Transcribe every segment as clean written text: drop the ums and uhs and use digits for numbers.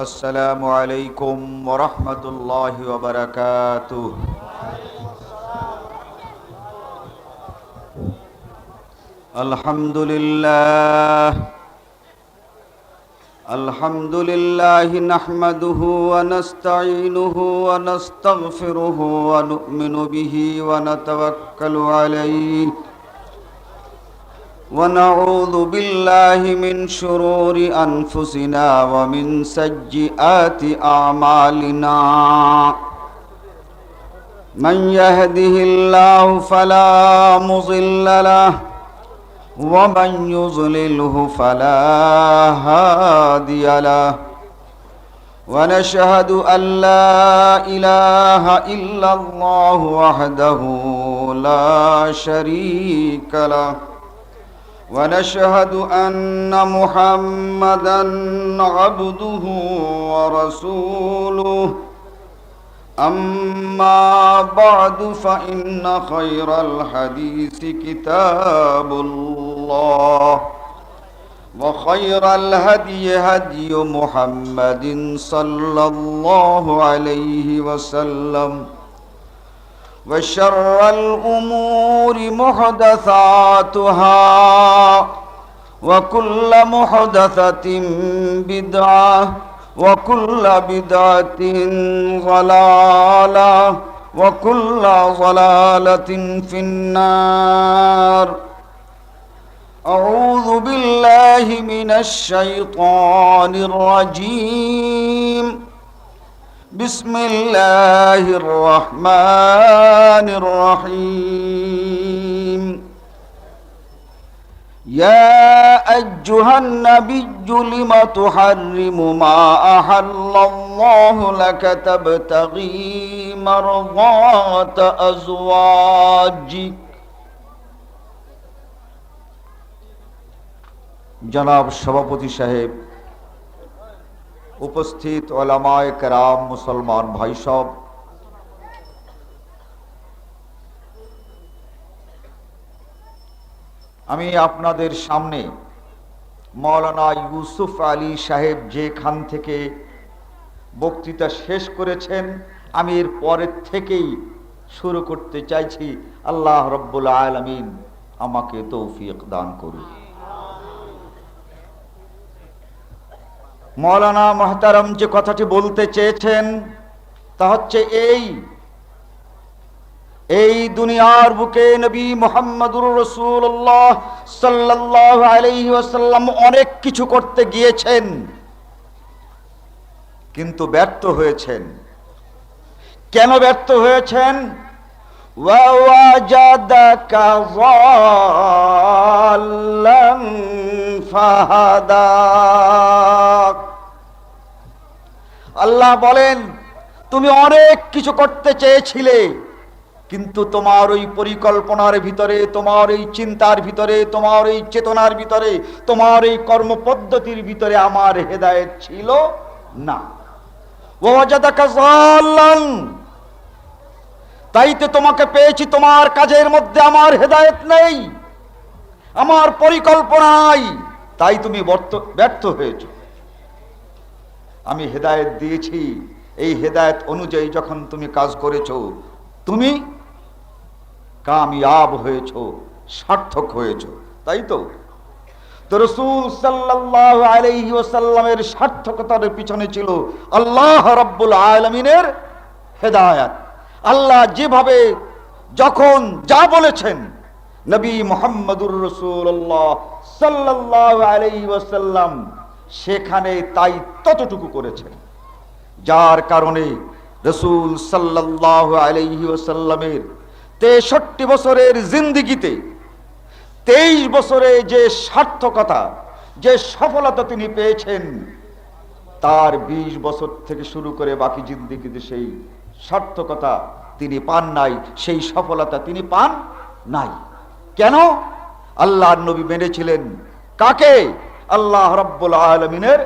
السلام عليكم ورحمة الله وبركاته. الحمد لله نحمده ونستعينه ونستغفره ونؤمن به ونتوكل عليه ونعوذ بالله من شرور أنفسنا ومن سيئات أعمالنا. من يهده الله فلا مضل له ومن يضلله فلا هادي له. ونشهد أن لا إله إلا الله وحده لا شريك له. ونشهد أن محمدًا عبده ورسوله. أما بعد فإن خير الحديث كتاب الله وخير الهدي هدي محمد صلى الله عليه وسلم. وشر الأمور محدثاتها وكل محدثة بدعة وكل بدعة ضلالة وكل ضلالة في النار. أعوذ بالله من الشيطان الرجيم. بسم الله الرحمن الرحيم. يا أيها النبي لم تحرم ما أحل الله لك تبتغي مرضات أزواجك. জনাব সভাপতি সাহেব, উপস্থিত ওলামায়ে কেরাম, মুসলমান ভাই সব, আমি আপনাদের সামনে মাওলানা ইউসুফ আলী সাহেব যেখান থেকে বক্তৃতা শেষ করেছেন, আমি এর পরের থেকেই শুরু করতে চাইছি। আল্লাহ রব্বুল আলামিন আমাকে তৌফিক দান করুন। মাওলানা মুহতারাম যে কথাটি বলতে চেয়েছেন তা হচ্ছে এই দুনিয়ার বুকে নবী মুহাম্মদুর রাসূলুল্লাহ সাল্লাল্লাহু আলাইহি ওয়াসাল্লাম অনেক কিছু করতে গিয়েছেন, কিন্তু ব্যর্থ হয়েছেন। কেন ব্যর্থ হয়েছেন? ওয়া ওয়াজাদাকা যাল্লান ফাহাদা। আল্লাহ বলেন, তুমি অনেক কিছু করতে চেয়েছিলে, কিন্তু তোমার ওই পরিকল্পনার ভিতরে, তোমার ওই চিন্তার ভিতরে, তোমার ওই চেতনার ভিতরে, তোমার এই কর্মপদ্ধতির ভিতরে আমার হেদায়েত ছিল না। ওয়াজাদাকা যাল্লান, তাইতে তোমাকে পেয়েছি, তোমার কাজের মধ্যে আমার হেদায়েত নেই, আমার পরিকল্পনা নাই, তাই তুমি ব্যর্থ হয়েছ। আমি হেদায়েত দিয়েছি, এই হেদায়েত অনুযায়ী যখন তুমি কাজ করেছ, তুমি কামিয়াব হয়েছ, সার্থক হয়েছ, তাই তো? তো রাসূল সাল্লাল্লাহু আলাইহি ওয়াসাল্লামের সার্থকতার পিছনে ছিল আল্লাহ রাব্বুল আলামিনের হেদায়েত। আল্লাহ যেভাবে যখন যা বলেছেন, নবী মুহাম্মদুর রাসূলুল্লাহ সাল্লাল্লাহু আলাইহি ওয়াসাল্লাম সেখানে তাই ততটুকু করেছেন, যার কারণে রাসূল সাল্লাল্লাহু আলাইহি ওয়াসাল্লামের 63 বছরের জিন্দেগিতে 23 বছরে যে সার্থকতা, যে সফলতা তিনি পেয়েছেন, তার 20 বছর থেকে শুরু করে বাকি জিন্দেগিতে সেই সার্থকতা তিনি পান নাই, সেই সফলতা তিনি পান নাই। কেন? আল্লাহর নবী মেনেছিলেন কাকে? আল্লাহ রাব্বুল আলামিনের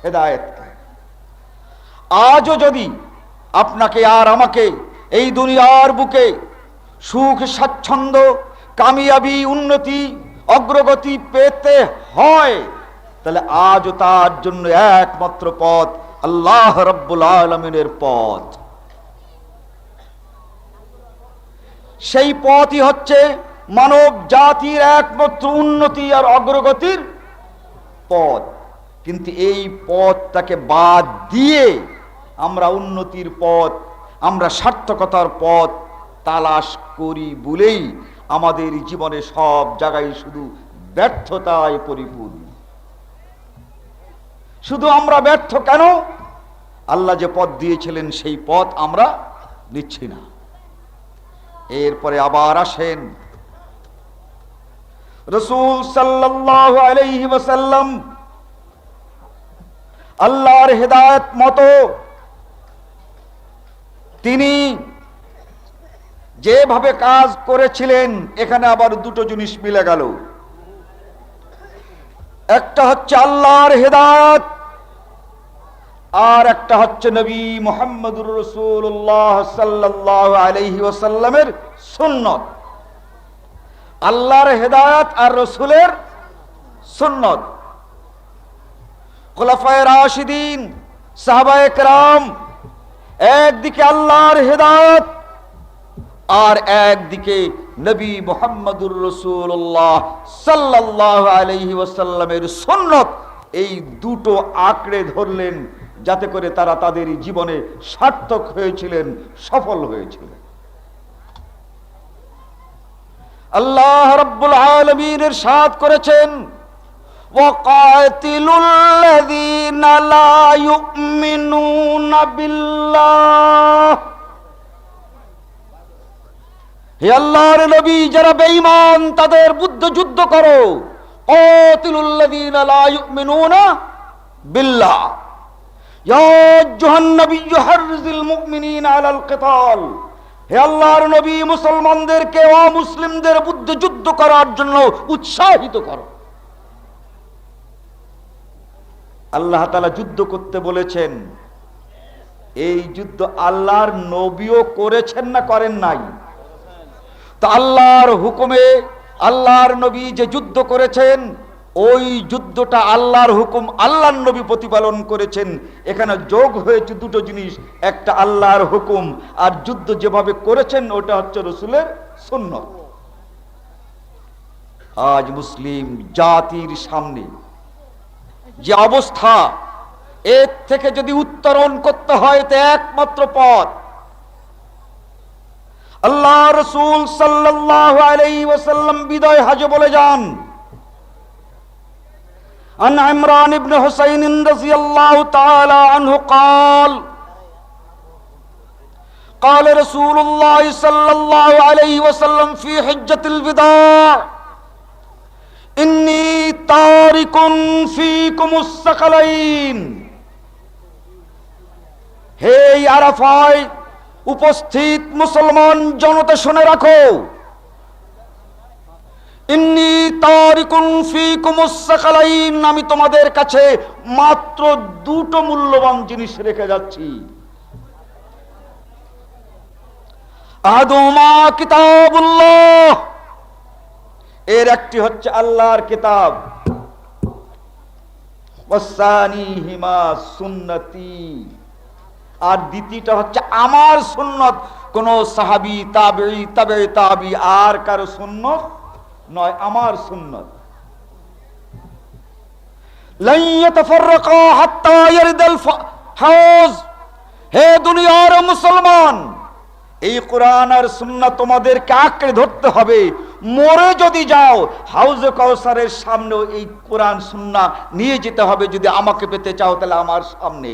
হেদায়েতকে। আজও যদি আপনাকে আর আমাকে এই দুনিয়ার বুকে সুখ, স্বাচ্ছন্দ্য, কামিয়াবি, উন্নতি, অগ্রগতি পেতে হয়, তাহলে আজও তার জন্য একমাত্র পথ আল্লাহ রাব্বুল আলামিনের পথ। সেই পথই হচ্ছে মানব জাতির একমাত্র উন্নতি আর অগ্রগতির পথ। কিন্তু এই পথটাকে বাদ দিয়ে আমরা উন্নতির পথ, আমরা সার্থকতার পথ তালাশ করি বলেই আমাদের জীবনে সব জায়গায় শুধু ব্যর্থতায় পরিপূর্ণ। শুধু আমরা ব্যর্থ কেন? আল্লাহ যে পথ দিয়েছিলেন সেই পথ আমরা নিচ্ছি না। এরপরে আবার আসেন রাসূল সাল্লাল্লাহু আলাইহি ওয়াসাল্লাম আল্লাহর হেদায়েত মতো তিনি যেভাবে কাজ করেছিলেন, এখানে আবার দুটো জিনিস মিলে গেল। একটা হচ্ছে আল্লাহর হেদায়েত, আর একটা হচ্ছে নবী মুহাম্মদুর রাসূলুল্লাহ সাল্লাল্লাহু আলাইহি ওয়াসাল্লামের সুন্নত। আল্লাহর হেদায়েত আর রাসূলের সুন্নত। খুলাফায়ে রাশিদিন, সাহাবায়ে কেরাম একদিকে আল্লাহর হেদায়েত আর একদিকে নবী মুহাম্মদুর রাসূলুল্লাহ সাল্লাল্লাহু আলাইহি ওয়াসাল্লামের সুন্নত, এই দুটো আঁকড়ে ধরলেন যাতে করে তারা তাদের জীবনে সার্থক হয়েছিলেন, সফল হয়েছিলেন। আল্লাহ রাব্বুল আলামিন ইরশাদ করেছেন, ওয়াকাতিলুল লাযীনা লা ইউমিনুনা বিল্লাহ। হে আল্লাহর নবী, যারা বেঈমান তাদের বিরুদ্ধে যুদ্ধ করো। কাতিলুল লাযীনা লা ইউমিনুনা বিল্লাহ। ইয়া আইয়ুহান নাবিয়্যু হারযিল মুমিনিনা আলাল কিতাল। হে আল্লাহর নবী, মুসলমানদেরকে অমুসলিমদের বিরুদ্ধে যুদ্ধ করার জন্য উৎসাহিত করো। আল্লাহ তাআলা যুদ্ধ করতে বলেছেন। এই যুদ্ধ আল্লাহর নবীও করেছেন না করেন নাই? তা আল্লাহর হুকুমে আল্লাহর নবী যে যুদ্ধ করেছেন, ওই যুদ্ধটা আল্লাহর হুকুম আল্লাহর নবী প্রতিপালন করেছেন। এখানে যোগ হয়েছে দুটো জিনিস, একটা আল্লাহর হুকুম, আর যুদ্ধ যেভাবে করেছেন ওটা হচ্ছে রাসূলের সুন্নাত। আজ মুসলিম জাতির সামনে যে অবস্থা, এর থেকে যদি উত্তরণ করতে হয় তো একমাত্র পথ আল্লাহ রাসূল সাল্লাল্লাহু আলাইহি ওয়াসাল্লাম বিদায় হজে বলে যান। عن عمران بن حسين رضي الله تعالى عنه قال قال رسول الله صلى الله عليه وسلم في حجة الوداع إني تارك فيكم الثقلين। হে আরাফায় উপস্থিত মুসলমান জনতা শুনে রাখো, ইন্নী তারিকুন ফীকুমুস সাকালাইন, আমি তোমাদের কাছে মাত্র দুটো মূল্যবান জিনিস রেখে যাচ্ছি। আহাদুমা কিতাবুল্লাহ, এর একটি হচ্ছে আল্লাহর কিতাব, ওয়াসানিহিমা সুন্নতি, আর দ্বিতীয়টা হচ্ছে আমার সুন্নত। কোন সাহাবী, তাবেঈ, তাবেঈ তাবী আর কারো সুন্নত নয়, আমার সুন্নত। লান ইয়াতাফাররাকা হাত্তা ইয়ারিদাল হাউজ। হে দুনিয়ার মুসলমান, এই কোরআন আর সুন্নাত তোমাদেরকে আঁকড়ে ধরতে হবে। মরে যদি যাও, হাউজে কাউসারের সামনেও এই কোরআন সুন্নাহ নিয়ে যেতে হবে। যদি আমাকে পেতে চাও তাহলে আমার সামনে।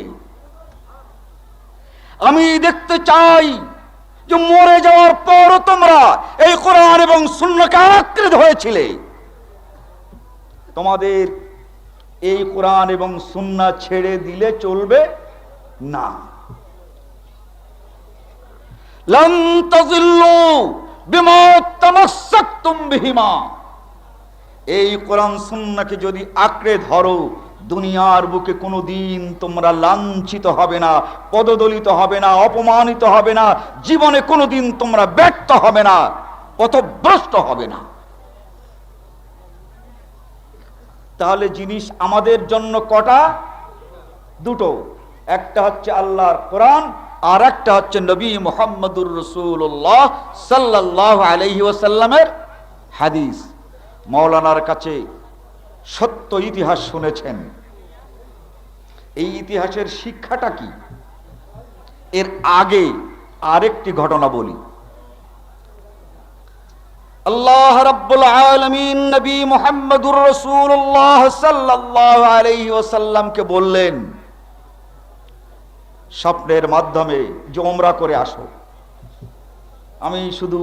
আমি দেখতে চাই যে মরে যাওয়ার পরও তোমরা এই কোরআন এবং সুন্নাহকে আঁকড়ে ধরেছিলে। তোমাদের এই কোরআন এবং সুন্নাহ ছেড়ে দিলে চলবে না। লান তাযিল্লু বিমা তামাসসাকতুম বিহিমা। এই কোরআন সুন্নাহকে যদি আঁকড়ে ধরো, দুনিয়ার বুকে কোনোদিন তোমরা লাঞ্ছিত হবে না, পদদলিত হবে না, অপমানিত হবে না, জীবনে কোনোদিন তোমরা ব্যর্থ হবে না, পথভ্রষ্ট হবে না। তাহলে জিনিস আমাদের জন্য কটা? দুটো। একটা হচ্ছে আল্লাহর কোরআন, আর একটা হচ্ছে নবী মুহাম্মদুর রাসূলুল্লাহ সাল্লাল্লাহু আলাইহি ওয়াসাল্লামের হাদিস। মাওলানার কাছে সত্য ইতিহাস শুনেছেন, এই ইতিহাসের শিক্ষাটা কি? এর আগে আরেকটি ঘটনা বলি। আল্লাহ রাব্বুল আলামিন নবী মুহাম্মদুর রাসূলুল্লাহ সাল্লাল্লাহু আলাইহি ওয়াসাল্লামকে বললেন স্বপ্নের মাধ্যমে যে উমরা করে আসো। আমি শুধু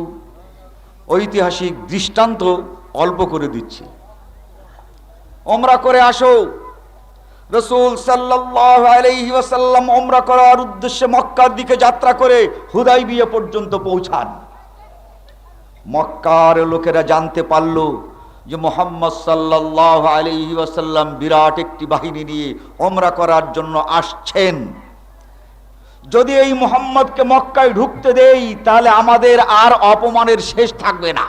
ঐতিহাসিক দৃষ্টান্ত অল্প করে দিচ্ছি। উমরা করে আসো। রাসূল সাল্লাল্লাহু আলাইহি ওয়াসাল্লাম উমরা করার উদ্দেশ্যে মক্কার দিকে যাত্রা করে হুদাইবিয়া পর্যন্ত পৌঁছান। মক্কার লোকেরা জানতে পারল যে মুহাম্মদ সাল্লাল্লাহু আলাইহি ওয়াসাল্লাম বিরাট একটি বাহিনী নিয়ে উমরা করার জন্য আসছেন। যদি এই মুহাম্মদকে মক্কায় ঢুকতে দেই তাহলে আমাদের আর অপমানের শেষ থাকবে না।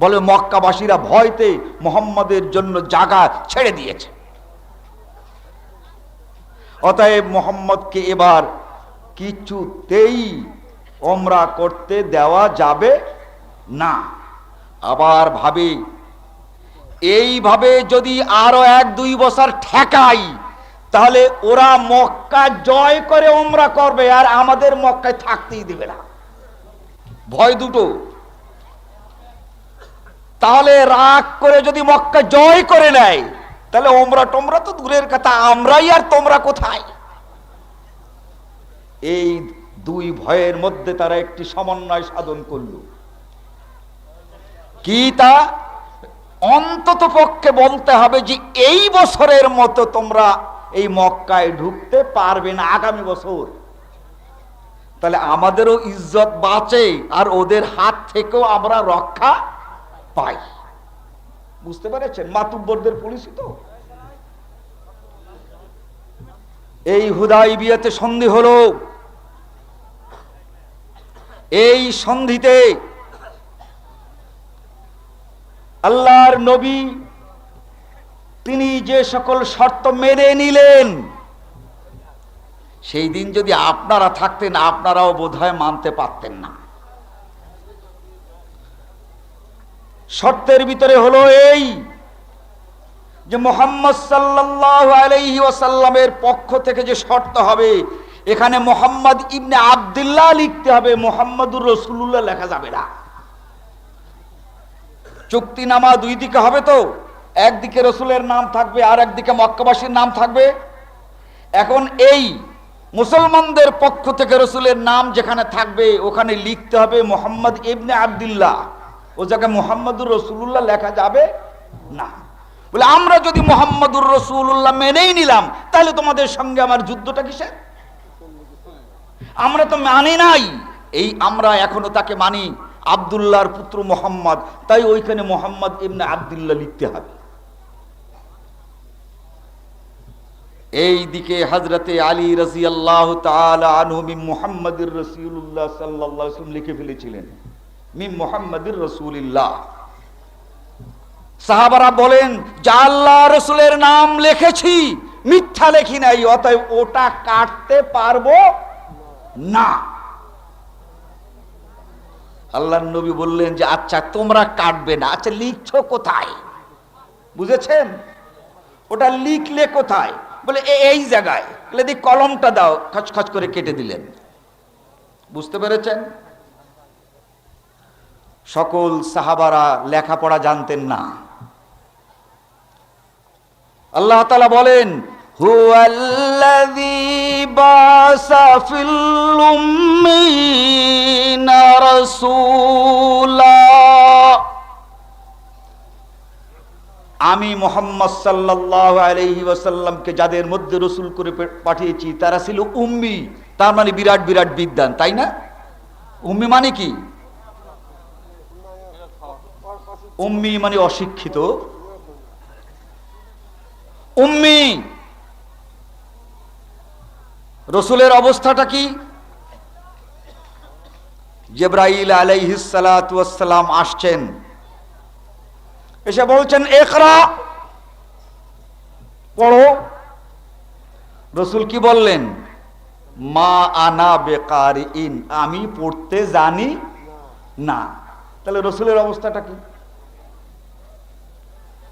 বলে মক্কাবাসীরা ভয়তে মুহাম্মদের জন্য জায়গা ছেড়ে দিয়েছে। অতএব মুহাম্মদকে এবার কিছুতেই উমরা করতে দেওয়া যাবে না। আবার ভাবে এইভাবে যদি আরো 1-2 বছর ঠেকাই তাহলে ওরা মক্কা জয় করে উমরা করবে আর আমাদের মক্কায় থাকতেই দিবে না। ভয় দুটো। তাহলে রাগ করে যদি মক্কা জয় করে নেয় তাহলে উমরা টমরা তো দূরের কথা, আমরাই আর তোমরা কোথায়। এই দুই ভয়ের মধ্যে তারা একটি সমন্বয় সাধন করল। কি তা? অন্তত পক্ষে বলতে হবে যে এই বছরের মতো তোমরা এই মক্কায় ঢুকতে পারবে না আগামী বছর। তাহলে আমাদেরও ইজ্জত বাঁচে আর ওদের হাত থেকেও আমরা রক্ষা পাই। বুঝতে পেরেছেন? মাতুব্বরদের পুলিশই তো। এই হুদাইবিয়াতে সন্ধি হলো। এই সন্ধিতে আল্লাহর নবী তিনি যে সকল শর্ত মেনে নিলেন, সেই দিন যদি আপনারা থাকতেন আপনারাও বোধহয় মানতে পারতেন না। শর্তের ভিতরে হলো এই যে মুহাম্মদ সাল্লাল্লাহু আলাইহি ওয়াসাল্লামের পক্ষ থেকে যে শর্ত হবে, এখানে মুহাম্মদ ইবনে আব্দুল্লাহ লিখতে হবে, মুহাম্মদুর রাসূলুল্লাহ লেখা যাবে না। চুক্তিনামা দুই দিকে হবে তো, একদিকে রসুলের নাম থাকবে আর একদিকে মক্কাবাসীর নাম থাকবে। এখন এই মুসলমানদের পক্ষ থেকে রসুলের নাম যেখানে থাকবে ওখানে লিখতে হবে মুহাম্মদ ইবনে আব্দুল্লাহ, ও জায়গায় মুহাম্মদুর রাসূলুল্লাহ লেখা যাবে না। বলে আমরা যদি মুহাম্মদুর রাসূলুল্লাহ মেনেই নিলাম তাহলে তোমাদের সঙ্গে আমার যুদ্ধটা কিসের? আমরা তো মানি নাই। এই আমরা এখনো তাকে মানি, আব্দুল্লাহর পুত্র মুহাম্মদ, তাই ওইখানে মুহাম্মদ ইবনে আব্দুল্লাহ লিখতে হবে। এই দিকে হযরতে আলী রাদিয়াল্লাহু তাআলা আনহু মিন মুহাম্মাদির রাসূলুল্লাহ সাল্লাল্লাহু আলাইহি ওয়াসাল্লাম লিখে ফেলেছিলেন মিন মুহাম্মাদির রাসূলুল্লাহ। সাহাবারা বলেন যে আল্লাহ রাসূলের নাম লিখেছি, মিথ্যা লেখি নাই, অতএব ওটা কাটতে পারবো না। আল্লাহর নবী বললেন যে আচ্ছা তোমরা কাটবে না, আচ্ছা লিখছো কোথায়? বুঝেছেন? ওটা লিখলে কোথায়? বলে এই জায়গায়। বলে দি কলমটা দাও, খচখচ করে কেটে দিলেন। বুঝতে পেরেছেন? সকল সাহাবারা লেখাপড়া জানতেন না। আল্লাহ তাআলা বলেন হুয়াল্লাযী বাসা ফিল উম্মিনা রাসূলা, আমি মুহাম্মদ সাল্লাল্লাহু আলাইহি ওয়াসাল্লামকে যাদের মধ্যে রাসূল করে পাঠিয়েছি তারা ছিল উম্মি, তার মানে বিরাট বিরাট বিদ্বান, তাই না? উম্মি মানে কি? উম্মি মানে অশিক্ষিত। উম্মি রাসূলের অবস্থাটা কি? জিবরাইল আলাইহিস সালাতু ওয়াস সালাম আসছেন, এসে বলছেন ইকরা, পড়ো। রাসূল কি বললেন? মা আনা বেকারিন, আমি পড়তে জানি না। তাহলে রসুলের অবস্থাটা কি?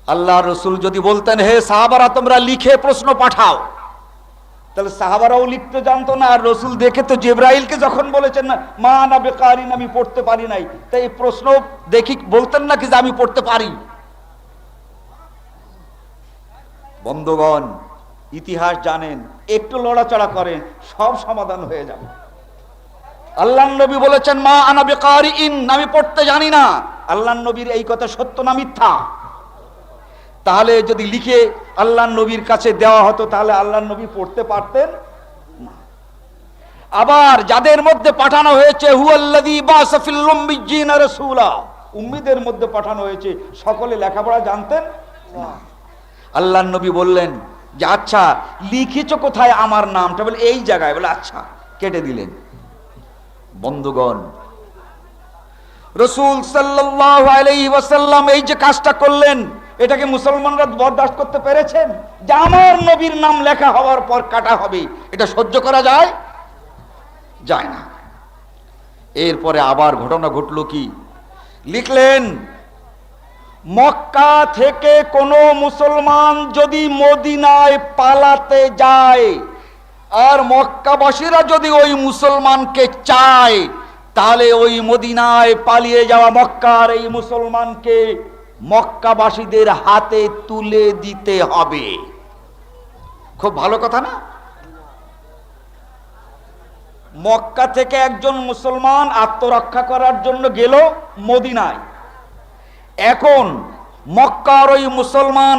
আল্লাহ রসুল যদি বলতেন হে সাহাবারা তোমরা লিখে প্রশ্ন পাঠাও, তাহলে সাহাবারাও লিখতে জানতো না। আর রসুল দেখে তো জিবরাইলকে যখন বলেছেন না মা আনা বেকারিন, আমি পড়তে পারি নাই, তাই এই প্রশ্ন দেখি বলতেন না কি যে আমি পড়তে পারি? বন্ধুগণ, ইতিহাস জানেন, একটু লড়াচড়া করেন সব সমাধান হয়ে যাবে। আল্লাহ নবী বলেছেন মা আনা বিকারিন, আমি পড়তে জানি না। আল্লাহ নবীর এই কথা সত্য না মিথ্যা? তাহলে যদি লিখে আল্লাহ নবীর কাছে দেওয়া হতো তাহলে আল্লাহ নবী পড়তে পারতেন না। আবার যাদের মধ্যে পাঠানো হয়েছে হুয়াল্লাযী বাসা ফিল উম্মিয়্যিনা রাসূলা, উম্মীদের মধ্যে পাঠানো হয়েছে, সকলে লেখাপড়া জানতেন না। আল্লাহ নবী বললেন যে আচ্ছা লিখেছো কোথায় আমার নামটা? বলে এই জায়গায়। বলে আচ্ছা, কেটে দিলেন। বন্ধুগণ, রাসূল সাল্লাল্লাহু আলাইহি ওয়াসাল্লাম এই যে কাজটা করলেন, এটাকে মুসলমানরা বরদাস্ত করতে পেরেছেন? যে আমার নবীর নাম লেখা হওয়ার পর কাটা হবে, এটা সহ্য করা যায়? যায় না। এরপরে আবার ঘটনা ঘটলো কি? লিখলেন মক্কা থেকে কোনো মুসলমান যদি মদিনায় পালাতে যায় আর মক্কাবাসীরা যদি ওই মুসলমানকে চায়, তাহলে ওই মদিনায় পালিয়ে যাওয়া মক্কার এই মুসলমানকে মক্কাবাসীদের হাতে তুলে দিতে হবে। খুব ভালো কথা না? মক্কা থেকে একজন মুসলমান আত্মরক্ষা করার জন্য গেল মদিনায়। এখন মক্কার ওই মুসলমান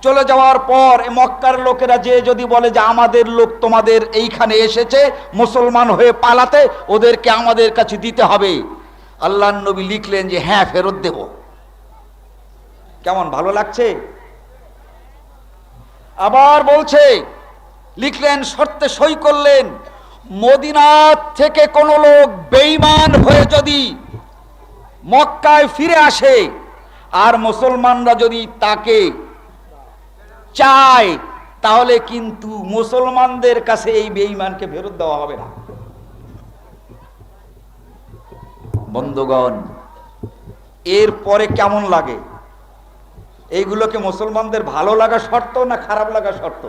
চলে যাওয়ার পর মক্কার লোকেরা যে যদি বলে যে আমাদের লোক তোমাদের এইখানে এসেছে মুসলমান হয়ে পালাতে, ওদেরকে আমাদের কাছে দিতে হবে। আল্লাহর নবী লিখলেন যে হ্যাঁ, ফেরত দেব। কেমন ভালো লাগছে? আবার বলছে, লিখলেন শর্তে সই করলেন, মদিনা থেকে কোন লোক বেঈমান হয়ে যদি মক্কায় ফিরে আসে আর মুসলমানরা যদি তাকে চায়, তাহলে কিন্তু মুসলমানদের কাছে এই বেঈমানকে ফেরত দেওয়া হবে না। বন্ধুগণ, এরপরে কেমন লাগে? এইগুলোকে মুসলমানদের ভালো লাগা শর্ত না খারাপ লাগা শর্ত?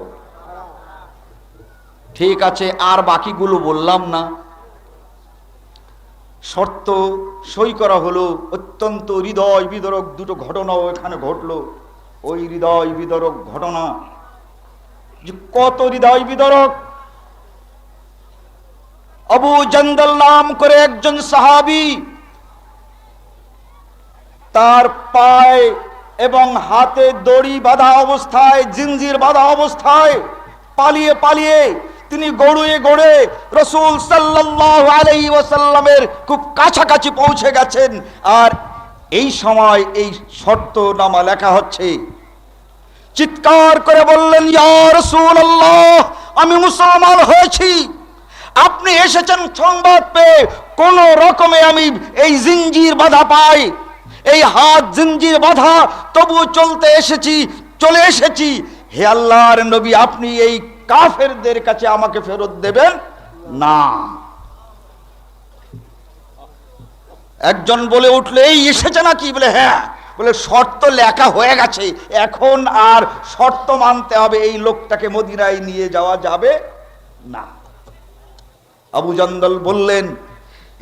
ঠিক আছে, আর বাকিগুলো বললাম না। শর্ত সই করা হলো। অত্যন্ত হৃদয় বিদারক দুটো ঘটনাও এখানে ঘটলো। ওই হৃদয় বিদারক ঘটনা যে কত হৃদয় বিদারক! আবু জান্দাল নাম করে একজন সাহাবী, তার পায়ে এবং হাতে দড়ি বাঁধা অবস্থায়, জিঞ্জির বাঁধা অবস্থায় পালিয়ে পালিয়ে তিনি গড়ুয়ে গড়ে রাসূল সাল্লাল্লাহু আলাইহি ওয়াসাল্লামের খুব কাছাকাছি পৌঁছে গেছেন। আর এই সময় এই শর্তনামা লেখা হচ্ছে। চিৎকার করে বললেন, ইয়া রাসূলুল্লাহ, আমি মুসলমান হয়েছি। আপনি এসেছেন সংবাদ পেয়ে, কোন রকমে আমি এই জিঞ্জির বাঁধা পাই, এই হাত জিঞ্জির বাঁধা, তবু চলে এসেছি। হে আল্লাহর নবী, আপনি এই কাফেরদের কাছে আমাকে ফেরত দেবেন না। একজন বলে উঠলো, এই এসেছে নাকি? বলে হ্যাঁ। বলে শর্ত লেখা হয়ে গেছে, এখন আর শর্ত মানতে হবে, এই লোকটাকে মদিনায় নিয়ে যাওয়া যাবে না। আবু জান্দাল বললেন,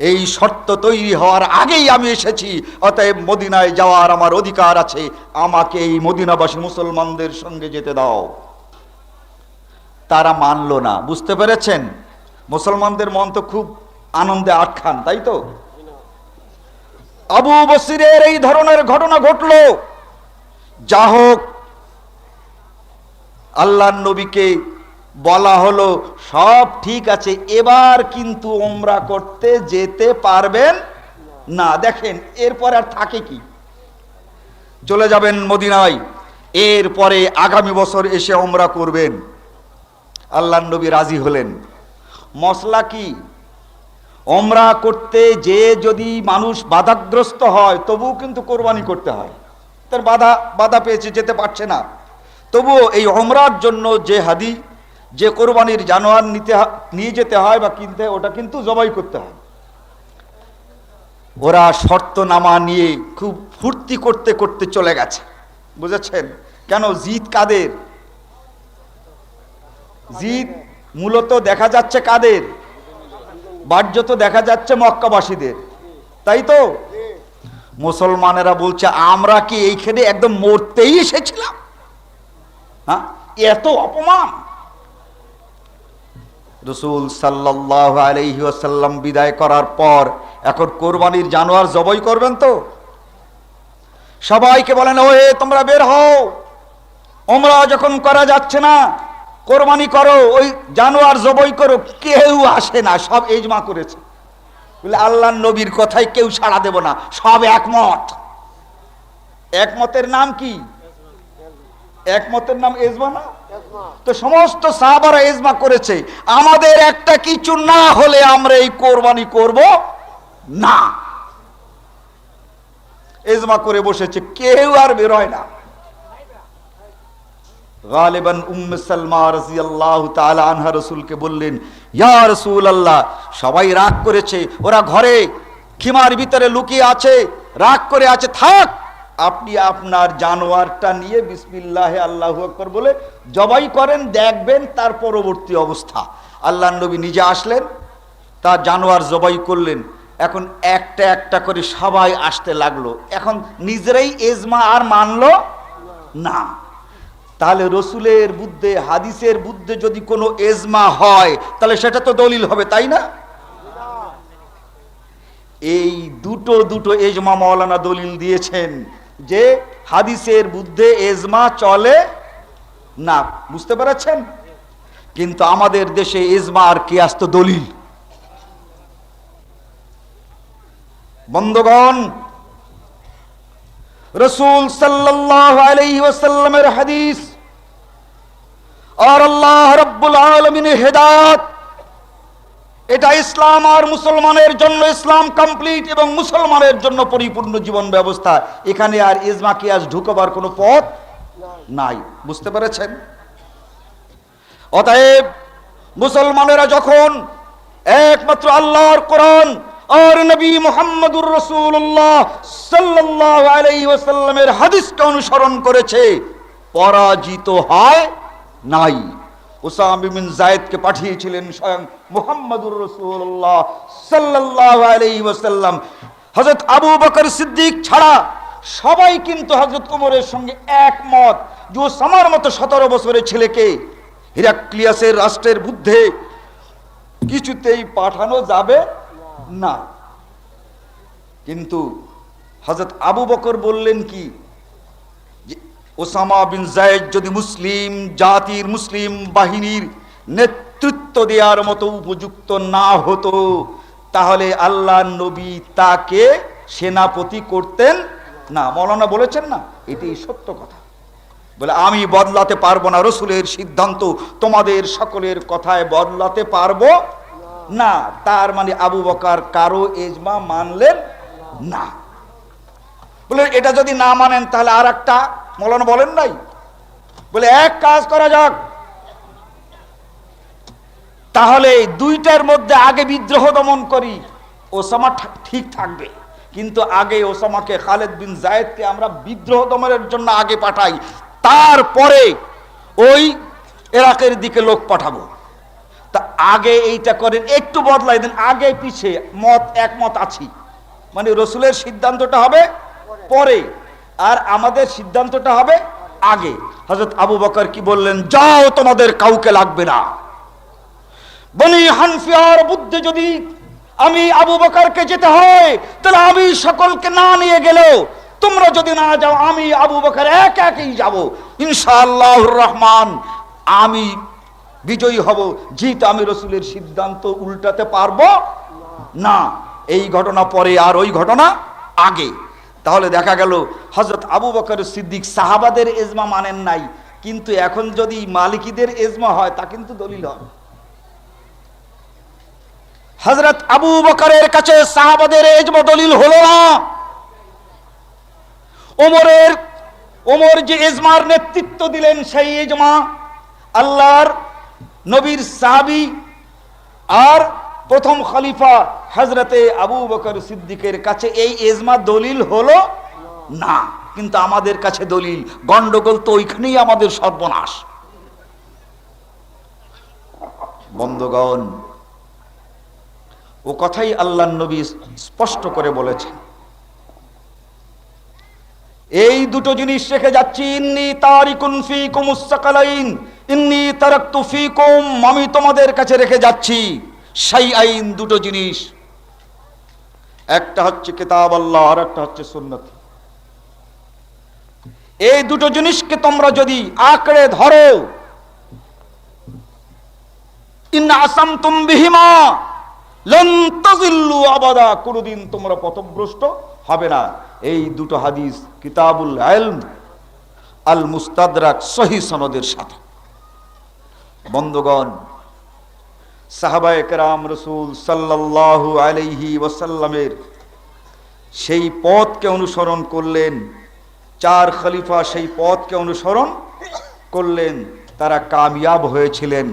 এই শর্ত তৈরি হওয়ার আগেই আমি এসেছি, অতএব মদিনায় যাওয়ার আমার অধিকার আছে, আমাকে এই মদিনাবাসী মুসলমানদের সঙ্গে যেতে দাও। তারা মানল না। বুঝতে পেরেছেন? মুসলমানদের মন তো খুব আনন্দে আটখান, তাই তো? আবু বসিরের এই ধরনের ঘটনা ঘটলো। যা হোক, আল্লাহর নবীকে বলা হলো সব ঠিক আছে, এবার কিন্তু উমরা করতে যেতে পারবেন না। দেখেন এরপর আর থাকে কি? চলে যাবেন মদিনায়, এরপরে আগামী বছর এসে উমরা করবেন। আল্লাহর নবী রাজি হলেন। মসলা কি? উমরা করতে যে যদি মানুষ বাধাগ্রস্ত হয় তবুও কিন্তু কোরবানি করতে হয়। তার বাধা পেয়েছে, যেতে পারছে না, তবুও এই উমরার জন্য যে হাদি যে কোরবানির জানোয়ার নিয়ে যেতে হয় বা কিনতে হয়, ওটা কিন্তু জবাই করতে হয়। ওরা শর্তনামা নিয়ে খুব ফুর্তি করতে করতে চলে গেছে, বুঝেছেন? কেন জিত কাদের? জিত মূলত দেখা যাচ্ছে কাদের? বাহ্যত দেখা যাচ্ছে মক্কাবাসীদের, তাই তো? মুসলমানেরা বলছে আমরা কি এইখানে একদম মরতেই এসেছিলাম? হ্যাঁ, এত অপমান! রাসূল সাল্লাল্লাহু আলাইহি ওয়াসাল্লাম বিদায় করার পর এখন কোরবানির জানোয়ার জবাই করবেন তো সবাইকে বলেন, ওহে তোমরা বের হও, ওমরা যখন করা যাচ্ছে না কোরবানি করো, ওই জানোয়ার জবাই করো। কেউ আসে না, সব ইজমা করেছে। বলে আল্লাহর নবীর কথায় কেউ সাড়া দেব না, সব একমত। একমতের নাম কি? একমতের নাম ইজমা না? তো সমস্ত সাহাবারা ইজমা করেছে, আমাদের একটা কিছু না হলে আমরা এই কোরবানি করব না। ইজমা করে বসেছে, কেউ আর বের হয় না। গালিবান উম্মে সালমা রাদিয়াল্লাহু তাআলা আনহা রাসূলকে বললেন, ইয়া রাসূলুল্লাহ, সবাই রাগ করেছে, ওরা ঘরে খিমার ভিতরে লুকিয়ে আছে, রাগ করে আছে, থাক আপনি আপনার জানোয়ারটা নিয়ে বিসমিল্লাহে আল্লাহু আকবার বলে জবাই করেন, দেখবেন তার পরবর্তী অবস্থা। আল্লাহর নবী নিজে আসলেন, তার জানোয়ার জবাই করলেন। এখন একটা একটা করে সবাই আসতে লাগলো। এখন নিজেরাই ইজমা আর মানলো না। তাহলে রসুলের বুদ্ধে, হাদিসের বুদ্ধে যদি কোনো ইজমা হয় তাহলে সেটা তো দলিল হবে, তাই না? এই দুটো ইজমা মাওলানা দলিল দিয়েছেন যে হাদিসের বুদ্ধে ইজমা চলে না, বুঝতে পেরেছেন? কিন্তু আমাদের দেশে ইজমা আর কিয়াস তো দলিল। বন্ধুগণ, রাসূল সাল্লাল্লাহু আলাইহি ওয়াসাল্লামের হাদিস আর আল্লাহ রাব্বুল আলামিনের হেদায়েত, এটা ইসলাম আর মুসলমানের জন্য ইসলাম কমপ্লিট এবং মুসলমানের জন্য পরিপূর্ণ জীবন ব্যবস্থা। এখানে আর ইজমা কিয়াস ঢুকবার কোনো পথ নাই, বুঝতে পেরেছেন? অতএব মুসলমানেরা যখন একমাত্র আল্লাহর কোরআন আর নবী মুহাম্মদুর রাসূলুল্লাহ সাল্লাল্লাহু আলাইহি ওয়াসাল্লামের হাদিসকে অনুসরণ করেছে, পরাজিত হয় নাই। উসামা বিন যায়েদকে পাঠিয়েছিলেন স্বয়ং মুহাম্মদুর রাসূলুল্লাহ সাল্লাল্লাহু আলাইহি ওয়াসাল্লাম। হযরত আবু বকর সিদ্দিক ছাড়া সবাই কিন্তু হযরত ওমরের সঙ্গে একমত যে উসামার মতো 17 বছরের ছেলেকে হিরাক্লিয়াসের রাষ্ট্রের বিরুদ্ধে কিছুতেই পাঠানো যাবে না। কিন্তু হযরত আবু বকর বললেন কি, যে ওসামা বিন যায়েদ যদি মুসলিম জাতির, মুসলিম বাহিনীর নেতৃত্ব দেওয়ার মতো উপযুক্ত না হতো তাহলে আল্লাহর নবী তাকে সেনাপতি করতেন না। মাওলানা বলেছেন না, এটাই সত্য কথা। বলে আমি বদলাতে পারবো না রসুলের সিদ্ধান্ত, তোমাদের সকলের কথায় বদলাতে পারবো না। তার মানে আবু বকর কারো ইজমা মানলেন না। বলে এটা যদি না মানেন তাহলে আর একটা, মাওলানা বলেন নাই, বলে এক কাজ করা যাক, তাহলে দুইটার মধ্যে আগে বিদ্রোহ দমন করি, ওসামা ঠিক থাকবে, কিন্তু আগে ওসামাকে, খালেদ বিন যায়েদকে আমরা বিদ্রোহ দমনের জন্য আগে পাঠাই, তারপরে ওই ইরাকের দিকে লোক পাঠাবো। তা আগে এইটা করেন, একটু বদলাই দেন, আগে পিছে মত একমত আছি, মানে রসুলের সিদ্ধান্তটা হবে পরে আর আমাদের সিদ্ধান্তটা হবে আগে। হযরত আবু বকর কি বললেন, যাও তোমাদের কাউকে লাগবে না। বনি হানফিয়ার বুদ্ধে যদি আমি আবু বকরকে যেতে হয় তাহলে আমি সকলকে না নিয়ে গেলেও তোমরা যদি না যাও আমি আবু বকর একাই যাব, ইনশাআল্লাহুর রহমান আমি বিজয়ী হব, জিত আমি রসুলের সিদ্ধান্ত উল্টাতে পারবো না। এই ঘটনা পরে আর ওই ঘটনা আগে। তাহলে দেখা গেল হযরত আবু বকর সিদ্দিক সাহাবাদের ইজমা মানেন নাই, কিন্তু এখন যদি মালিকীদের ইজমা হয় তা কিন্তু দলিল হবে। হযরত আবু বকরের কাছে সাহাবাদের ইজমা দলিল হলো না। ওমর যে ইজমার নেতৃত্ব দিলেন সেই ইজমা আল্লাহর নবীর সাহাবী আর প্রথম খলিফা হযরতে আবু বকর সিদ্দিকের কাছে এই ইজমা দলিল হলো না, কিন্তু আমাদের কাছে দলিল। গন্ডগোল তো ওইখানেই আমাদের সর্বনাশ। বন্ধুগণ, ও কথাই আল্লাহর নবী স্পষ্ট করে বলেছেন। এই দুটো জিনিস রেখে যাচ্ছি, ইন্নী তারিকুন ফীকুমুস সাকালাইন, ইন্নী তারাকতু ফীকুম, আমি তোমাদের কাছে রেখে যাচ্ছি শাইআইন, দুটো জিনিস। একটা হচ্ছে কিতাব আল্লাহ, আর একটা হচ্ছে সুন্নাত। এই দুটো জিনিসকে তোমরা যদি আঁকড়ে ধরো, ইন আসামতুম বিহিমা লান তাযিল্লু আবাদা, কোনদিন তোমরা পথভ্রষ্ট হবে না। এই দুটো হাদিস কিতাবুল ইলম আল মুস্তাদরাক সহিহ সনদের সাথে। বন্ধুগণ, সাহাবায়ে কেরাম রাসূল সাল্লাল্লাহু আলাইহি ওয়াসাল্লামের সেই পথকে অনুসরণ করলেন, চার খলিফা সেই পথকে অনুসরণ করলেন, তারা কামিয়াব হয়েছিলেন।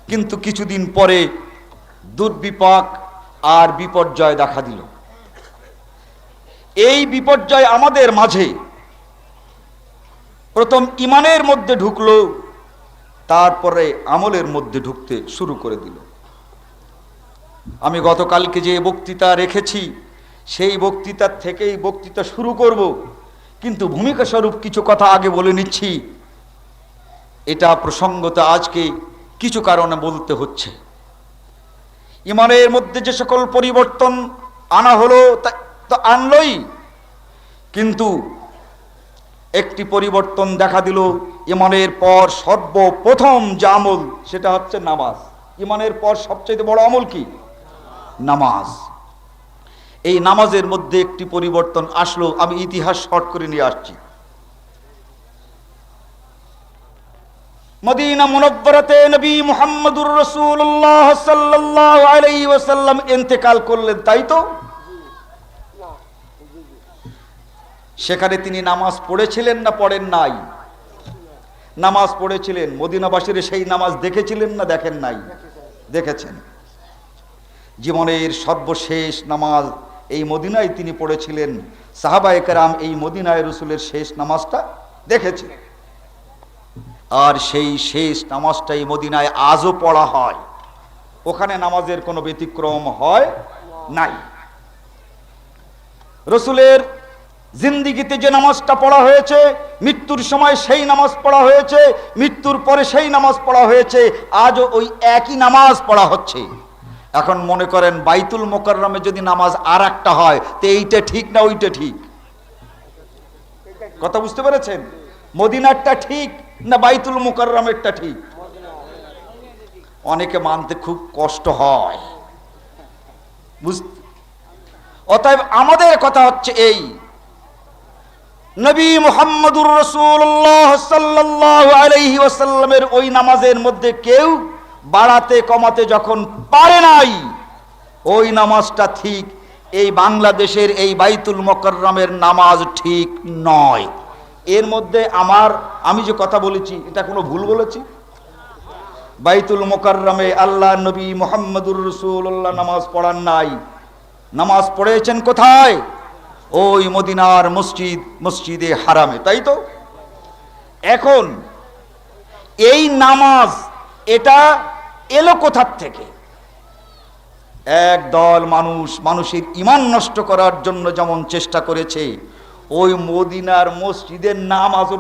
কিন্তু কিছুদিন পরে দুর্বিপাক আর বিপর্যয় দেখা দিল। এই বিপর্যয় আমাদের মাঝে প্রথম ঈমানের মধ্যে ঢুকলো, তারপরে আমলের মধ্যে ঢুকতে শুরু করে দিল। আমি গতকালকে যে বক্তৃতা রেখেছি সেই বক্তৃতার থেকেই বক্তৃতা শুরু করব, কিন্তু ভূমিকা স্বরূপ কিছু কথা আগে বলে নিচ্ছি। এটা প্রসঙ্গত আজকে কিছু কারণে বলতে হচ্ছে। ঈমানের মধ্যে যে সকল পরিবর্তন আনা হলো তা তো আনলই, কিন্তু একটি পরিবর্তন দেখা দিল। ঈমানের পর সর্বপ্রথম যে আমল সেটা হচ্ছে নামাজ। ঈমানের পর সবচেয়ে বড় আমল কি? নামাজ। এই নামাজের মধ্যে একটি পরিবর্তন আসলো। আমি ইতিহাস শর্ট করে নিয়ে আসছি। মদিনা মুনাওয়ারাতে নবী মুহাম্মদুর রাসূলুল্লাহ সাল্লাল্লাহু আলাইহি ওয়াসাল্লাম ইন্তেকাল করলেন, তাই তো? সেখানে তিনি নামাজ পড়েছিলেন না পড়েন নাই? নামাজ পড়েছিলেন। মদিনাবাসীরা সেই নামাজ দেখেছিলেন না দেখেন নাই? দেখেছেন। জীবনের সর্বশেষ নামাজ এই মদিনায় তিনি পড়েছিলেন। সাহাবায়ে কেরাম এই মদিনায় রাসূলের শেষ নামাজটা দেখেছেন, আর সেই শেষ নামাজটাই মদিনায় আজও পড়া হয়। ওখানে নামাজের কোনো ব্যতিক্রম হয় নাই। রাসূলের জিন্দিগিতে যে নামাজটা পড়া হয়েছে, মৃত্যুর সময় সেই নামাজ পড়া হয়েছে, মৃত্যুর পরে সেই নামাজ পড়া হয়েছে, আজও ওই একই নামাজ পড়া হচ্ছে। এখন মনে করেন বাইতুল মুকাররমে যদি নামাজ আর একটা হয়, তো এইটা ঠিক না ওইটা ঠিক? কথা বুঝতে পেরেছেন? মদিনারটা ঠিক না বাইতুল মুকাররমেরটা ঠিক? অনেকে মানতে খুব কষ্ট হয়, বুঝতে। অতএব আমাদের কথা হচ্ছে এই, নবী মুহাম্মদুর রাসূলুল্লাহ সাল্লাল্লাহু আলাইহি ওয়াসাল্লামের ওই নামাজের মধ্যে কেউ বাড়াতে কমাতে যখন পারে নাই, ওই নামাজটা ঠিক। এই বাংলাদেশের এই বাইতুল মুকাররমের নামাজ ঠিক নয়। এর মধ্যে আমি যে কথা বলেছি এটা কোনো ভুল বলেছি? বাইতুল মুকাররমে আল্লাহ নবী মুহাম্মদুর রাসূলুল্লাহ নামাজ পড়ান নাই। নামাজ পড়েছেন কোথায়? ওই মদিনার মসজিদে হারামে, তাই তো? এখন এই নামাজ এটা এলো কোথার থেকে? একদল মানুষের ঈমান নষ্ট করার জন্য যেমন চেষ্টা করেছে, ওই মদিনার মসজিদের নামাজও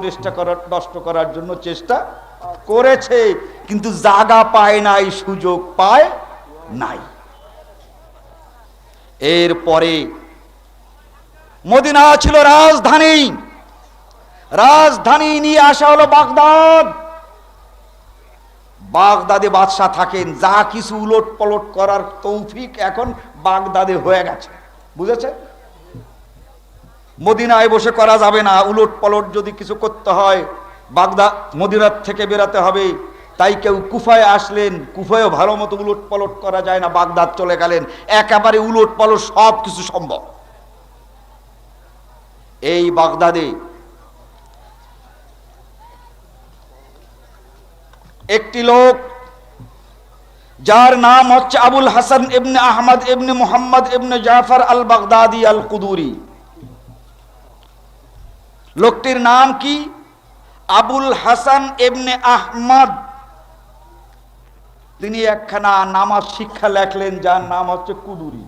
নষ্ট করার জন্য চেষ্টা করেছে, কিন্তু জায়গা পায় নাই, সুযোগ পায় নাই। এরপরে মদিনা ছিল রাজধানী নিয়ে আসা হলো বাগদাদ। বাগদাদে বাদশাহ থাকেন, যা কিছু উলট পালট করার তৌফিক এখন বাগদাদে হয়ে গেছে, বুঝেছে? মদিনায় বসে করা যাবে না। উলট পালট যদি কিছু করতে হয় বাগদাদ মদিনার থেকে বেরাতে হবে। তাই কেউ কুফায় আসলেন, কুফায়ও ভালো মতো উলট পালট করা যায় না, বাগদাদ চলে গেলেন। একেবারে উলট পালট সব কিছু সম্ভব। এই বাগদাদে একটি লোক যার নাম হচ্ছে আবুল হাসান ইবনে আহমদ ইবনে মুহাম্মদ ইবনে জাফর আল বাগদাদি আল কুদুরি। লোকটির নাম কি? আবুল হাসান ইবনে আহমদ। তিনি একখানা নামাজ শিক্ষা লেখলেন যার নাম হচ্ছে কুদুরি।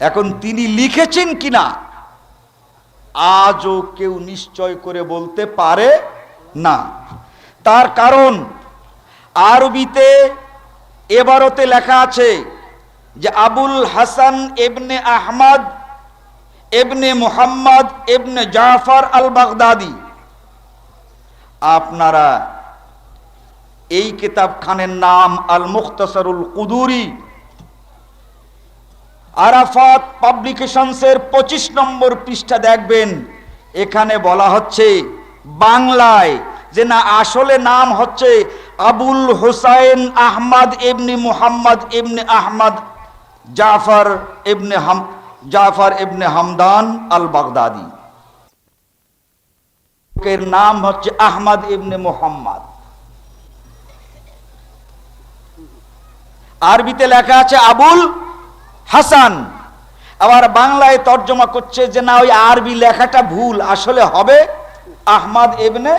এখন তিনি লিখেছেন কিনা আজও কেউ নিশ্চয় করে বলতে পারে না। তার কারণ আরবিতে এবারতে লেখা আছে যে আবুল হাসান ইবনে আহমদ ইবনে মুহাম্মদ ইবনে জাফর আল বাগদাদি। আপনারা এই কিতাবখানের নাম আল মুখতাসারুল কুদুরি। আরাফাত পাবলিকেশনসের 25 নম্বর পৃষ্ঠা দেখবেন, এখানে বলা হচ্ছে বাংলায় যে না, আসলে নাম হচ্ছে আবুল হুসাইন আহমদ ইবনে মুহাম্মদ ইবনে আহমদ জাফর ইবনে হামদান আল বাগদাদি। এর নাম হচ্ছে আহমদ ইবনে মুহাম্মদ। আরবিতে লেখা আছে আবুল হাসান, আবার বাংলায় তর্জমা করছে যে না, ওই আরবি লেখাটা ভুল, আসলে হবে আহমদ ইবনে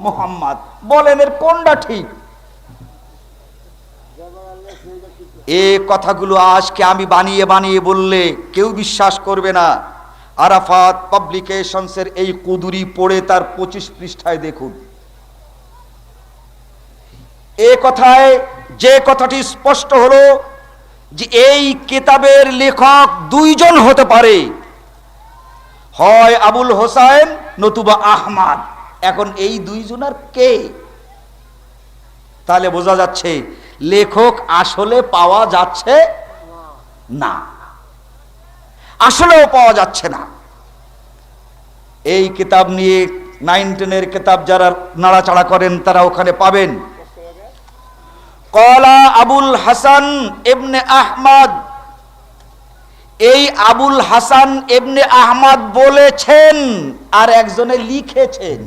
মুহাম্মদ। বলেন এর কোনটা ঠিক? এই কথাগুলো আজকে আমি বানিয়ে বানিয়ে বললে কেউ বিশ্বাস করবে না। আরাফাত পাবলিকেশনসের এই কুদুরি পড়ে তার 25 পৃষ্ঠায় দেখুন। এই কথায় যে কথাটি স্পষ্ট হলো যে এই কিতাবের লেখক দুইজন হতে পারে, হয় আবুল হোসাইন নতুবা আহমদ। এখন এই দুইজনের কে? তাহলে বোঝা যাচ্ছে লেখক আসলে পাওয়া যাচ্ছে না, আসলেও পাওয়া যাচ্ছে না। এই কিতাব নিয়ে 9-10 কিতাব যারা নাড়াচাড়া করেন তারা ওখানে পাবেন। কলা আবুল হাসান ইবনে আহমদ, এই আবুল হাসান ইবনে আহমদ বলেছেন আর একজনে লিখেছেন।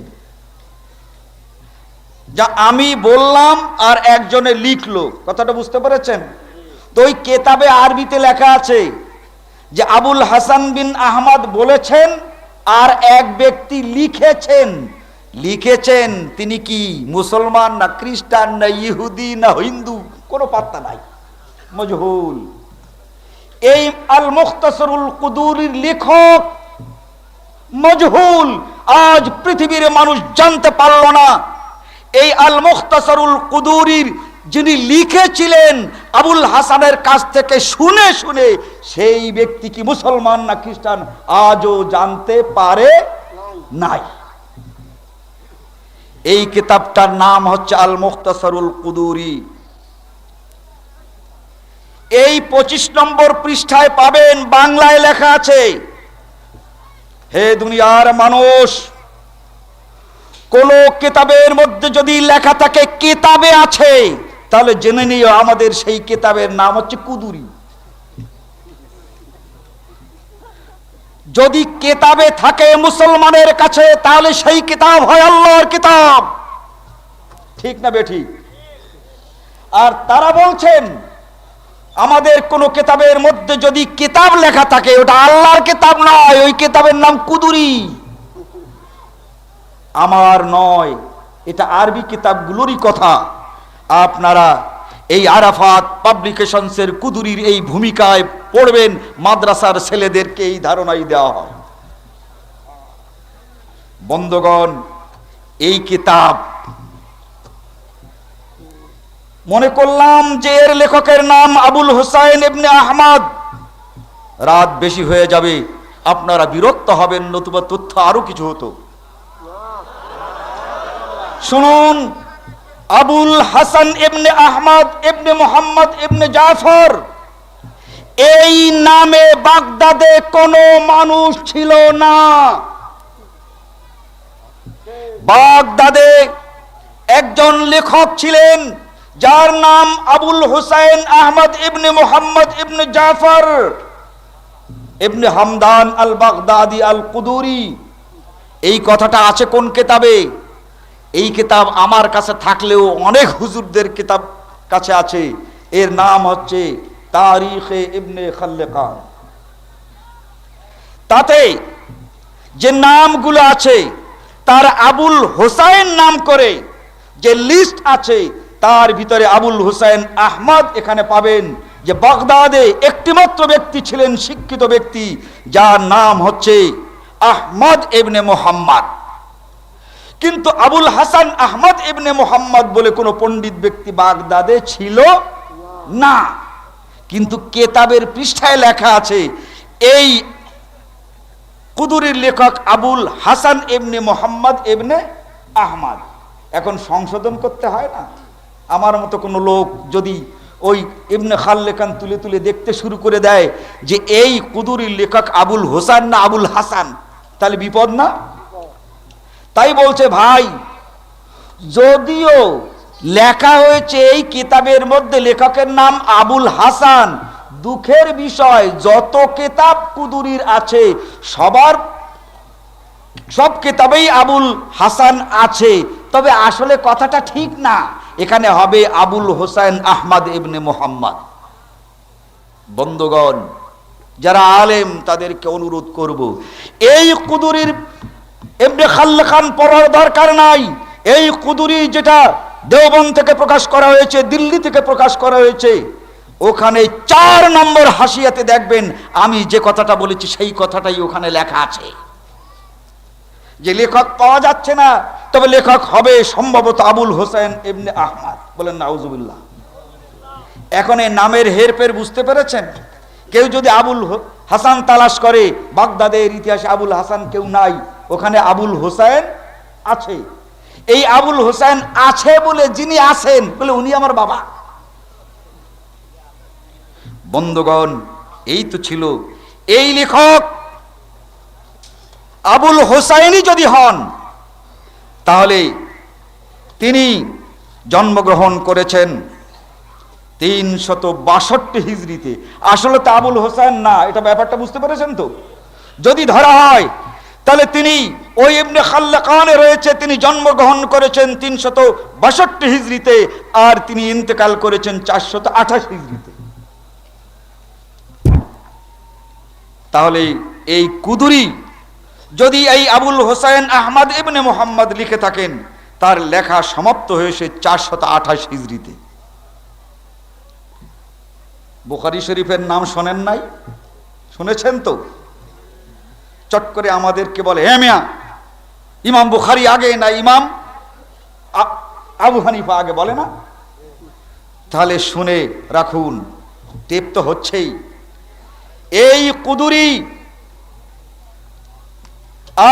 যা আমি বললাম আর একজনে লিখলো, কথাটা বুঝতে পেরেছেন? তো ওই কেতাবে আরবিতে লেখা আছে যে আবুল হাসান বিন আহমদ বলেছেন আর এক ব্যক্তি লিখেছেন। লিখেছেন তিনি কি মুসলমান না খ্রিস্টান না ইহুদি না হিন্দু, কোনো পাত্তা নাই, মজহুল। এই আল মুখতাসারুল কুদুরির লেখক মজহুল। আজ পৃথিবীর মানুষ জানতে পারল না এই আল মুখতাসারুল কুদুরির যিনি লিখেছিলেন আবুল হাসানের কাছ থেকে শুনে শুনে সেই ব্যক্তি কি মুসলমান না খ্রিস্টান আজও জানতে পারে নাই। এই কিতাবটার নাম হচ্ছে আল মুখতাসারুল কুদুরি। এই 25 নম্বর পৃষ্ঠায় পাবেন, বাংলায় লেখা আছে, হে দুনিয়ার মানুষ, কোন কিতাবের মধ্যে যদি লেখা থাকে কিতাবে আছে, তাহলে জেনে নিও আমাদের সেই কিতাবের নাম হচ্ছে কুদুরি। যদি কিতাবে থাকে মুসলমানের কাছে, তাহলে সেই কিতাব হয় আল্লাহর কিতাব, ঠিক না বেঠিক? আর তারা বলছেন আমাদের কোন কিতাবের মধ্যে যদি কিতাব লেখা থাকে ওটা আল্লাহর কিতাব নয়, ওই কিতাবের নাম কুদুরি, আমার নয়, এটা আরবি কিতাবগুলোরই কথা। আপনারা এই আরাফাত পাবলিকেশনসের কুদুরির এই ভূমিকায় পড়বেন, মাদ্রাসার ছেলেদেরকে এই ধারণাই দেওয়া হয়। বন্ধুগণ, এই কিতাব মনে করলাম যে এর লেখকের নাম আবুল হুসাইন ইবনে আহমদ, রাত বেশি হয়ে যাবে, আপনারা বিরক্ত হবেন, নতুবা তথ্য আরো কিছু হতো। শুনুন, আবুল হাসান ইবনে আহমদ ইবনে মুহাম্মদ ইবনে জাফর, এই নামে বাগদাদে কোনো মানুষ ছিল না। বাগদাদে একজন লেখক ছিলেন যার নাম আবুল হুসাইন আহমদ ইবনে মুহাম্মদ ইবনে জাফর ইবনে হামদান আল বাগদাদি আল কুদুরি। এই কথাটা আছে কোন কিতাবে? এই কিতাব আমার কাছে থাকলেও অনেক হুজুরদের কিতাব কাছে আছে, এর নাম হচ্ছে তারিখে ইবনে খাল্লেকান। তাতে যে নামগুলো আছে তার আবুল হোসাইন নাম করে যে লিস্ট আছে তার ভিতরে আবুল হোসাইন আহমদ এখানে পাবেন, যে বাগদাদে একটিমাত্র ব্যক্তি ছিলেন, শিক্ষিত ব্যক্তি, যার নাম হচ্ছে আহমদ ইবনে মুহাম্মদ। কিন্তু আবুল হাসান আহমদ ইবনে মুহাম্মদ বলে কোনো পণ্ডিত ব্যক্তি বাগদাদে ছিল না। কিন্তু কেতাবের পৃষ্ঠায় লেখা আছে এই কুদুরির লেখক আবুল হাসান ইবনে মুহাম্মদ ইবনে আহমদ। এখন সংশোধন করতে হয় না? আমার মতো কোনো লোক যদি ওই ইবনে খাল্লেকান তুলে তুলে দেখতে শুরু করে দেয় যে এই কুদুরির লেখক আবুল হোসেন না আবুল হাসান, তাহলে বিপদ না? তাই বলছে ভাই, যদিও লেখা হয়েছে এই কিতাবের মধ্যে লেখকের নাম আবুল হাসান, দুঃখের বিষয় যত কিতাব কুদুরির আছে সব কিতাবেই আবুল হাসান আছে, তবে আসলে কথাটা ঠিক না, এখানে হবে আবুল হোসেন আহমদ ইবনে মুহাম্মদ। বন্ধুগণ, যারা আলেম তাদেরকে অনুরোধ করব, এই কুদুরির ইবনে খাল্লেকান পড়ার দরকার নাই। এই কুদুরি যেটা দেওবন্দ থেকে প্রকাশ করা হয়েছে, দিল্লি থেকে প্রকাশ করা হয়েছে, ওখানে 4 নম্বর হাসিয়াতে দেখবেন আমি যে কথাটা বলেছি সেই কথাটাই ওখানে লেখা আছে। যে লেখক পাওয়া যাচ্ছে না, তবে লেখক হবে সম্ভবত আবুল হোসেন ইবনে আহমদ। বলেন নাউজুবিল্লাহ। এখন এই নামের হেরফের বুঝতে পেরেছেন? কেউ যদি আবুল হাসান তালাশ করে, বাগদাদের ইতিহাসে আবুল হাসান কেউ নাই, ওখানে আবুল হোসেন আছে। এই আবুল হোসেন আছে বলে যিনি আছেন বলে উনি আমার বাবা। বন্ধুগণ, এই তো ছিল এই লেখক আবুল হোসাইনই যদি হন, তাহলে তিনি জন্মগ্রহণ করেছেন 362 হিজরিতে। আসলে তো আবুল হোসেন না, এটা ব্যাপারটা বুঝতে পেরেছেন তো? যদি ধরা হয় তাহলে তিনি ওই ইবনে খাল্লেকানে রয়েছে, তিনি জন্মগ্রহণ করেছেন 362 হিজরিতে, আর তিনি ইন্তেকাল করেছেন 428 হিজরিতে। তাহলে এই কুদুরি যদি এই আবুল হোসেন আহমদ ইবনে মুহাম্মদ লিখে থাকেন, তার লেখা সমাপ্ত হয়েছে 428 হিজরিতে। বুখারী শরীফের নাম শোনেন নাই? শুনেছেন তো? চট করে আমাদেরকে বলে, হে মিয়া, ইমাম বুখারী আগে না ইমাম আবু হানিফা আগে, বলে না? তাহলে শুনে রাখুন, টেপ তো হচ্ছেই। এই কুদুরি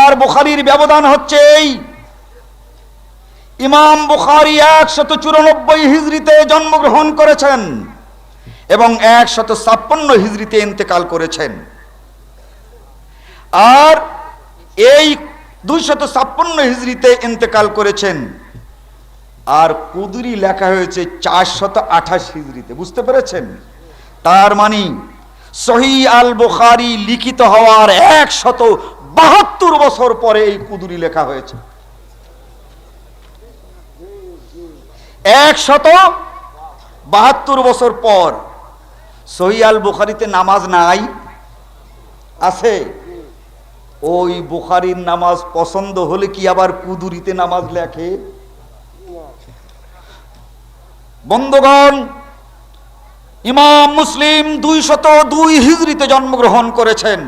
আর বুখারীর ব্যবধান হচ্ছে এই, ইমাম বুখারী 194 হিজরিতে জন্মগ্রহণ করেছেন এবং 156 হিজরিতে ইন্তেকাল করেছেন, আর এই 256 হিজরিতে ইন্তেকাল করেছেন, আর কুদুরি লেখা হয়েছে 428 হিজরিতে। বুঝতে পেরেছেন? তার মানে সহিহ আল বুখারী লিখিত হওয়ার 172 বছর পরে এই কুদুরি লেখা হয়েছে। 172 বছর পর। সহিহ আল বুখারীতে নামাজ নাই? আছে। ওই বুখারীর নামাজ পছন্দ হলে কি আবার কুদুরিতে নামাজ লেখে? বন্ধুগণ, ইমাম মুসলিম 202 হিজরিতে জন্মগ্রহণ করেছেন,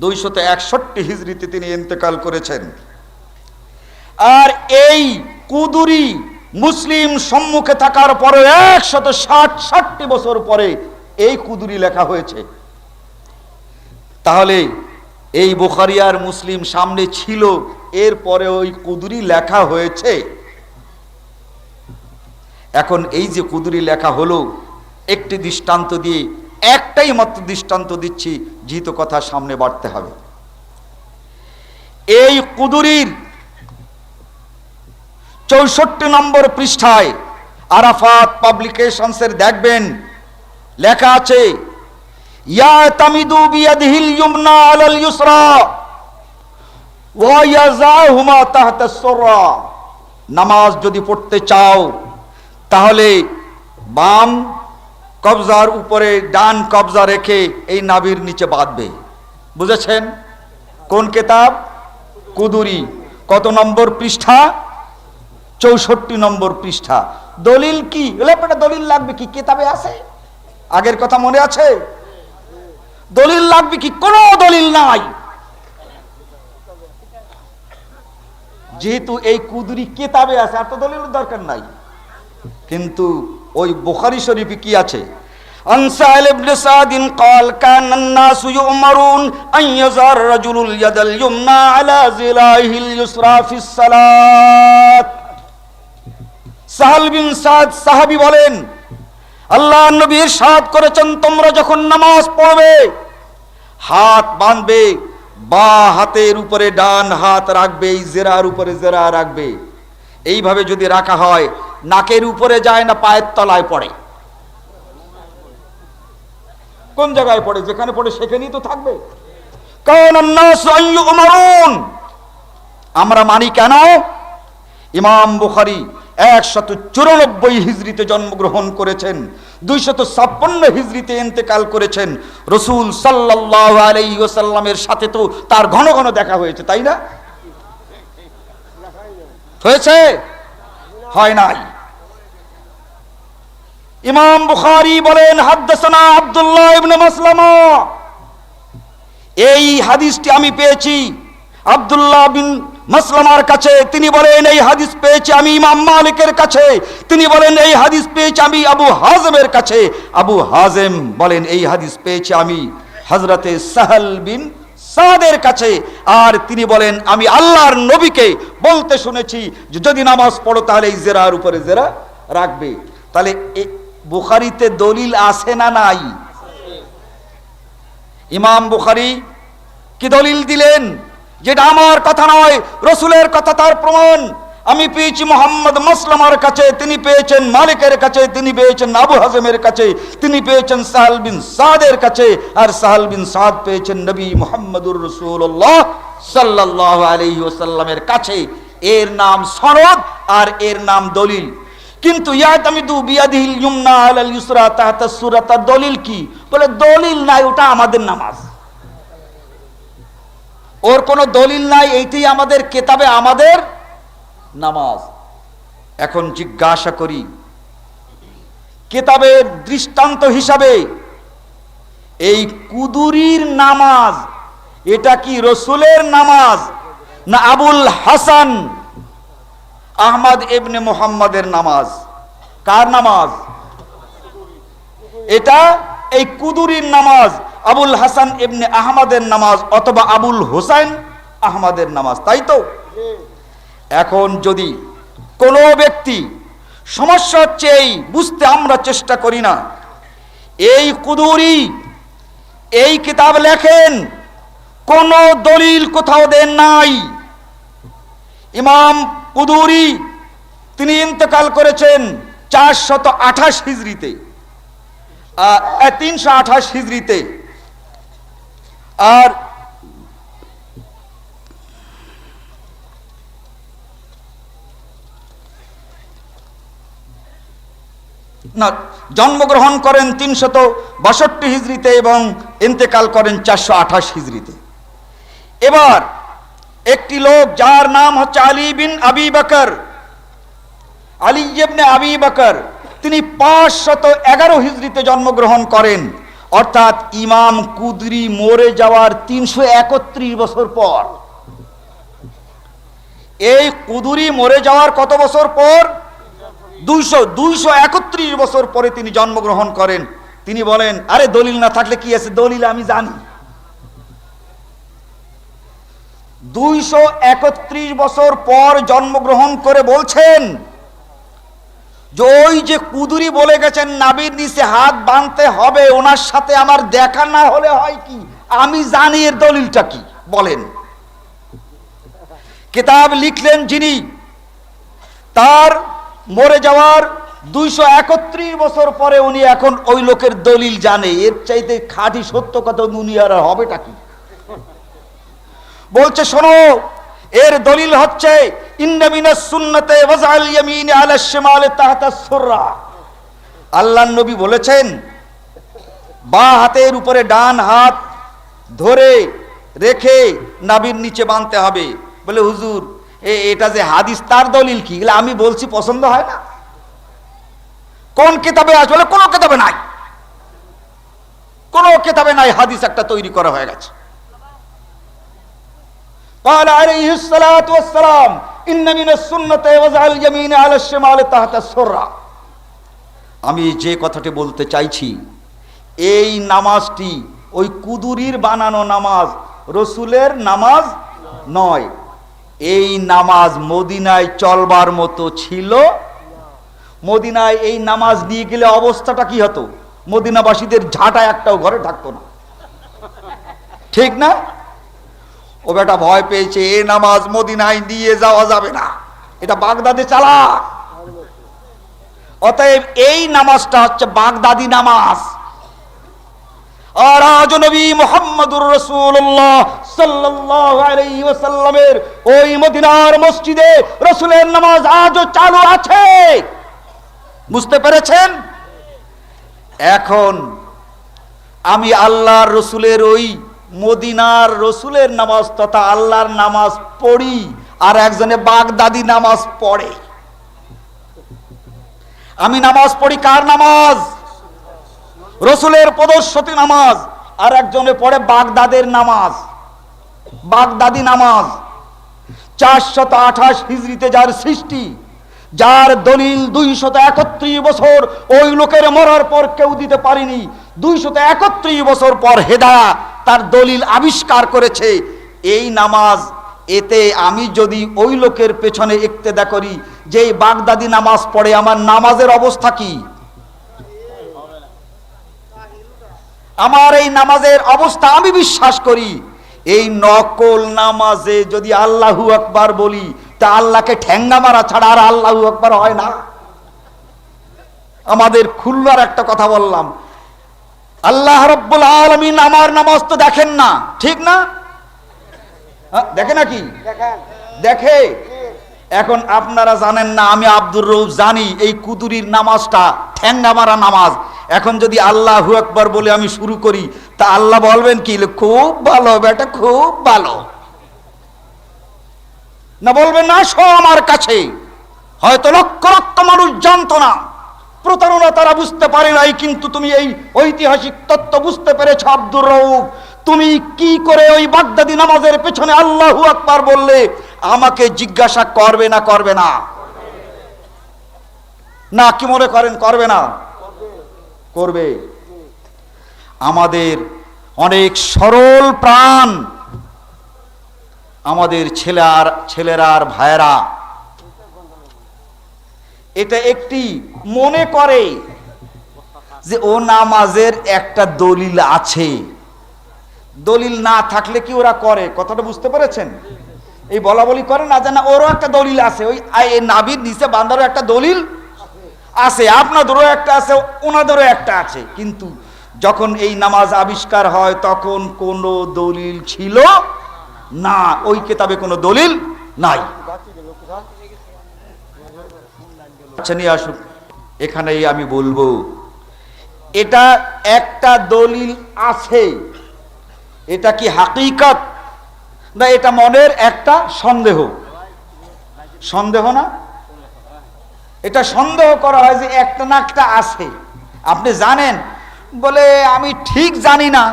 261 হিজরিতে তিনি ইন্তেকাল করেছেন। আর এই কুদুরি মুসলিম সম্মুখে থাকার পরে 160 বছর পরে এই কুদুরি লেখা হয়েছে। তাহলে এই বুখারী আর মুসলিম সামনে ছিল, এরপরে ওই কুদুরি লেখা হয়েছে। এখন এই যে কুদুরি লেখা হলো, একটি দৃষ্টান্ত দিয়ে, একটাই মাত্র দৃষ্টান্ত দিচ্ছি, যেহেতু কথা সামনে বাড়তে হবে। এই কুদুরির 64 নম্বর পৃষ্ঠায় আরাফাত পাবলিকেশনসের দেখবেন লেখা আছে, ইয়াতামিদু বিয়াদিহিল ইউমনা আলাল ইউসরা ওয়া ইয়াজাহুমা তাহতা সুররা। নামাজ যদি পড়তে চাও তাহলে বাম কবজার উপরে ডান কবজা রেখে এই নাভির নিচে বাঁধবে। বুঝেছেন? কোন কিতাব? কুদুরি। কত নম্বর পৃষ্ঠা? 64 নম্বর পৃষ্ঠা। দলিল কি? দলিল লাগবে কি? কিতাবে আছে? আগের কথা মনে আছে? দলিল লাগবে কি? কোনো দলিল নাই। যেহেতু এই কুদুরি কিতাবে আছে, আর তো দলিলের দরকার নাই। কিন্তু ওই বুখারী শরীফে কি আছে? عن سهل بن سعد قال كان الناس يؤمرون أن يضع الرجل اليد اليمنى على ذراعه اليسرى في الصلاة। সাহল বিন সাদ সাহাবী বলেন, আল্লাহর নবী ইরশাদ করেছেন, তোমরা যখন নামাজ পড়বে হাত বাঁধবে, বা হাতের উপরে ডান হাত রাখবে, এই জেরার উপরে জেরা রাখবে। এইভাবে যদি রাখা হয়, নাকের উপরে যায় না পায়ের তলায় পড়ে? কোন জায়গায় পড়ে? যেখানে পড়ে সেখানেই তো থাকবে। আমরা মানি কেন? ইমাম বুখারী 194 হিজরিতে জন্মগ্রহণ করেছেন, 256 হিজরিতে ইন্তেকাল করেছেন। রাসূল সাল্লাল্লাহু আলাইহি ওয়াসাল্লামের সাথে তো তার ঘন ঘন দেখা হয়েছে, তাই না? হয়েছে? হয় নাই। ইমাম বুখারী বলেন, হাদদাসানা আব্দুল্লাহ ইবনে মাসলামা। এই হাদিসটি আমি পেয়েছি আব্দুল্লাহ বিন মাসলামার কাছে। তিনি বলেন, এই হাদিস পেয়েছি আমি ইমাম মালিকের কাছে। তিনি বলেন, এই হাদিস পেয়েছি আমি আবু হাজেমের কাছে। আবু হাজেম বলেন, এই হাদিস পেয়েছি আমি হযরতে সাহল বিন সাদের কাছে। আর তিনি বলেন, আমি আল্লাহর নবীকে বলতে শুনেছি যে যদি নামাজ পড়ো তাহলে এই জেরার উপরে জেরা রাখবে। তাহলে বুখারীতে দলিল আছে না নাই? ইমাম বুখারী কি দলিল দিলেন? যেটা আমার কথা নয়, রাসূলের কথা, তার প্রমাণ আমি পেয়েছি মুহাম্মদ মাসলামার কাছে, তিনি পেয়েছেন মালিকের কাছে, তিনি পেয়েছেন আবু হাজেমের কাছে, তিনি পেয়েছেন সাহল বিন সাদের কাছে, আর সাহল বিন সাদ পেয়েছেন নবী মুহাম্মদুর রাসূলুল্লাহ সাল্লাল্লাহু আলাইহি ওয়াসাল্লামের কাছে। এর নাম সনদ আর এর নাম দলিল। কিন্তু ইয়াতামিদু বিয়াদিহিল ইউমনা আলাল ইউসরা তাহতা সূরাতা, দলিল কি? বলে দলিল নাই, ওটা আমাদের নামাজ। ওর কোনো দলিল নাই, এইটাই আমাদের কিতাবে আমাদের নামাজ। এখন জিজ্ঞাসা করি, কিতাবের দৃষ্টান্ত হিসাবে এই কুদুরির নামাজ, এটা কি রসুলের নামাজ না আবুল হাসান আহমদ ইবনে মুহাম্মাদের নামাজ? কার নামাজ এটা? এই কুদুরির নামাজ আবুল হাসান ইবনে আহমদের নামাজ অথবা আবুল হোসেন আহমদের নামাজ, তাই তো? এখন যদি কোনো ব্যক্তি, সমস্যা হচ্ছে এই বুঝতে আমরা চেষ্টা করি না। এই কুদুরি এই কিতাব লেখেন, কোন দলিল কোথাও দেন নাই। ইমাম কুদুরি তিনি ইন্তেকাল করেছেন 428 হিজরিতে, 328 হিজরিতে। আর না, জন্মগ্রহণ করেন 362 হিজরিতে এবং ইন্তেকাল করেন 428 হিজরিতে। এবার একটি লোক যার নাম হচ্ছে আলী বিন আবি বকর, আলী ইবনে আবি বকর, তিনি 511 হিজরিতে জন্মগ্রহণ করেন, অর্থাৎ ইমাম কুদরি মরে যাওয়ার 331 বছর পর। এই কুদরি মরে যাওয়ার কত বছর পর? 231 বছর পরে তিনি জন্মগ্রহণ করেন। তিনি বলেন, আরে দলিল না থাকলে কি আছে, দলিল আমি জানি। 231 বছর পর জন্মগ্রহণ করে বলছেন যে ওই যে কুদুরি বলে গেছেন নাভির নিচে হাত বাঁধতে হবে, ওনার সাথে আমার দেখা না হলে হয় কি? আমি জানি এর দলিলটা কি, বলেন। কিতাব লিখলেন যিনি, তার মরে যাওয়ার 231 বছর পরে উনি এখন ওই লোকের দলিল জানে। এর চাইতে খাঁটি সত্য কথা দুনিয়ার হবেটা কি? বলছে, শোনো, এর দলিল হচ্ছে ইন্না মিনাস সুন্নতে ওয়াজআল ইয়ামিনি আলা শিমালি তাহতা সুররা। আল্লাহর নবী বলেছেন বাঁ হাতের উপরে ডান হাত ধরে রেখে নাভির নিচে বাঁধতে হবে। বলে হুজুর এটা যে হাদিস, তার দলিল কি? আমি বলছি পছন্দ হয় না। কোন কিতাবে আছে? বলে কোন কিতাবে নাই, কোন কিতাবে নাই, হাদিস একটা তৈরি করা হয়ে গেছে। قال عليه الصلاة والسلام إن من السنة وضع اليمين على الشمال تحت السرة। আমি যে কথাটি বলতে চাইছি, এই নামাজটি ওই কুদুরির বানানো নামাজ, রসুলের নামাজ নয়। এই নামাজ মদিনায় চলবার মতো ছিল। মদিনায় এই নামাজ নিয়ে গেলে অবস্থাটা কি হতো? মদিনাবাসীদের ঝাঁটা একটাও ঘরে থাকতো না, ঠিক না? ও বেটা ভয় পেয়েছে, এই নামাজ মদিনায় নিয়ে যাওয়া যাবে না, এটা বাগদাদে চালা। অতএব এই নামাজটা হচ্ছে বাগদাদি নামাজ। আর আজ নবী মুহাম্মদুর রাসূলুল্লাহ সাল্লাল্লাহু আলাইহি ওয়াসাল্লামের ওই মদিনার মসজিদে রাসূলের নামাজ আজও চালু আছে। বুঝতে পেরেছেন? এখন আমি আল্লাহর রসুলের ওই মদিনার রসুলের নামাজ তথা আল্লাহর নামাজ পড়ি, আর একজনে বাগদাদি নামাজ পড়ে। আমি নামাজ পড়ি কার নামাজ? রসুলের প্রদর্শিত নামাজ। আর একজনে পড়ে বাগদাদের নামাজ, বাগদাদি নামাজ। 428 হিজরিতে যার সৃষ্টি, যার দলিল 231 বছর ওই লোকের মরার পর কেউ দিতে পারেনি। 231 বছর পর হেদায়া তার দলিল আবিষ্কার করেছে। এই নামাজ, এতে আমি যদি ওই লোকের পেছনে ইক্তেদা করি যে বাগদাদি নামাজ পড়ে, আমার নামাজের অবস্থা কি? আমার এই নামাজের অবস্থা, আমি বিশ্বাস করি এই নকল নামাজে যদি আল্লাহু আকবার বলি তা আল্লাহকে ঠ্যাঙ্গা মারা ছাড়া আর আল্লাহু আকবার হয় না। আমাদের খুলনার একটা কথা বললাম, আল্লাহ রাব্বুল আলামিন আমার নামাজ তো দেখেন না, ঠিক না? দেখে নাকি? দেখে। এখন আপনারা জানেন না, আমি আব্দুর রউফ জানি এই কুদুরির নামাজটা ঠ্যাঙ্গা মারা নামাজ। এখন যদি আল্লাহু আকবার বলে আমি শুরু করি তা আল্লাহ বলবেন কি? খুব ভালো বেটা, খুব ভালো। না বলবেন না আসো আমার কাছে? হয়তো লক্ষ লক্ষ মানুষ জানতো না, প্রতারণা তারা বুঝতে পারে নাই, কিন্তু তুমি এই ঐতিহাসিক তত্ত্ব বুঝতে পেরেছ আব্দুর রউফ। তুমি কি করে ওই বাগদাদি নামাজের পেছনে আল্লাহু আকবার বললে? আমাকে জিজ্ঞাসা করবে না করবে না? না কি মনে করেন করবে না? করবে। আমাদের অনেক সরল প্রাণ আমাদের ছেলেরা আর ভাইয়েরা এটা একটি মনে করে যে ও নামাজের একটা দলিল আছে। দলিল না থাকলে কি ওরা করে? কথাটা বুঝতে পেরেছেন? এই বলা বলি করে না যে না ওরও একটা দলিল আছে, ওই নাভির নিচে বান্ধারও একটা দলিল আছে, আপনাদেরও একটা আছে, ওনাদেরও একটা আছে। কিন্তু যখন এই নামাজ আবিষ্কার হয় তখন কোনো দলিল ছিল না, ওই কিতাবে কোনো দলিল নাই। আচ্ছা নিয়ে আসুন, এখানেই আমি বলবো এটা একটা দলিল আছে, এটা কি হাকিকত না এটা মনের একটা সন্দেহ? সন্দেহ না? এটা সন্দেহ করা হয় যে একটা না একটা আছে। আপনি জানেন? বলে আমি ঠিক জানি না,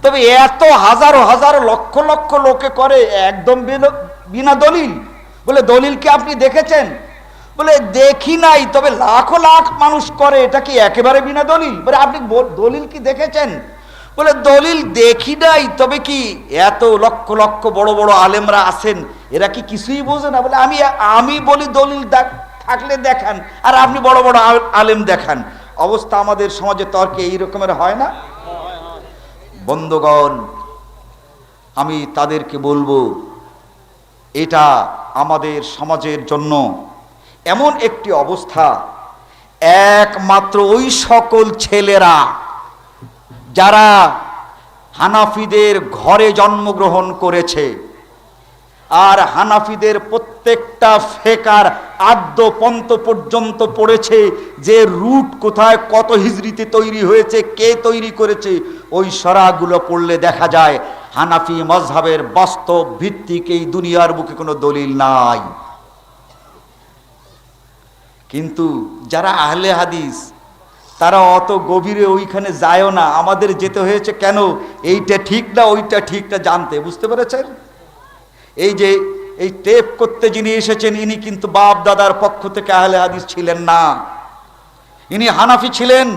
তবে এত হাজারো হাজারো লক্ষ লক্ষ লোকে করে একদম বিনা দলিল। বলে দলিল কি আপনি দেখেছেন? বলে দেখি নাই, তবে লাখো লাখ মানুষ করে, এটা কি একেবারে বিনা দলিল? বলে আপনি দলিল কি দেখেছেন? বলে দলিল দেখি নাই, তবে কি এত লক্ষ লক্ষ বড় বড় আলেমরা আছেন, এরা কি কিছুই বোঝে না? বলে আমি বলি দলিল থাকলে দেখান, আর আপনি বড় বড় আলেম দেখান। অবস্থা আমাদের সমাজে তর্কে এই রকমের হয় না? বন্ধুগণ, আমি তাদেরকে বলবো এটা আমাদের সমাজের জন্য এমন একটি অবস্থা, একমাত্র ওই সকল ছেলেরা যারা হানাফিদের ঘরে জন্মগ্রহণ করেছে আর হানাফিদের প্রত্যেকটা ফেকার আদ্য পন্ত পর্যন্ত পড়েছে যে রুট কোথায়, কত হিজরিতে তৈরি হয়েছে, কে তৈরি করেছে, ওই সরাগুলো পড়লে দেখা যায় হানাফি মজহাবের বাস্তব ভিত্তিক এই দুনিয়ার বুকে কোনো দলিল নাই। কিন্তু যারা আহলে হাদিস তারা অত গভীরে ওইখানে যায়ও না। আমাদের যেতে হয়েছে কেন, এইটা ঠিক না ওইটা ঠিক না জানতে, বুঝতে পেরেছেন? এই যে এই টেপ করতে যিনি এসেছেন ইনি কিন্তু বাপ দাদার পক্ষ থেকে আহলে হাদিস ছিলেন না, ইনি হানাফি ছিলেন।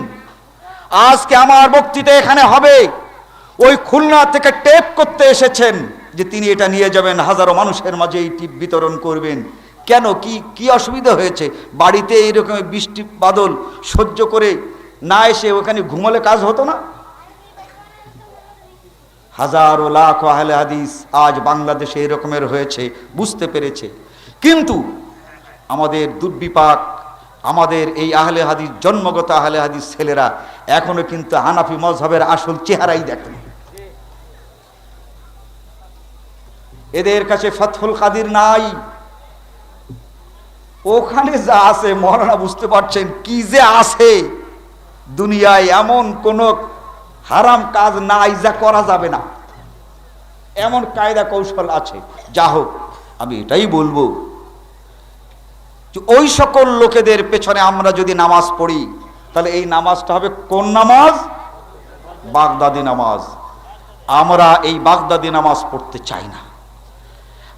আজকে আমার বক্তৃতা এখানে হবে, ওই খুলনা থেকে টেপ করতে এসেছেন যে তিনি এটা নিয়ে যাবেন, হাজারো মানুষের মাঝে এই টিপ বিতরণ করবেন। কেন, কি কি অসুবিধা হয়েছে? বাড়িতে এইরকম বৃষ্টি বাদল সহ্য করে না এসে ওখানে ঘুমলে কাজ হতো না? হাজারো লাখ আহলে হাদিস আজ বাংলাদেশে এরকমের হয়েছে, বুঝতে পেরেছে। কিন্তু আমাদের দুর্বিপাক, আমাদের এই আহলে হাদিস জন্মগত আহলে হাদিস ছেলেরা এখনো কিন্তু হানাফি মজহবের আসল চেহারাই দেখেন। এদের কাছে ফাতহুল কাদির নাই, ওখানে যা আছে মৌলানা বুঝতে পারছেন কি যে আছে দুনিয়ায়, এমন কোন হারাম কাজ নাই যা করা যাবে না, এমন কায়দা কৌশল আছে। যা হোক, আমি এটাই বলবো যে ওই সকল লোকেদের পেছনে আমরা যদি নামাজ পড়ি তাহলে এই নামাজটা হবে কোন নামাজ? বাগদাদি নামাজ। আমরা এই বাগদাদি নামাজ পড়তে চাই না,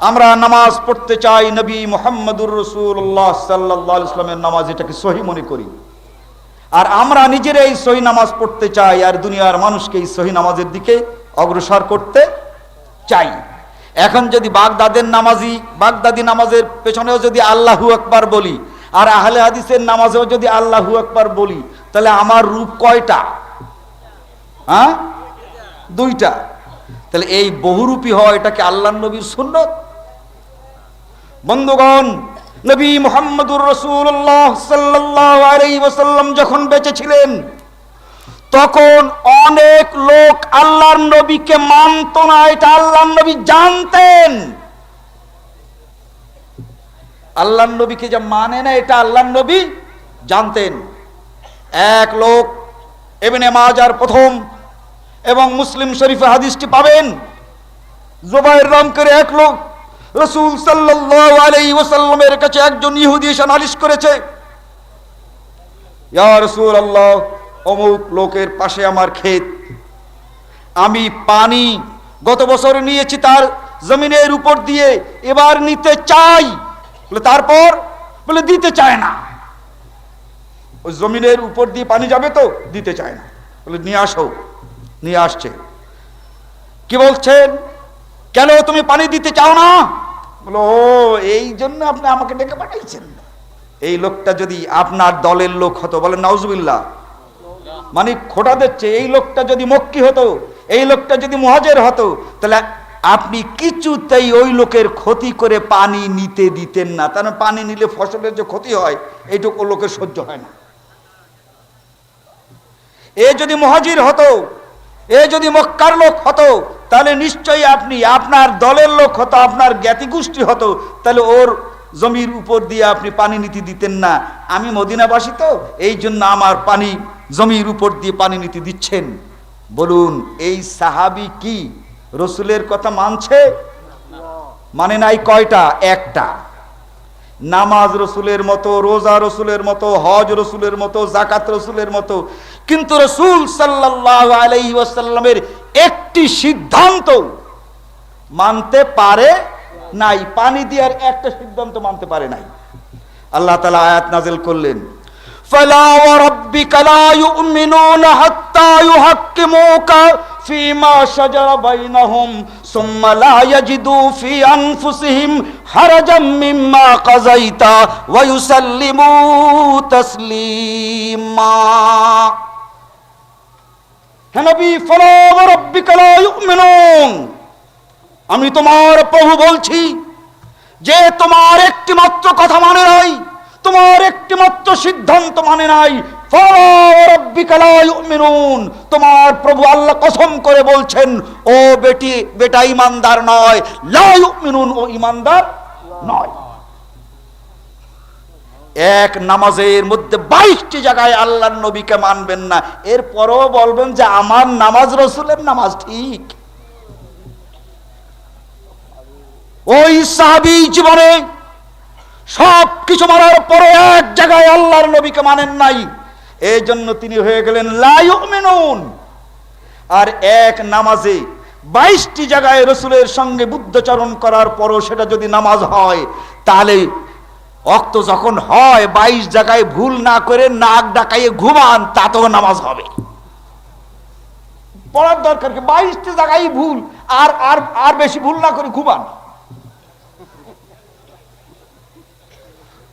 আমরা নামাজ পড়তে চাই নবী মুহাম্মদুর রাসূলুল্লাহ সাল্লাল্লাহু আলাইহি ওয়াসাল্লামের নামাজ, এটাকে সহি মনে করি। আর আমরা নিজেরা এই সহি নামাজ পড়তে চাই, আর দুনিয়ার মানুষকে এই সহি নামাজের দিকে অগ্রসর করতে চাই। এখন যদি বাগদাদি নামাজের পেছনেও যদি আল্লাহু আকবার বলি, আর আহলে হাদিসের নামাজেও যদি আল্লাহু আকবার বলি, তাহলে আমার রূপ কয়টা? হ্যাঁ, দুইটা। তাহলে এই বহুরূপী হয়, এটাকে আল্লাহর নবীর সুন্নত? বন্ধুগণ, নবী মুহাম্মদুর রাসূলুল্লাহ সাল্লাল্লাহু আলাইহি ওয়াসাল্লাম যখন বেঁচে ছিলেন তখন অনেক লোক আল্লাহর নবীকে মানত না, এটা আল্লাহর নবী জানতেন। আল্লাহর নবীকে যে মানে না এটা আল্লাহর নবী জানতেন। এক লোক, ইবনে মাজার প্রথম এবং মুসলিম শরীফে হাদিসটি পাবেন, জুবাইর নাম করে এক লোক রাসূল সাল্লাল্লাহু আলাইহি ওয়াসাল্লামের কাছে একজন ইহুদি এসে নালিশ করেছে, ইয়া রাসূলুল্লাহ, অমুক লোকের পাশে আমার ক্ষেত, আমি পানি গত বছর নিয়েছি তার জমিনের উপর দিয়ে, এবার নিতে চাই। বলে তারপর? বলে দিতে চায় না। ওই জমিনের উপর দিয়ে পানি যাবে তো দিতে চায় না। বলে নিয়ে আসো। নিয়ে আসছে। কি বলছেন, কেন তুমি পানি দিতে চাও না? বলো ও এই জন্য আপনি আমাকে ডেকে পাঠাইছেন। এই লোকটা যদি আপনার দলের লোক হতো, বলেন নাউজুবিল্লাহ, মানে খোটা দিচ্ছে, এই লোকটা যদি মক্কি হতো, এই লোকটা যদি মুহাজির হতো, তাহলে আপনি কিছুতেই ওই লোকের ক্ষতি করে পানি নিতে দিতেন না। তার পানি নিলে ফসলের যে ক্ষতি হয় এইটুকু লোকের সহ্য হয় না। এ যদি মুহাজির হতো, এ যদি মক্কার লোক হতো, তাহলে নিশ্চয়ই আপনি, আপনার দলের লোক হতো, আপনার জ্ঞাতি গোষ্ঠী হতো, তাহলে ওর জমির উপর দিয়ে আপনি পানি নিতে দিতেন না। আমি মদিনাবাসী তো, এই জন্য আমার পানি জমির উপর দিয়ে পানি নিতে দিচ্ছেন। বলুন এই সাহাবী কি রসুলের কথা মানছে? মানে নাই। কয়টা? একটা। নামাজ রসুলের মতো, রোজা রসুলের মতো, হজ রসুলের মতো, জাকাত রসুলের মতো, কিন্তু রসুল সাল্লাল্লাহু আলাইহি ওয়াসাল্লামের একটি সিদ্ধান্ত মানতে পারে নাই। পানি দেওয়ার একটা সিদ্ধান্ত মানতে পারে নাই। আল্লাহ তাআলা আয়াত নাযিল করলেন, ফালা ওয়া রাব্বিকা লা ইউমিনুনা হাত্তা ইউহাক্কিমুকা ফীমা শাজারা বাইনাহুম সুম্মা লা ইয়াজিদু ফি আনফুসিহিম হারাজাম মিম্মা কাযাইতা ওয়া ইউসাল্লিমু তাসলিমা। হে নবী, ফালা ওয়া রাব্বিকা লা ইউমিনুন, আমি তোমার প্রভু বলছি যে তোমার একটি মাত্র কথা মানে নাই, তোমার একটি মাত্র সিদ্ধান্ত মানে নাই, তোমার প্রভু আল্লাহ কসম করে বলছেন, ও বেটা ঈমানদার নয়, লা ইউমিনুন, ও ঈমানদার নয়। এক নামাজের মধ্যে 22টি জায়গায় আল্লাহর নবীকে মানবেন না, এরপরও বলবেন যে আমার নামাজ রাসূলের নামাজ ঠিক। ওই সাহাবী জীবনে সবকিছু মানার পরে এক জায়গায় আল্লাহর নবীকে মানেন নাই, এই জন্য তিনি হয়ে গেলেন লা ইউমিনুন। আর এক নামাজে 22টি জায়গায় রাসূলের সঙ্গে বুদ্ধচরণ করার পরও সেটা যদি নামাজ হয়, তাহলে অক্ত যখন হয় 22 জায়গায় ভুল না করে নাক ডাকাইয়ে ঘুমান, তাতেও নামাজ হবে। পড়ার দরকার কি, 22টি জায়গায় ভুল, আর আর আর বেশি ভুল না করে ঘুমান।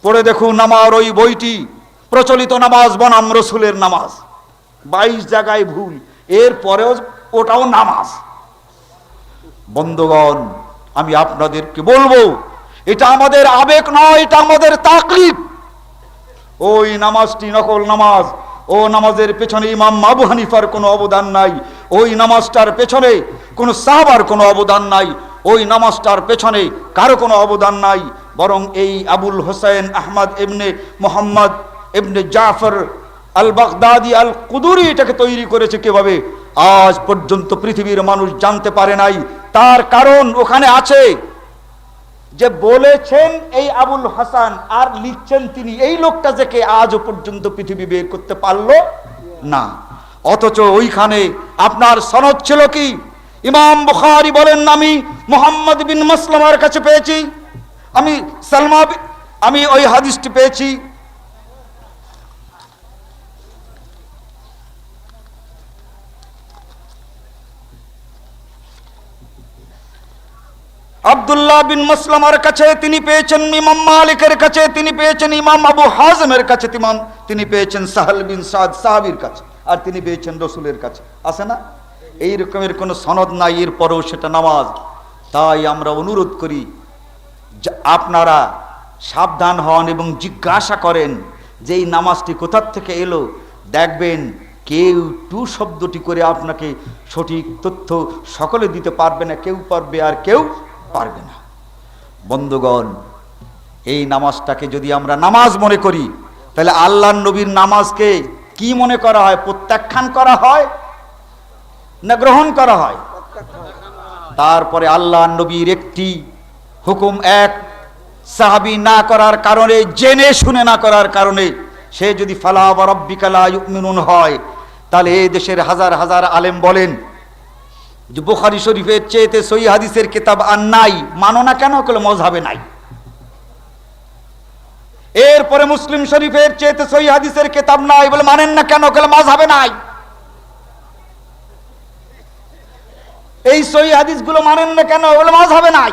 পড়ে দেখুন আমার ওই বইটি, প্রচলিত নামাজ বনাম রাসূলের নামাজ, 22 জায়গায় ভুল, এর পরেও ওটাও নামাজ। বন্ধুগণ, আমি আপনাদেরকে বলবো, এটা আমাদের আবেগ নয়, এটা আমাদের তাকলিদ। ওই নামাজটি নকল নামাজ, ও নামাজের পেছনে ইমাম আবু হানিফার কোনো অবদান নাই, ওই নামাজটার পেছনে কোনো সাহাবার কোনো অবদান নাই, ওই নামাজটার পেছনে কারো কোনো অবদান নাই, বরং এই আবুল হোসেন আহমদ ইবনে মোহাম্মদ ইবনে জাফর আল বাগদাদি আল কুদুরি এটাকে তৈরি করেছে কিভাবে, আজ পর্যন্ত পৃথিবীর মানুষ জানতে পারে নাই। তার কারণ ওখানে আছে, যে বলেছেন এই আবুল হাসান আর লিখছেন তিনি, এই লোকটা যে কে আজও পর্যন্ত পৃথিবী বের করতে পারলো না। অথচ ওইখানে আপনার সনদ ছিল কি, ইমাম বুখারী বলেন, আমি মুহাম্মদ বিন মাসলামার কাছে পেয়েছি, আমি ওই হাদিসটি পেয়েছি। আব্দুল্লাহ বিন মাসলামার কাছে তিনি পেয়েছেন, ইমাম মালিকের কাছে তিনি পেয়েছেন, ইমাম আবু হাজমের কাছে তিনি পেয়েছেন, সাহল বিন সাদ সাহাবীর কাছে, আর তিনি পেয়েছেন রাসূলের কাছে। আছে না? এই রকমের কোনো সনদ নাই, এরপরেও সেটা নামাজ। তাই আমরা অনুরোধ করি যে আপনারা সাবধান হন এবং জিজ্ঞাসা করেন যে এই নামাজটি কোথা থেকে এলো। দেখবেন কেউ টু শব্দটি করে আপনাকে সঠিক তথ্য সকলে দিতে পারবে না, কেউ পারবে আর কেউ পারবে না। বন্ধুগণ, এই নামাজটাকে যদি আমরা নামাজ মনে করি, তাহলে আল্লাহর নবীর নামাজকে কি মনে করা হয়? প্রত্যাখ্যান করা হয় না গ্রহণ করা হয়? তারপরে আল্লাহর নবীর একটি হুকুম এক সাহাবী না করার কারণে, জেনে শুনে না করার কারণে, সে যদি ফালা ওয়া রাব্বিকা লা ইউমিনুন হয়, তাহলে এই দেশের হাজার হাজার আলেম বলেন যে বুখারী শরীফের চেয়েতে সহিহ হাদিসের কিতাব আর নাই, মানো না কেন? কলে মযহাবে নাই। এরপরে মুসলিম শরীফের চেয়েতে সহিহ হাদিসের কিতাব নাই, বলে মানেন না কেন? কলে মযহাবে নাই। এই সহিহ হাদিসগুলো মানেন না কেন? বলে মযহাবে নাই।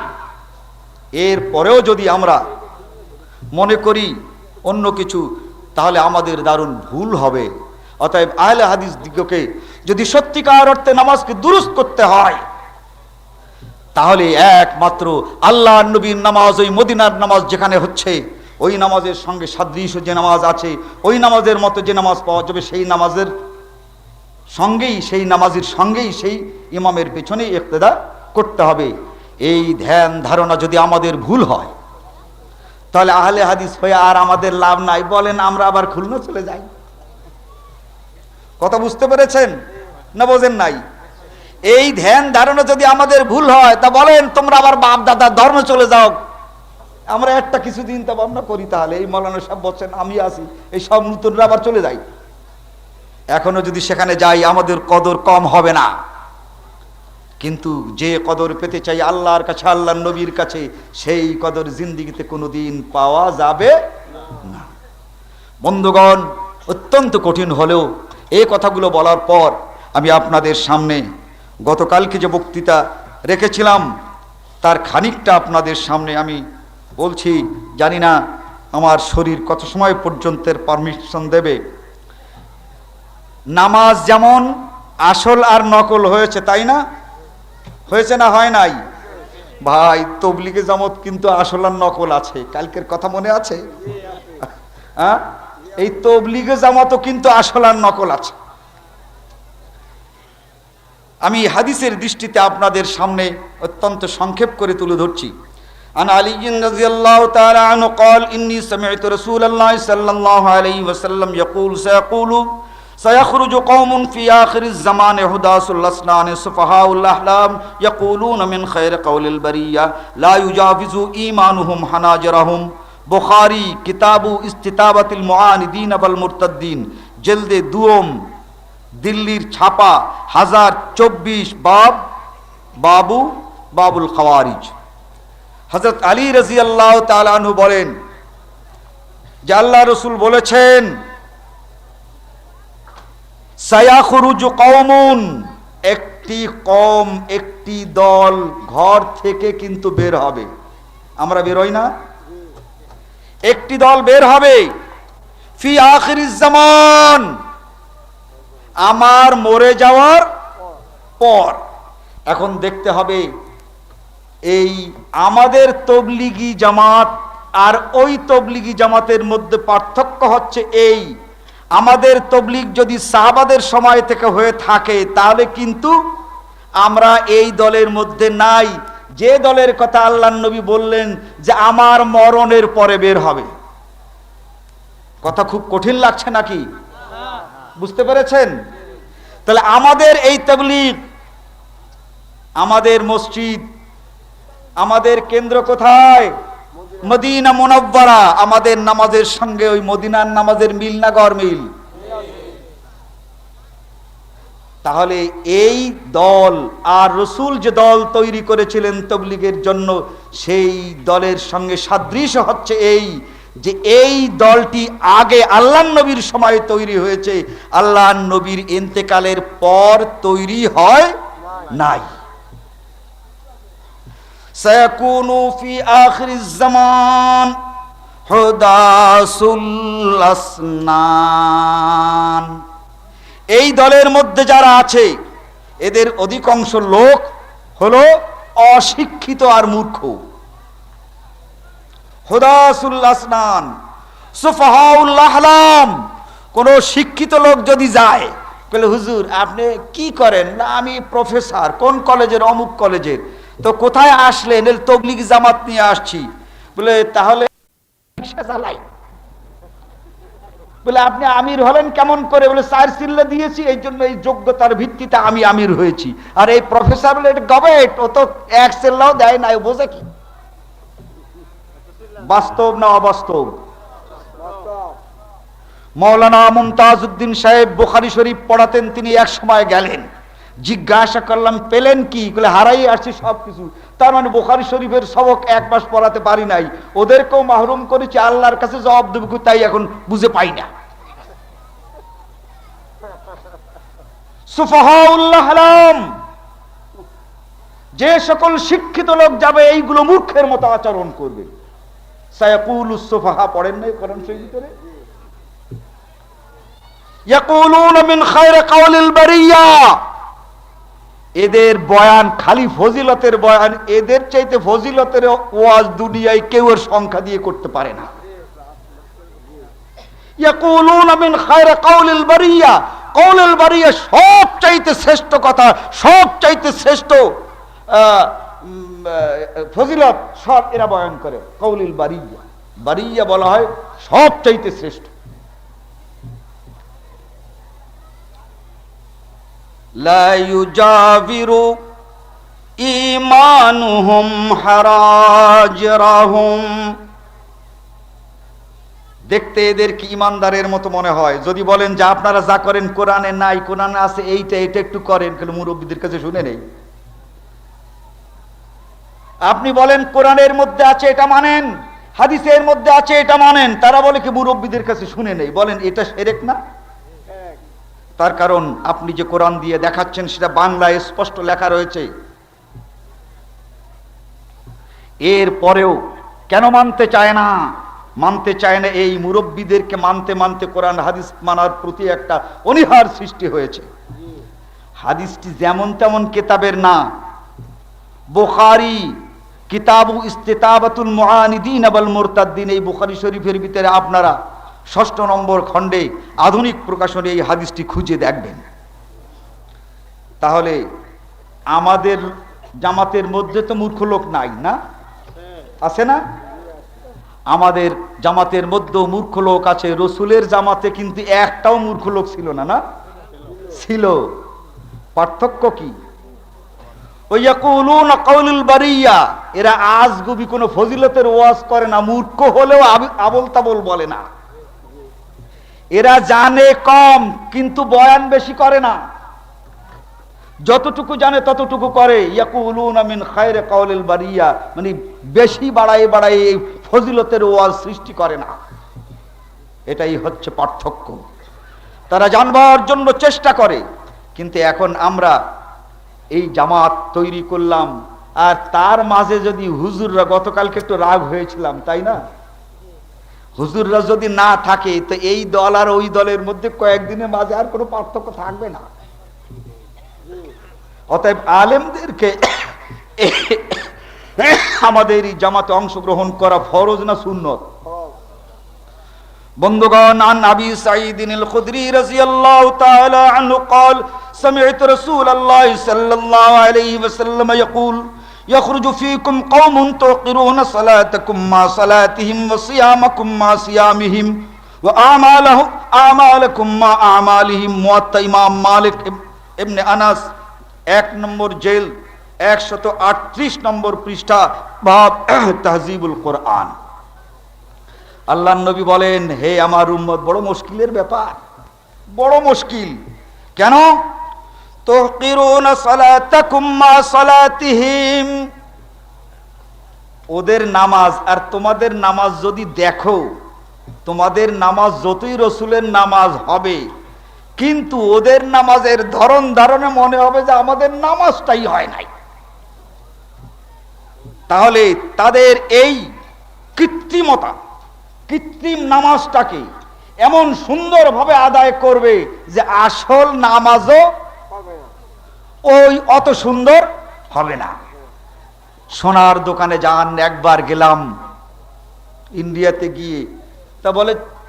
এরপরেও যদি আমরা মনে করি অন্য কিছু, তাহলে আমাদের দারুণ ভুল হবে। অতএব আহলে হাদিস দিগকে যদি সত্যিকার অর্থে নামাজকে দুরুস্ত করতে হয়, তাহলে একমাত্র আল্লাহর নবীর নামাজ, ওই মদিনার নামাজ যেখানে হচ্ছে, ওই নামাজের সঙ্গে সাদৃশ্য যে নামাজ আছে, ওই নামাজের মতো যে নামাজ পাওয়া যাবে, সেই নামাজের সঙ্গেই, সেই নামাজের সঙ্গেই সেই ইমামের পেছনেই ইক্তেদা করতে হবে। এই ধ্যান ধারণা যদি আমাদের ভুল হয়, তাহলে আহলে হাদিস হয়ে আর আমাদের লাভ নাই। বলেন আমরা আবার খুলনা চলে যাই। কথা বুঝতে পেরেছেন না বোঝেন নাই? এই ধ্যান ধারণা যদি আমাদের ভুল হয়, তা বলেন তোমরা আবার বাপ দাদার ধর্মে চলে যাও। আমরা একটা কিছুদিন তা ভাবনা করি, তাহলে এই মৌলানা সাহেব বলছেন আমি আছি, এই সব নতুনরা আবার চলে যাই। এখনো যদি সেখানে যাই, আমাদের কদর কম হবে না। কিন্তু যে কদর পেতে চাই আল্লাহর কাছে, আল্লাহর নবীর কাছে, সেই কদর জিন্দেগিতে কোনোদিন পাওয়া যাবে না। বন্ধুগণ, অত্যন্ত কঠিন হলেও এই কথাগুলো বলার পর আমি আপনাদের সামনে গতকালকে যে বক্তৃতা রেখেছিলাম, তার খানিকটা আপনাদের সামনে আমি বলছি। জানি না আমার শরীর কত সময় পর্যন্ত পারমিশন দেবে। নামাজ যেমন আসল আর নকল হয়েছে, তাই না? হয়েছে না হয় নাই? ভাই, তবলিগে জামাত কিন্তু আসল আর নকল আছে। কালকের কথা মনে আছে? হ্যাঁ, এই তবলিগে জামাতও কিন্তু আসল আর নকল আছে। আমি হাদিসের দৃষ্টিতে আপনাদের সামনে অত্যন্ত সংক্ষেপ করে তুলে ধরছি। আন আলী রাদিয়াল্লাহু তাআলা আনহু قال إني سمعت رسول الله صلى الله عليه وسلم يقول سيخرج قوم في آخر الزمان حداث الأسنان سفهاء الأحلام يقولون من خير قول البرية لا يجاوز إيمانهم حناجرهم। বুখারী কিতাবু ইস্তিতাবাতিল মুআনিদিন ওয়াল মুরতাদ্দিন, জেলদে দুম, দিল্লির ছাপা 1024, বাবুল খাওয়ারিজ। হযরত আলী রাদিয়াল্লাহু তাআলা আনহু বলেন যে আল্লাহ রাসূল বলেছেন সায়াখরুজু কওমুন, একটি কওম, একটি দল ঘর থেকে কিন্তু বের হবে। আমরা বের হই না? একটি দল বের হবে ফি আখিরিজ জামান, আমার মরে যাওয়ার পর। এখন দেখতে হবে এই আমাদের তবলিগি জামাত আর ওই তবলিগি জামাতের মধ্যে পার্থক্য হচ্ছে এই, আমাদের তবলিগ যদি সাহাবাদের সময় থেকে হয়ে থাকে তাহলে কিন্তু আমরা এই দলের মধ্যে নাই, যে দলের কথা আল্লাহর নবী বললেন যে আমার মরণের পরে বের হবে। কথা খুব কঠিন লাগছে নাকি? বুঝতে পেরেছেন? তাহলে আমাদের এই তাবলীগ, আমাদের মসজিদ, আমাদের কেন্দ্র কোথায়? মদিনা মুনাওয়ারা। আমাদের নামাজের সঙ্গে ওই মদিনার নামাজের মিল না গড় মিল? তাহলে এই দল আর রসুল যে দল তৈরি করেছিলেন তবলিগের জন্য, সেই দলের সঙ্গে সাদৃশ্য হচ্ছে এই যে এই দলটি আগে আল্লাহর নবীর সময় তৈরি হয়েছে, আল্লাহর নবীর ইন্তেকালের পর তৈরি হয় নাই। সায়াকুনু ফি আখিরিজ জামান হুদাসুল আসনান। এই দলের মধ্যে যারা আছে এদের অধিকাংশ লোক হলো অশিক্ষিত আর মূর্খ। হুদাসুল আসনান সুফাহাউল আহলাম। কোন শিক্ষিত লোক যদি যায়, বলে হুজুর আপনি কি করেন? না আমি প্রফেসর। কোন কলেজের? অমুক কলেজের। তো কোথায় আসলেন? তবলিগ জামাত নিয়ে আসছি। বলে তাহলে রিকশা চালাই। বলে আপনি আমির হলেন কেমন করে? বলে 4 চিল্লা দিয়েছি, এই জন্য এই যোগ্যতার ভিত্তিতে আমি আমির হয়েছি। আর এই প্রফেসর বলে এটা গবেট, ও তো 1 চিল্লাও দেয় না, বোঝে কি? বাস্তব না অবাস্তব? মৌলানা মুমতাজউদ্দিন সাহেব বুখারী শরীফ পড়াতেন, তিনি এক সময় গেলেন, জিজ্ঞাসা করলাম পেলেন কি? বলে হারাই আসছি সবকিছু। তার মানে বুখারী শরীফের সবক 1 মাস পড়াতে পারি নাই, ওদেরকেও মাহরুম করেছি, আল্লাহর কাছে জবাব দেব তাই এখন বুঝে পাই না। সুফাহাউল আহলাম, যে সকল শিক্ষিত লোক যাবে এইগুলো মূর্খের মতো আচরণ করবে। সায়াকুলুস সুফাহা পড়েন নাই কোরআন শরীফের ভিতরে? ইয়াকুলুনা মিন খায়রি কাওলিল বারিয়া। এদের বয়ান খালি ফজিলতের বয়ান, এদের চাইতে ফজিলতের ওয়াজ দুনিয়ায় কেউ এর সংখ্যা দিয়ে করতে পারে না। ইয়াকুলুনা মিন খায়রি কাওলিল বারিয়া, কাওলিল বারিয়া সব চাইতে শ্রেষ্ঠ কথা, সব চাইতে শ্রেষ্ঠ ফজিলত সব এরা বয়ান করে। কাওলিল বারিয়া, বারিয়া বলা হয় সব চাইতে শ্রেষ্ঠ। লা ইউজাবিরু ঈমানুহুম হারাজরাহুম। দেখতে এদের কি ইমানদারের মতো মনে হয়। যদি বলেন যে আপনারা যা করেন কোরআনে নাই, কোরআনে আছে এইটা, এটা একটু করেন, কিন্তু মুরব্বীদের কাছে শুনে নেই। আপনি বলেন কোরআনের মধ্যে আছে এটা মানেন, হাদিসের মধ্যে আছে এটা মানেন, তারা বলে কি মুরব্বীদের কাছে শুনে নেই। বলেন এটা শিরক না? তার কারণ আপনি যে কোরআন দিয়ে দেখাচ্ছেন সেটা বাংলায় স্পষ্ট লেখা রয়েছে। এর পরেও কেন মানতে চায় না? মানতে চায় না এই মুরব্বীদেরকে মানতে মানতে কোরআন হাদিস মানার প্রতি একটা অনীহার সৃষ্টি হয়েছে। হাদিসটি যেমন তেমন কিতাবের না। বুখারী কিতাবু ইস্তিতাবাতুল মুআনিদিন ওয়াল মুরতাদ্দিন, এই বুখারী শরীফের ভিতরে আপনারা ষষ্ঠ নম্বর খণ্ডে আধুনিক প্রকাশনে এই হাদিসটি খুঁজে দেখবেন। তাহলে আমাদের জামাতের মধ্যে তো মূর্খ লোক নাই, না আছে না? আমাদের জামাতের মধ্যেও মূর্খ লোক আছে। রসুলের জামাতে কিন্তু একটাও মূর্খ লোক ছিল না, না ছিল। পার্থক্য কি? ওয়ায়াকুলুনা কাউলুল বারিয়া, এরা আজগুবি কোনো ফজিলতের ওয়াজ করে না, মূর্খ হলেও আবল তাবল বলে না। এরা জানে কম কিন্তু বয়ান বেশি করে না, যতটুকু জানে ততটুকু করে। ইয়াকুলুনা মিন খায়রি কাউলিল বারিয়া, মানে বেশি বাড়ায় বাড়ায় এই ফজিলতের ওয়াজ সৃষ্টি করে না। এটাই হচ্ছে পার্থক্য। তারা জানবার জন্য চেষ্টা করে, কিন্তু এখন আমরা এই জামাত তৈরি করলাম, আর তার মাঝে যদি হুজুররা, গতকালকে একটু রাগ হয়েছিলাম তাই না, হুজুররা যদি না থাকে তো এই দল আর ওই দলের মধ্যে কয়েকদিনের মাঝে আর কোনো পার্থক্য থাকবে না। অতএব আলেমদেরকে আমাদের এই জামাতে অংশগ্রহণ করা ফরজ না সুন্নত? বন্ধুগণ, আন আবি সাঈদ আল খুদরি রাদিয়াল্লাহু তাআলা আনহু قال سمعت رسول الله صلى الله عليه وسلم يقول يخرج فيكم قوم توقرون صلاتكم مع صلاتهم وصيامكم مع صيامهم وأعمالكم مع أعمالهم। মুয়াত্তা ইমাম মালিক ইবনে আনাস 1 নম্বর জেল 138 নম্বর পৃষ্ঠা, বাব তাহজিবুল কোরআন। আল্লাহর নবী বলেন, হে আমার উম্মত, বড় মুশকিলের ব্যাপার, বড় মুশকিল। কেন? তুকিরুনা সালাতাকুম মা সালাতিহিম, ওদের নামাজ আর তোমাদের নামাজ যদি দেখো, তোমাদের নামাজ যতই রসুলের নামাজ হবে, কিন্তু ওদের নামাজের ধরন ধারণে মনে হবে যে আমাদের নামাজটাই হয় নাই। তাহলে তাদের এই কৃত্রিমতা, কৃত্রিম নামাজটাকে এমন সুন্দরভাবে আদায় করবে যে আসল নামাজও ওই অত সুন্দর হবে না। সোনার দোকানে যান, একবার গেলাম ইন্ডিয়াতে গিয়ে, তা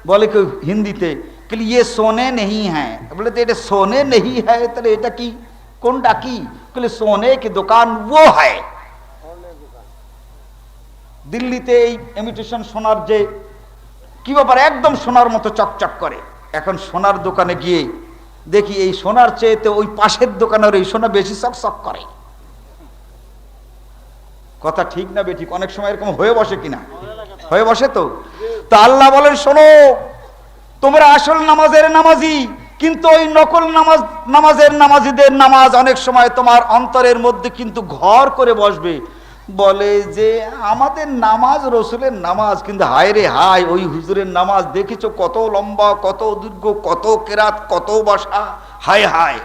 বলে কেউ হিন্দিতে, ইয়ে সোনে নেই হ্যাঁ, বলে তো এটা সোনে নেই হ্যাঁ, তাহলে এটা কি, কোনটা কি? সোনে কি দোকান ও হ্যায়। দিল্লিতে এই ইমিটেশন সোনার যে কি ব্যাপার, একদম সোনার মতো চকচক করে। এখন সোনার দোকানে গিয়ে দেখি এই সোনার চেয়েতে ওই পাশের দোকানের এই সোনা বেশি চকচক করে। কথা ঠিক না বেঠিক? অনেক সময় এরকম হয়ে বসে কিনা? হয়ে বসে তো। তা আল্লাহ বলেন, শোনো, তোমরা আসল নামাজের নামাজি, কিন্তু ওই নকল নামাজের নামাজিদের নামাজ অনেক সময় তোমার অন্তরের মধ্যে কিন্তু ঘর করে বসবে। বলে যে আমাদের নামাজ রসুলের নামাজ, কিন্তু হায় রে হায়, ওই হুজুরের নামাজ দেখেছো কত লম্বা, কত দীর্ঘ, কত কেরাত, কত বাসা, হায় হায়।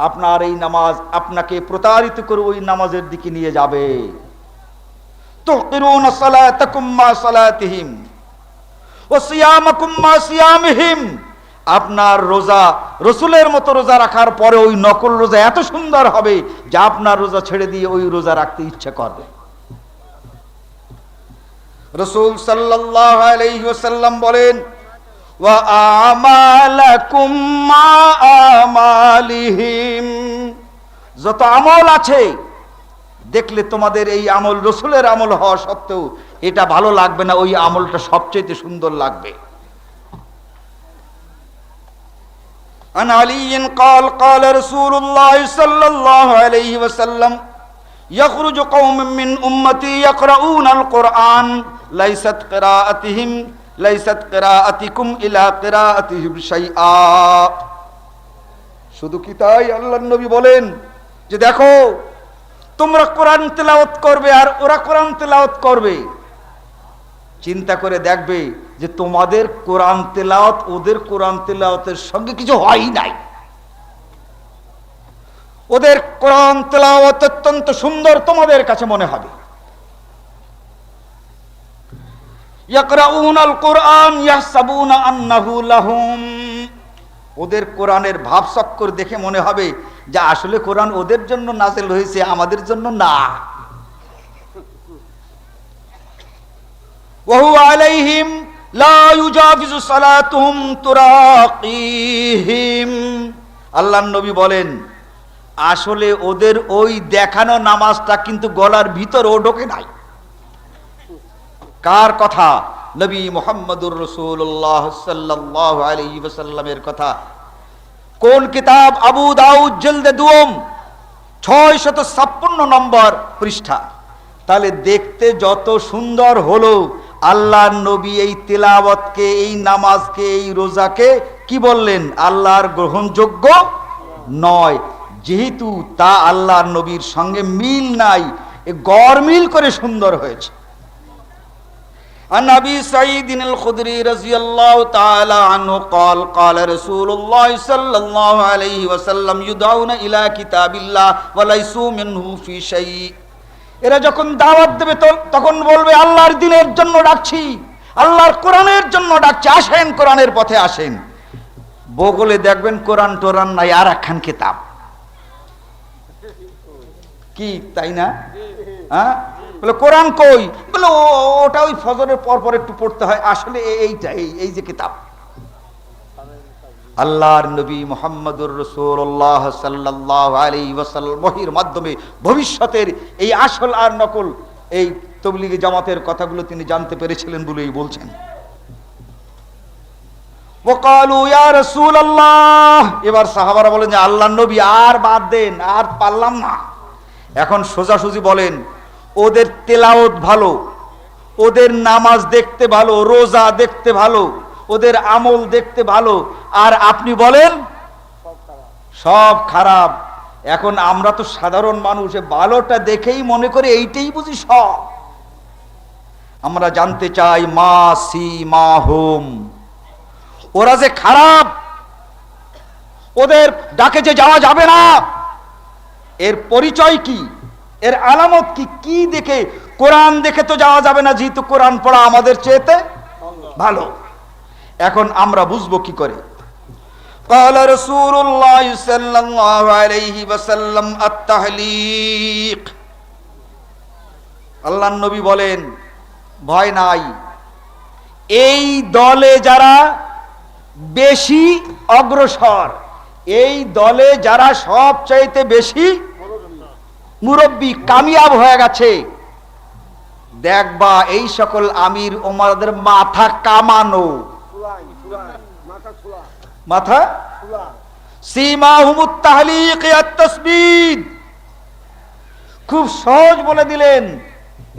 আপনার এই নামাজ আপনাকে প্রতারিত করে ওই নামাজের দিকে নিয়ে যাবে। তুকিরুনা সালাতাকুম মা সালাতিহিম ওয়া সিয়ামাকুম মা সিয়ামিহিম, আপনার রোজা রসুলের মতো রোজা রাখার পরে ওই নকল রোজা এত সুন্দর হবে যে আপনার রোজা ছেড়ে দিয়ে ওই রোজা রাখতে ইচ্ছে করবে। রাসূল সাল্লাল্লাহু আলাইহি ওয়াসাল্লাম বলেন, ওয়া আমালাকুম মা আমালিহিম, যত আমল আছে দেখলে তোমাদের এই আমল রসুলের আমল হওয়া সত্ত্বেও এটা ভালো লাগবে না, ওই আমলটা সবচেয়ে সুন্দর লাগবে। عن علي قال قال رسول الله صلى الله عليه وسلم يخرج قوم من أمتي يقرؤون القرآن ليست قراءتكم إلى قراءتهم شيئا। শুধু কি তাই? আল্লাহর নবী বলেন যে দেখো, তোমরা কোরআন তেলাওয়াত করবে আর ওরা কোরআন তেলাওয়াত করবে, চিন্তা করে দেখবে যে তোমাদের কোরআন তেলাওয়াত ওদের কোরআন তেলাওয়াতের সঙ্গে কিছু হয় নাই। ওদের কোরআন তেলাওয়াত অত্যন্ত সুন্দর তোমাদের কাছে মনে হবে। ইয়াকরাউনাল কোরআন ইয়াহসাবুনা আন্নাহু লাহুম, ওদের কোরআনের ভাব চক্কর দেখে মনে হবে যে আসলে কোরআন ওদের জন্য নাযিল হয়েছে, আমাদের জন্য না। ওয়াহু আলাইহিম লা ইউজাফিজু সালাতুহুম তুরাকিহিম। আল্লাহর নবী বলেন আসলে ওদের ওই দেখানো নামাজটা কিন্তু গলার ভিতরও ঢোকে নাই। কার কথা? নবী মুহাম্মদুর রাসূলুল্লাহ সাল্লাল্লাহু আলাইহি ওয়াসাল্লামের কথা। কোন কিতাব? আবু দাউদ জিলদে দুম 656 নম্বর পৃষ্ঠা। তাহলে দেখতে যত সুন্দর হলো, আল্লাহর নবী এই তিলাওয়াতকে, এই নামাজকে, এই রোজাকে কি বললেন? আল্লাহর গ্রহণযোগ্য নয়। যেহেতু তা আল্লাহর নবীর সঙ্গে মিল নাই, গরমিল করে সুন্দর হয়েছে। عن أبي سعيد الخدري رضي الله تعالى عنه قال قال رسول الله صلى الله عليه وسلم يدعون إلى كتاب الله وليسوا منه في شيء। এরা যখন দাওয়াত দেবে তখন বলবে আল্লাহর দ্বীনের জন্য ডাকছি, আল্লাহর কোরআনের জন্য ডাকছি, আসেন কোরআনের পথে আসেন। বগলে দেখবেন কোরআন টোরান নাই, আর একখান কিতাব। কি তাই না? হ্যাঁ, বলে কোরআন কই? বলে ওটা ওই ফজরের পর পর একটু পড়তে হয়। আসলে এইটা এই যে কিতাব। আল্লাহর নবী মুহাম্মদুর রাসূলুল্লাহ সাল্লাল্লাহু আলাইহি ওয়াসাল্লাম ওহীর মাধ্যমে ভবিষ্যতের এই আসল আর নকল এই তাবলীগী জামাতের কথাগুলো তিনি জানতে পেরেছিলেন বলেই বলছেন। ওয়াকালু ইয়া রাসূলুল্লাহ, এবার সাহাবারা বলেন যে আল্লাহর নবী আর বাদ দেন, আর পারলাম না। এখন সোজাসুজি বলেন ওদের তেলাওয়াত ভালো, ওদের নামাজ দেখতে ভালো, রোজা দেখতে ভালো, ওদের আমল দেখতে ভালো, আর আপনি বলেন সব খারাপ। এখন আমরা তো সাধারণ মানুষ, ভালোটা দেখেই মনে করে এইটাই বুঝি সব। আমরা জানতে চাই মা সি মা হোম, ওরা যে খারাপ, ওদের ডাকে যে যাওয়া যাবে না, এর পরিচয় কি, এর আলামত কি? কি দেখে? কোরআন দেখে তো যাওয়া যাবে না, যেহেতু কোরআন পড়া আমাদের চেয়েতে ভালো। এখন আমরা বুঝবো কি করে? قال رسول الله صلى الله عليه وسلم التحليق। আল্লাহর নবী বলেন ভয় নাই, এই দলে যারা বেশি অগ্রসর, এই দলে যারা সবচাইতে বেশি মুরব্বী কামিয়াব হয়ে গেছে, দেখবা এই সকল আমির ওমরদের মাথা কামানো, মাথা সীমাহুমুত তাহলিক ওয়াত তাসবিদ। খুব সহজ বলে দিলেন।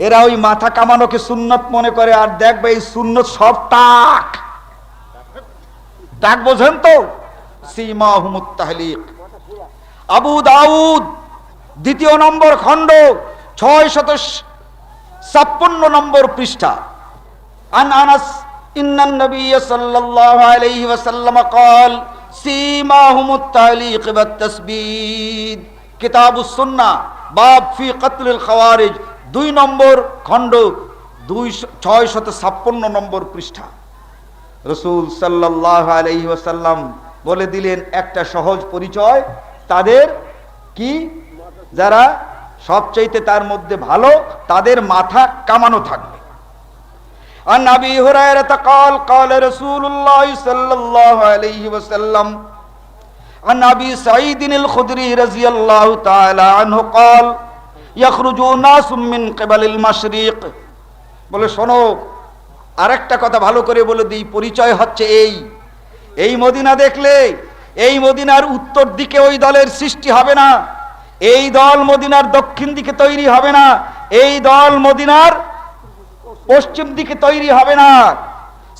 এরা ওই মাথা কামানোকে সুন্নত মনে করে, আর দেখবে এই সুন্নত সব টাক টাক, বোঝেন তো? সীমাহুমুত তাহলিক। আবু দাউদ 2 নম্বর খণ্ড 656 নম্বর পৃষ্ঠা। আন আনাস ইন্নান নবী সাল্লাল্লাহু আলাইহি ওয়াসাল্লাম قال সীমাহুমুত তাহলিক ওয়াত তাসবিদ। কিতাবুস সুন্নাহ বাব ফি কতলিল খাওয়ারিজ 2 নম্বর খণ্ড 656 নম্বর পৃষ্ঠা। রাসূল সাল্লাল্লাহু আলাইহি ওয়াসাল্লাম বলে দিলেন একটা সহজ পরিচয় তাদের কি, যারা সবচাইতে তার মধ্যে ভালো, তাদের মাথা কামানো থাকবে। আন আবি হুরায়রা قال قال رسول الله صلى الله عليه وسلم عن ابي سعيد الخدري رضي الله تعالى عنه قال يخرج ناس من قبل المشرق। বলে শোনো, আরেকটা কথা ভালো করে বলে দিই, পরিচয় হচ্ছে এই মদিনা দেখলে, এই মদিনার উত্তর দিকে ওই দলের সৃষ্টি হবে না, এই দল মদিনার দক্ষিণ দিকে তৈরি হবে না, এই দল মদিনার পশ্চিম দিকে তৈরি হবে না।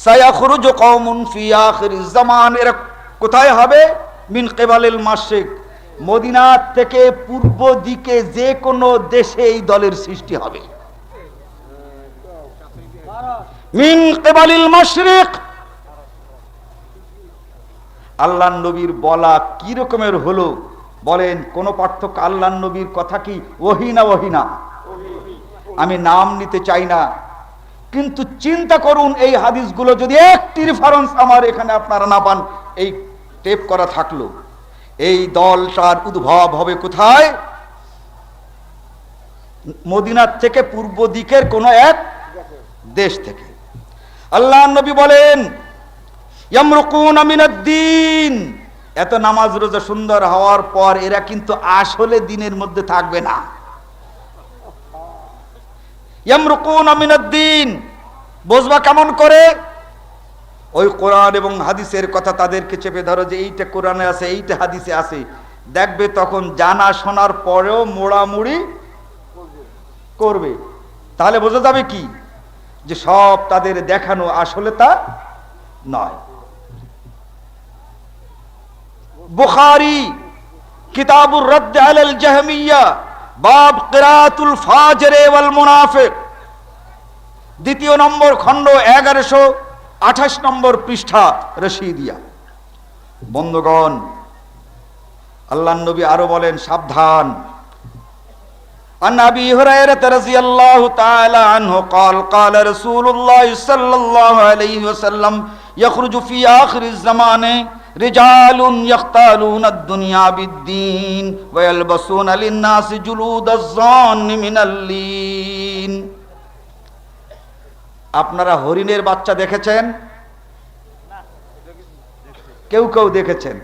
সায়াখরুজু কওমুন ফি আখিরিজ জামান। এরা কোথায় হবে? মিন কিবালিল মাশরিক, মদিনা থেকে পূর্ব দিকে যে কোনো দেশে এই দলের সৃষ্টি হবে। মিন কিবালিল মাশরিক। আল্লাহর নবীর বলা কি রকমের হলো বলেন? কোন পার্থক্য? আল্লাহর নবীর কথা কি ওহী না ওহী না? আমি নাম নিতে চাই না, কিন্তু চিন্তা করুন এই হাদিসগুলো যদি একটি রেফারেন্স আমার এখানে আপনারা না পান, এই টেপ করা থাকলো, এই দলটার উদ্ভব হবে কোথায়? মদিনার থেকে পূর্ব দিকের কোন এক দেশ থেকে। আল্লাহর নবী বলেন ইয়ামরুকুনা মিনাদ-দ্বীন, এত নামাজ রোজা সুন্দর হওয়ার পর এরা কিন্তু আসলে দিনের মধ্যে থাকবে না। ইয়ামরুকুনা মিনাদ-দ্বীন বুঝবা কেমন করে? ওই কোরআন এবং হাদিসের কথা তাদেরকে চেপে ধরো যে এইটা কোরআনে আছে, এইটা হাদিসে আছে, দেখবে তখন জানা শোনার পরেও মোড়ামুড়ি করবে। তাহলে বোঝা যাবে কি যে সব তাদের দেখানো, আসলে তা নয়। বুখারী কিতাবুর রদ্দ আলাল জাহমিয়্যা বাব কিরাতুল ফাজর ওয়াল মুনাফিক, দ্বিতীয় নম্বর খণ্ড 1128 নম্বর পৃষ্ঠা রশিদিয়া। বন্ধুগণ, আল্লাহর নবী আরো বলেন সাবধান। عن أبي هريرة رضي الله تعالى عنه قال قال رسول الله صلى الله عليه وسلم يخرج في آخر الزمان رجال يختالون الدنيا بالدين ويلبسون للناس جلود الظان من اللين। আপনারা হরিণের বাচ্চা দেখেছেন? কেউ কেউ দেখেছেন,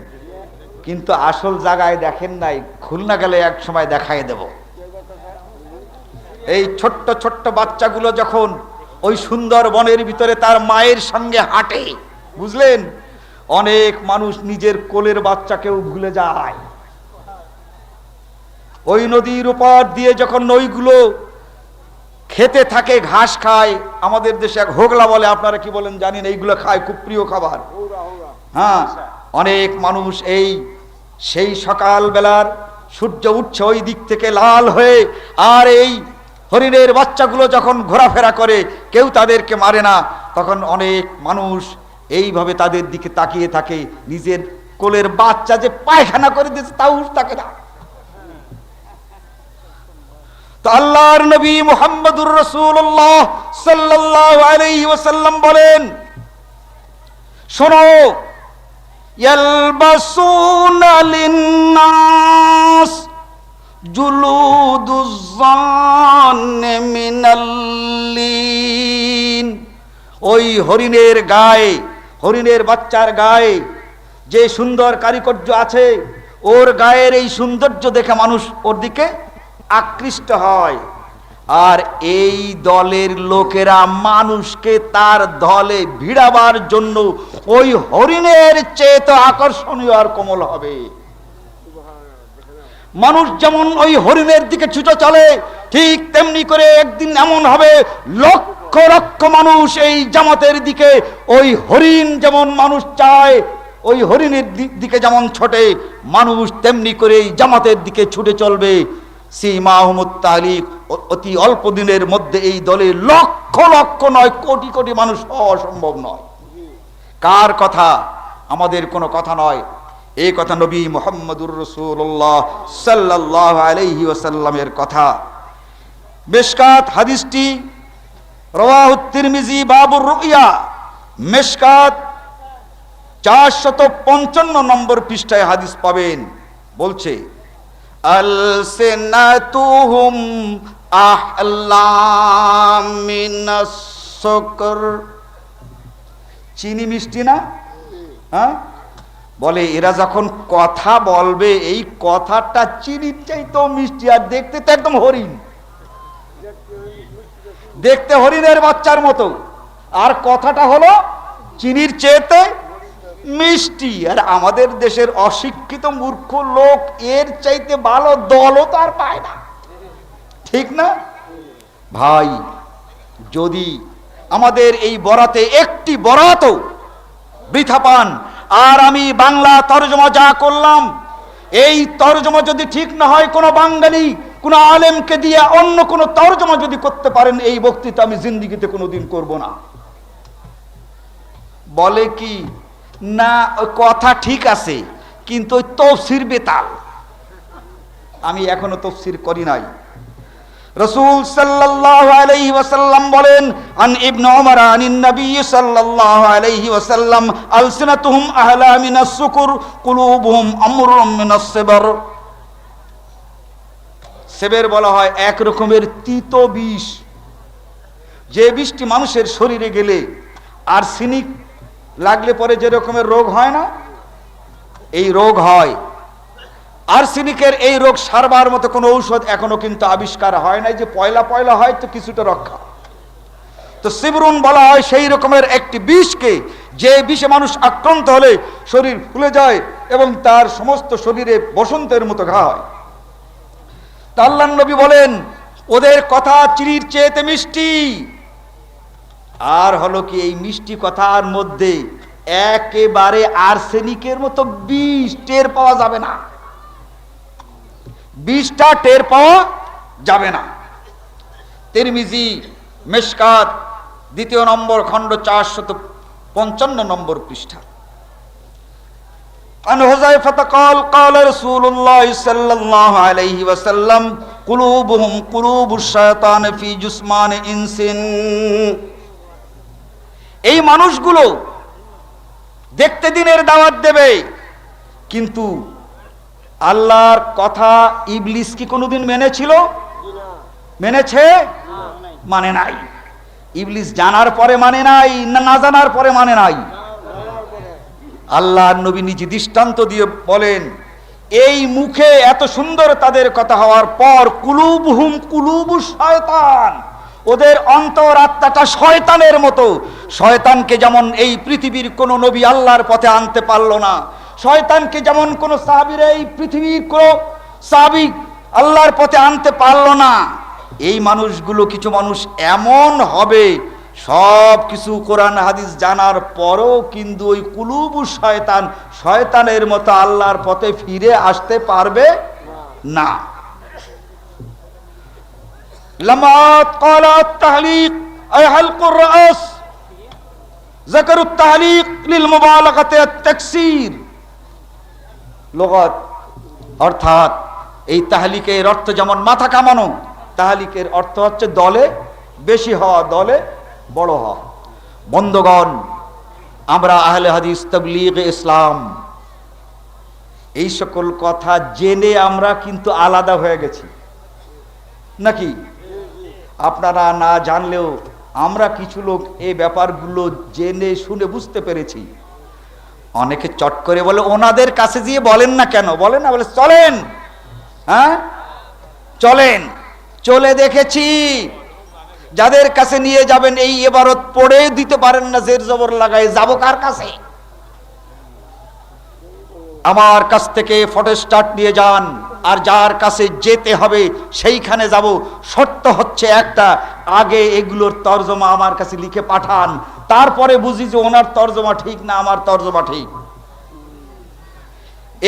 কিন্তু আসল জায়গায় দেখেন নাই। খুলনা গেলে এক সময় দেখাই দেব। এই ছোট্ট ছোট্ট বাচ্চাগুলো যখন ওই সুন্দর বনের ভিতরে তার মায়ের সঙ্গে হাঁটে, বুঝলেন, অনেক মানুষ নিজের কোলের বাচ্চাকেও ভুলে যায়। ওই নদীর উপর দিয়ে যখন নইগুলো খেতে থাকে, ঘাস খায়, আমাদের দেশে এক হোগলা বলে, আপনারা কি বলেন জানি না, এইগুলো খায়, খুব প্রিয় খাবার। হ্যাঁ, অনেক মানুষ এই সেই সকাল বেলার সূর্য উঠছে ওই দিক থেকে লাল হয়ে, আর এই হরিণের বাচ্চাগুলো যখন ঘোরাফেরা করে, কেউ তাদেরকে মারে না, তখন অনেক মানুষ এইভাবে তাদের দিকে তাকিয়ে থাকে। নিজের কোলের বাচ্চা যে পায়খানা করে দিয়েছে তাও থাকে না। তো আল্লাহর নবী মুহাম্মদুর রাসূলুল্লাহ সাল্লাল্লাহু আলাইহি ওয়াসাল্লাম বলেন, শোনো, ইয়ালবাসুনা লিন-নাস জুলুদুজ-জান্নি মিনাল-লিন। ওই হরিণের গায়ে, হরিণের বাচ্চার গায়ে যে সুন্দর কারিকর্য আছে, ওর গায়ের এই সৌন্দর্য দেখে মানুষ ওর দিকে আকৃষ্ট হয়। আর এই দলের লোকেরা মানুষকে তার দলে ভিড়াবার জন্য ওই হরিণের চেয়ে তো আকর্ষণীয় আর কোমল হবে। মানুষ যেমন ওই হরিণের দিকে ছুটে চলে, ঠিক তেমনি করে একদিন এমন হবে লক্ষ লক্ষ মানুষ এই জামাতের দিকে, ওই হরিণ যেমন মানুষ চায়, ওই হরিণের দিকে যেমন ছোটে মানুষ, তেমনি করে এই জামাতের দিকে ছুটে চলবে। সীমাহুমুত তালিক, অতি অল্প দিনের মধ্যে এই দলে লক্ষ লক্ষ নয়, কোটি কোটি মানুষ হওয়া অসম্ভব নয়। কার কথা? আমাদের কোনো কথা নয়, এই কথা নবী মুহাম্মদুর রাসূলুল্লাহ সাল্লাল্লাহু আলাইহি ওয়াসাল্লামের কথা। মিশকাত হাদিসটি রাওয়াহু তিরমিজি বাবুর রুইয়া, মিশকাত 455 নম্বর পৃষ্ঠায় হাদিস পাবেন। বলছে আলসিনাতুহুম আহলাম মিনাস সুকর। চিনি মিষ্টি না? হ্যাঁ, বলে এরা যখন কথা বলবে, এই কথাটা চিনির চাইতেও মিষ্টি, আর দেখতে তো একদম হরিণ, দেখতে হরিণের বাচ্চার মতো, আর কথাটা হলো চিনির চেয়েতে মিষ্টি। আর আমাদের দেশের অশিক্ষিত মূর্খ লোক এর চাইতে ভালো দলও তার পায় না, ঠিক না ভাই? যদি আমাদের এই বরাতে একটি বরাতও বৃথা পান, আর আমি বাংলা তরজমা যা করলাম, এই তরজমা যদি ঠিক না হয়, কোন বাঙালি কোন আলেমকে দিয়ে অন্য কোন তরজমা যদি করতে পারেন, এই বক্তৃতা আমি জিন্দেগিতে কোনোদিন করব না। বলে কি না, ওই কথা ঠিক আছে, কিন্তু ওই তফসির বেতাল। আমি এখনো তফসির করি নাই। রাসূল সাল্লাল্লাহু আলাইহি ওয়াসাল্লাম বলেন, আন ইবনে উমর আনিন নবী সাল্লাল্লাহু আলাইহি ওয়াসাল্লাম, আলসিনাতুহুম আহলা মিনাস সুকুর কুলুবুহুম আমরুম মিনাস সিবর। সেবের বলা হয় এক রকমের তিতো বিষ, যে বিষটি মানুষের শরীরে গেলে আর্সেনিক লাগলে পরে যে রকমের রোগ হয় না, এই রোগ হয়। আর্সেনিকের এই রোগ সারবার মতো কোনো ঔষধ এখনো কিন্তু আবিষ্কার হয় নাই, যে পয়লা পয়লা হয় তো কিছুটা রক্ষা। তো সিবরুন বলা হয় সেই রকমের একটি বিষকে, যে বিষে মানুষ আক্রান্ত হলে শরীর ফুলে যায় এবং তার সমস্ত শরীরে বসন্তের মতো ঘা হয়। তা আল্লাহর নবী বলেন, ওদের কথা চিনির চেয়েতে মিষ্টি। আর হলো কি, এই মিষ্টি কথার মধ্যে একেবারে আর্সেনিকের মতো বিষ টের পাওয়া যাবে না, বিষটা টের পাওয়া যাবে না। তিরমিজি মিশকাত 2 নম্বর খণ্ড 455 নম্বর পৃষ্ঠা। আন হুযায়ফা قال قال رسول الله صلى الله عليه وسلم قلوبهم قلوب الشيطان في جسمان انس। এই মানুষগুলো দেখতে দিনের দাওয়াত দেবে, কিন্তু আল্লাহর কথা ইবলিস কি কোনোদিন মেনেছিল? মেনেছে? মানে নাই। ইবলিস জানার পরে মানে নাই, না জানার পরে মানে নাই? আল্লাহর নবী নিজে দৃষ্টান্ত দিয়ে বলেন, এই মুখে এত সুন্দর তাদের কথা হওয়ার পর কুলুবহুম কুলুবুশ শয়তান, ওদের অন্তর আত্মাটা শয়তানের মতো। শয়তানকে যেমন এই পৃথিবীর কোন নবী আল্লাহর পথে আনতে পারলো না, শয়তানকে যেমন কোন সাহাবীর এই পৃথিবীর কোন সাহাবী আল্লাহর পথে আনতে পারলো না, এই মানুষগুলো কিছু মানুষ এমন হবে, সব কিছু কোরআন হাদিস জানার পরও কিন্তু ওই কুলুবু শয়তান, শয়তানের মতো আল্লাহর পথে ফিরে আসতে পারবে না। লামাত ক্বালাত তাহলিক আই হালকুর রাস, যাকারুত তাহলিক লিল মুবালাগাতি আত-তাকসীর। লুগাত অর্থাৎ এই তাহলিকের অর্থ যেমন মাথা কামানো, তাহলিকের অর্থ হচ্ছে দলে বেশি হওয়া, দলে বড় হওয়া। বন্ধুগণ, আমরা আহলে হাদিস তাবলীগ ইসলাম এই সকল কথা জেনে আমরা কিন্তু আলাদা হয়ে গেছি নাকি? আপনারা না জানলেও আমরা কিছু লোক এই ব্যাপারগুলো জেনে শুনে বুঝতে পেরেছি। অনেকে চট করে বলে, ওনাদের কাছে গিয়ে বলেন না কেন? বলেন না, বলে চলেন, হ্যাঁ চলেন। চলে দেখেছি, যাদের কাছে নিয়ে যাবেন এই ইবারত পড়ে দিতে পারেন না, জের জবর লাগায়, যাবো কার কাছে? আমার কাছ থেকে ফটো স্টার্ট নিয়ে যান, আর যার কাছে যেতে হবে সেইখানে যাব। শর্ত হচ্ছে একটা, আগে এগুলোর তর্জমা আমার কাছে লিখে পাঠান, তারপরে বুঝি যে ওনার তর্জমা ঠিক না আমার তর্জমা ঠিক।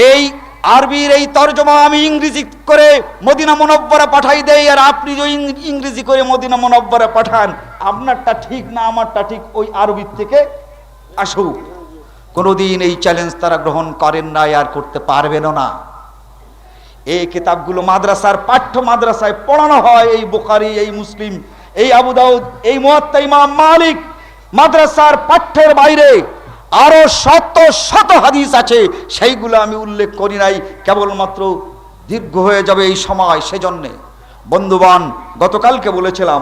এই আরবির এই তর্জমা আমি ইংরেজি করে মদিনা মুনাওয়ারা পাঠাই দেই, আর আপনি যে ইংরেজি করে মদিনা মুনাওয়ারা পাঠান, আপনারটা ঠিক না আমারটা ঠিক, ওই আরবির থেকে আসুক। কোনোদিন এই চ্যালেঞ্জ তারা গ্রহণ করেন নাই, আর করতে পারবেনও না। এই কিতাবগুলো মাদ্রাসার পাঠ্য মাদ্রাসায় পড়ানো হয়, এই বুখারী, এই মুসলিম, এই আবু দাউদ, এই মুয়াত্তা ইমাম মালিক। মাদ্রাসার পাঠ্যের বাইরে আরো শত শত হাদিস আছে, সেইগুলো আমি উল্লেখ করি নাই, কেবলমাত্র দীর্ঘ হয়ে যাবে এই সময়। সেজন্যে বন্ধুবান, গতকালকে বলেছিলাম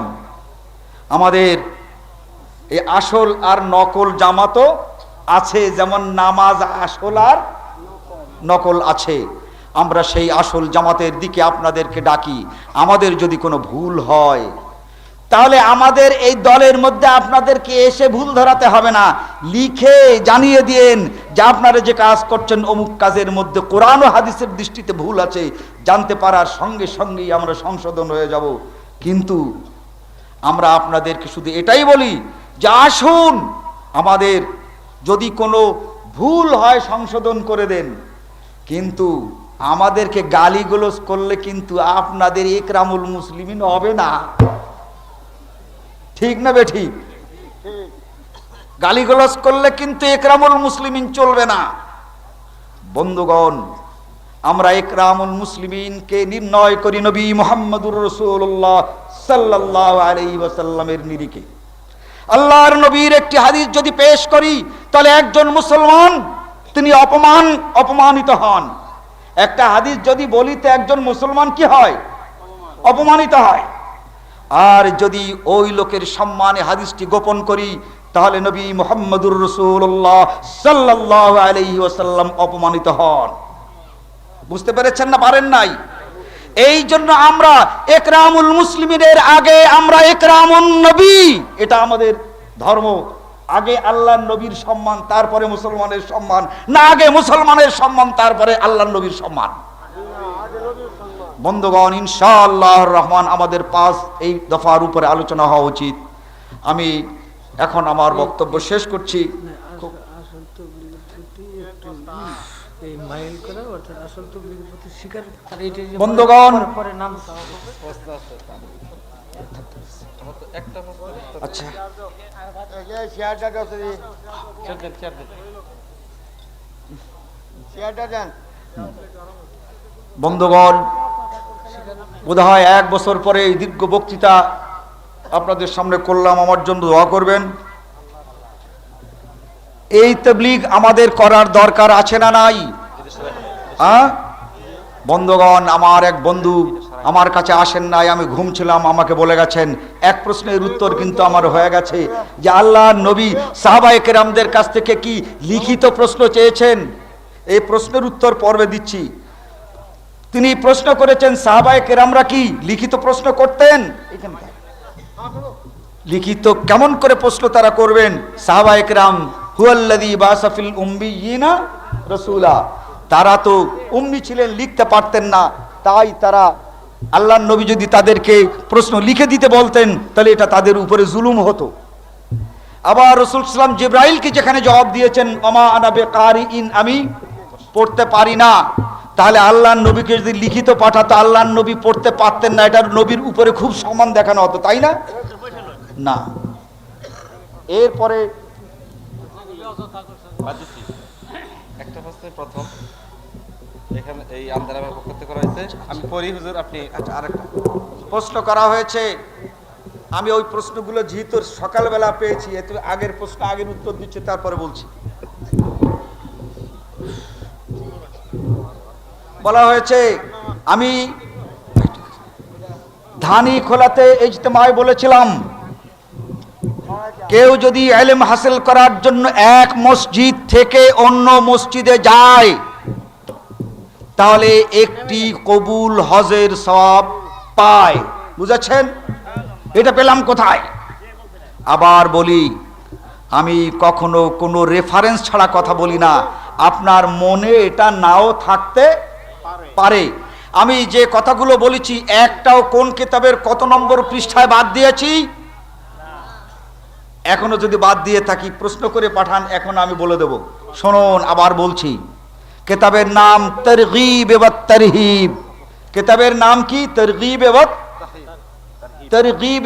আমাদের এই আসল আর নকল জামাতও আছে, যেমন নামাজ আসল আর নকল আছে। আমরা সেই আসল জামাতের দিকে আপনাদেরকে ডাকি। আমাদের যদি কোনো ভুল হয়, তাহলে আমাদের এই দলের মধ্যে আপনাদেরকে এসে ভুল ধরাতে হবে না, লিখে জানিয়ে দিন যে আপনারা যে কাজ করছেন অমুক কাজের মধ্যে কোরআন ও হাদিসের দৃষ্টিতে ভুল আছে। জানতে পারার সঙ্গে সঙ্গেই আমরা সংশোধন হয়ে যাব। কিন্তু আমরা আপনাদেরকে শুধু এটাই বলি যে আসুন, আমাদের যদি কোনো ভুল হয় সংশোধন করে দেন, কিন্তু আমাদেরকে গালিগালাজ করলে কিন্তু আপনাদের ইকরামুল মুসলিমিন হবে না। ঠিক না বেঠিক? গালিগালাজ করলে কিন্তু ইকরামুল মুসলিমিন চলবে না। বন্ধুগণ, আমরা ইকরামুল মুসলিমিনকে নির্ণয় করি নবী মুহাম্মদুর রাসূলুল্লাহ সাল্লাল্লাহু আলাইহি ওয়াসাল্লামের নিরিখে। আল্লাহর নবীর একটি হাদিস যদি পেশ করি, তাহলে একজন মুসলমান তিনি অপমানিত হন। একটা হাদিস যদি বলি, তো একজন মুসলমান কি হয়? অপমানিত হয়। আর যদি ওই লোকের সম্মানে হাদিসটি গোপন করি, তাহলে নবী মুহাম্মদুর রাসূলুল্লাহ সাল্লাল্লাহু আলাইহি ওয়াসাল্লাম অপমানিত হন। বুঝতে পেরেছেন না পারেন নাই? এই জন্য আমরা ইকরামুল মুসলিমিনের আগে আমরা ইকরামুন নবী, এটা আমাদের ধর্ম। আগে আল্লাহর নবীর সম্মান, তারপরে মুসলমানের সম্মান, না আগে মুসলমানের সম্মান তারপরে আল্লাহর নবীর সম্মান। বন্ধুগণ, ইনশাআল্লাহর রহমান আমাদের 5 এই দফার উপরে আলোচনা হওয়া উচিত। আমি এখন আমার বক্তব্য শেষ করছি। বন্ধুগণ, আচ্ছা বন্ধুগণ, বোধহয় 1 বছর পরে এই দীর্ঘ বক্তৃতা আপনাদের সামনে করলাম, আমার জন্য দোয়া করবেন। এই তাবলীগ আমাদের করার দরকার আছে না নাই? বন্ধুগণ, আমার এক বন্ধু আমার কাছে আসেন নাই, আমি ঘুমছিলাম, আমাকে বলে গেছেন এক প্রশ্নের উত্তর কিন্তু আমার হয়ে গেছে, যে আল্লাহর নবী সাহাবায়ে কেরামদের কাছ থেকে কি লিখিত প্রশ্ন চেয়েছেন? এই প্রশ্নের উত্তর পর্বে দিচ্ছি। তিনি প্রশ্ন করেছেন সাহাবায়ে কেরামরা কি লিখিত প্রশ্ন করতেন? লিখিত কেমন করে প্রশ্ন তারা করবেন? সাহাবায়ে কেরাম হুয়াল্লাযী বাসা ফিল উম্মিয়িনা রাসূলা, তারা তো উম্মি ছিলেন, লিখতে পারতেন না। তাই তারা আল্লাহর নবী যদি তাদেরকে প্রশ্ন লিখে দিতে বলতেন তাহলে এটা তাদের উপরে জুলুম হতো। আবার রাসূল সাল্লাল্লাহু আলাইহি ওয়াসাল্লাম জিবরাইলকে যেখানে জবাব দিয়েছেন ওমা আনা বিকারিইন, আমি পড়তে পারি না, তাহলে আল্লাহর নবীকে যদি লিখিত পাঠাতো আল্লাহর নবী পড়তে পারতেন না, এটার নবীর উপরে খুব সম্মান দেখানো হতো, তাই না? না। এরপরে একটা প্রথম এখানে এই আন্দোলনের পক্ষ থেকে করা হয়েছে, আমি পড়ি হুজুর, আপনি আরেকটা প্রশ্ন করা হয়েছে। আমি ওই প্রশ্নগুলো যেহেতু সকালবেলা পেয়েছি, এত আগের প্রশ্ন আগের উত্তর দিচ্ছে, তারপরে বলছি। বলা হয়েছে, আমি ধানি খোলাতে ইজতেমায় বলেছিলাম, কেউ যদি ইলম হাসিল করার জন্য এক মসজিদ থেকে অন্য মসজিদে যায় তাহলে একটি কবুল হজের সওয়াব পায়। বুঝেছেন? এটা পেলাম কোথায়? আবার বলি, আমি কখনো কোনো রেফারেন্স ছাড়া কথা বলি না, আপনার মনে এটা নাও থাকতে পারে। আমি যে কথাগুলো বলেছি একটাও কোন কিতাবের কত নম্বর পৃষ্ঠায় বাদ দিয়েছি? এখনো যদি বাদ দিয়ে থাকি প্রশ্ন করে পাঠান, এখন আমি বলে দেব। শুনুন, আবার বলছি, কিতাবের নাম তারগীব ওয়া তারহিব। কিতাবের নাম কি? তারগীব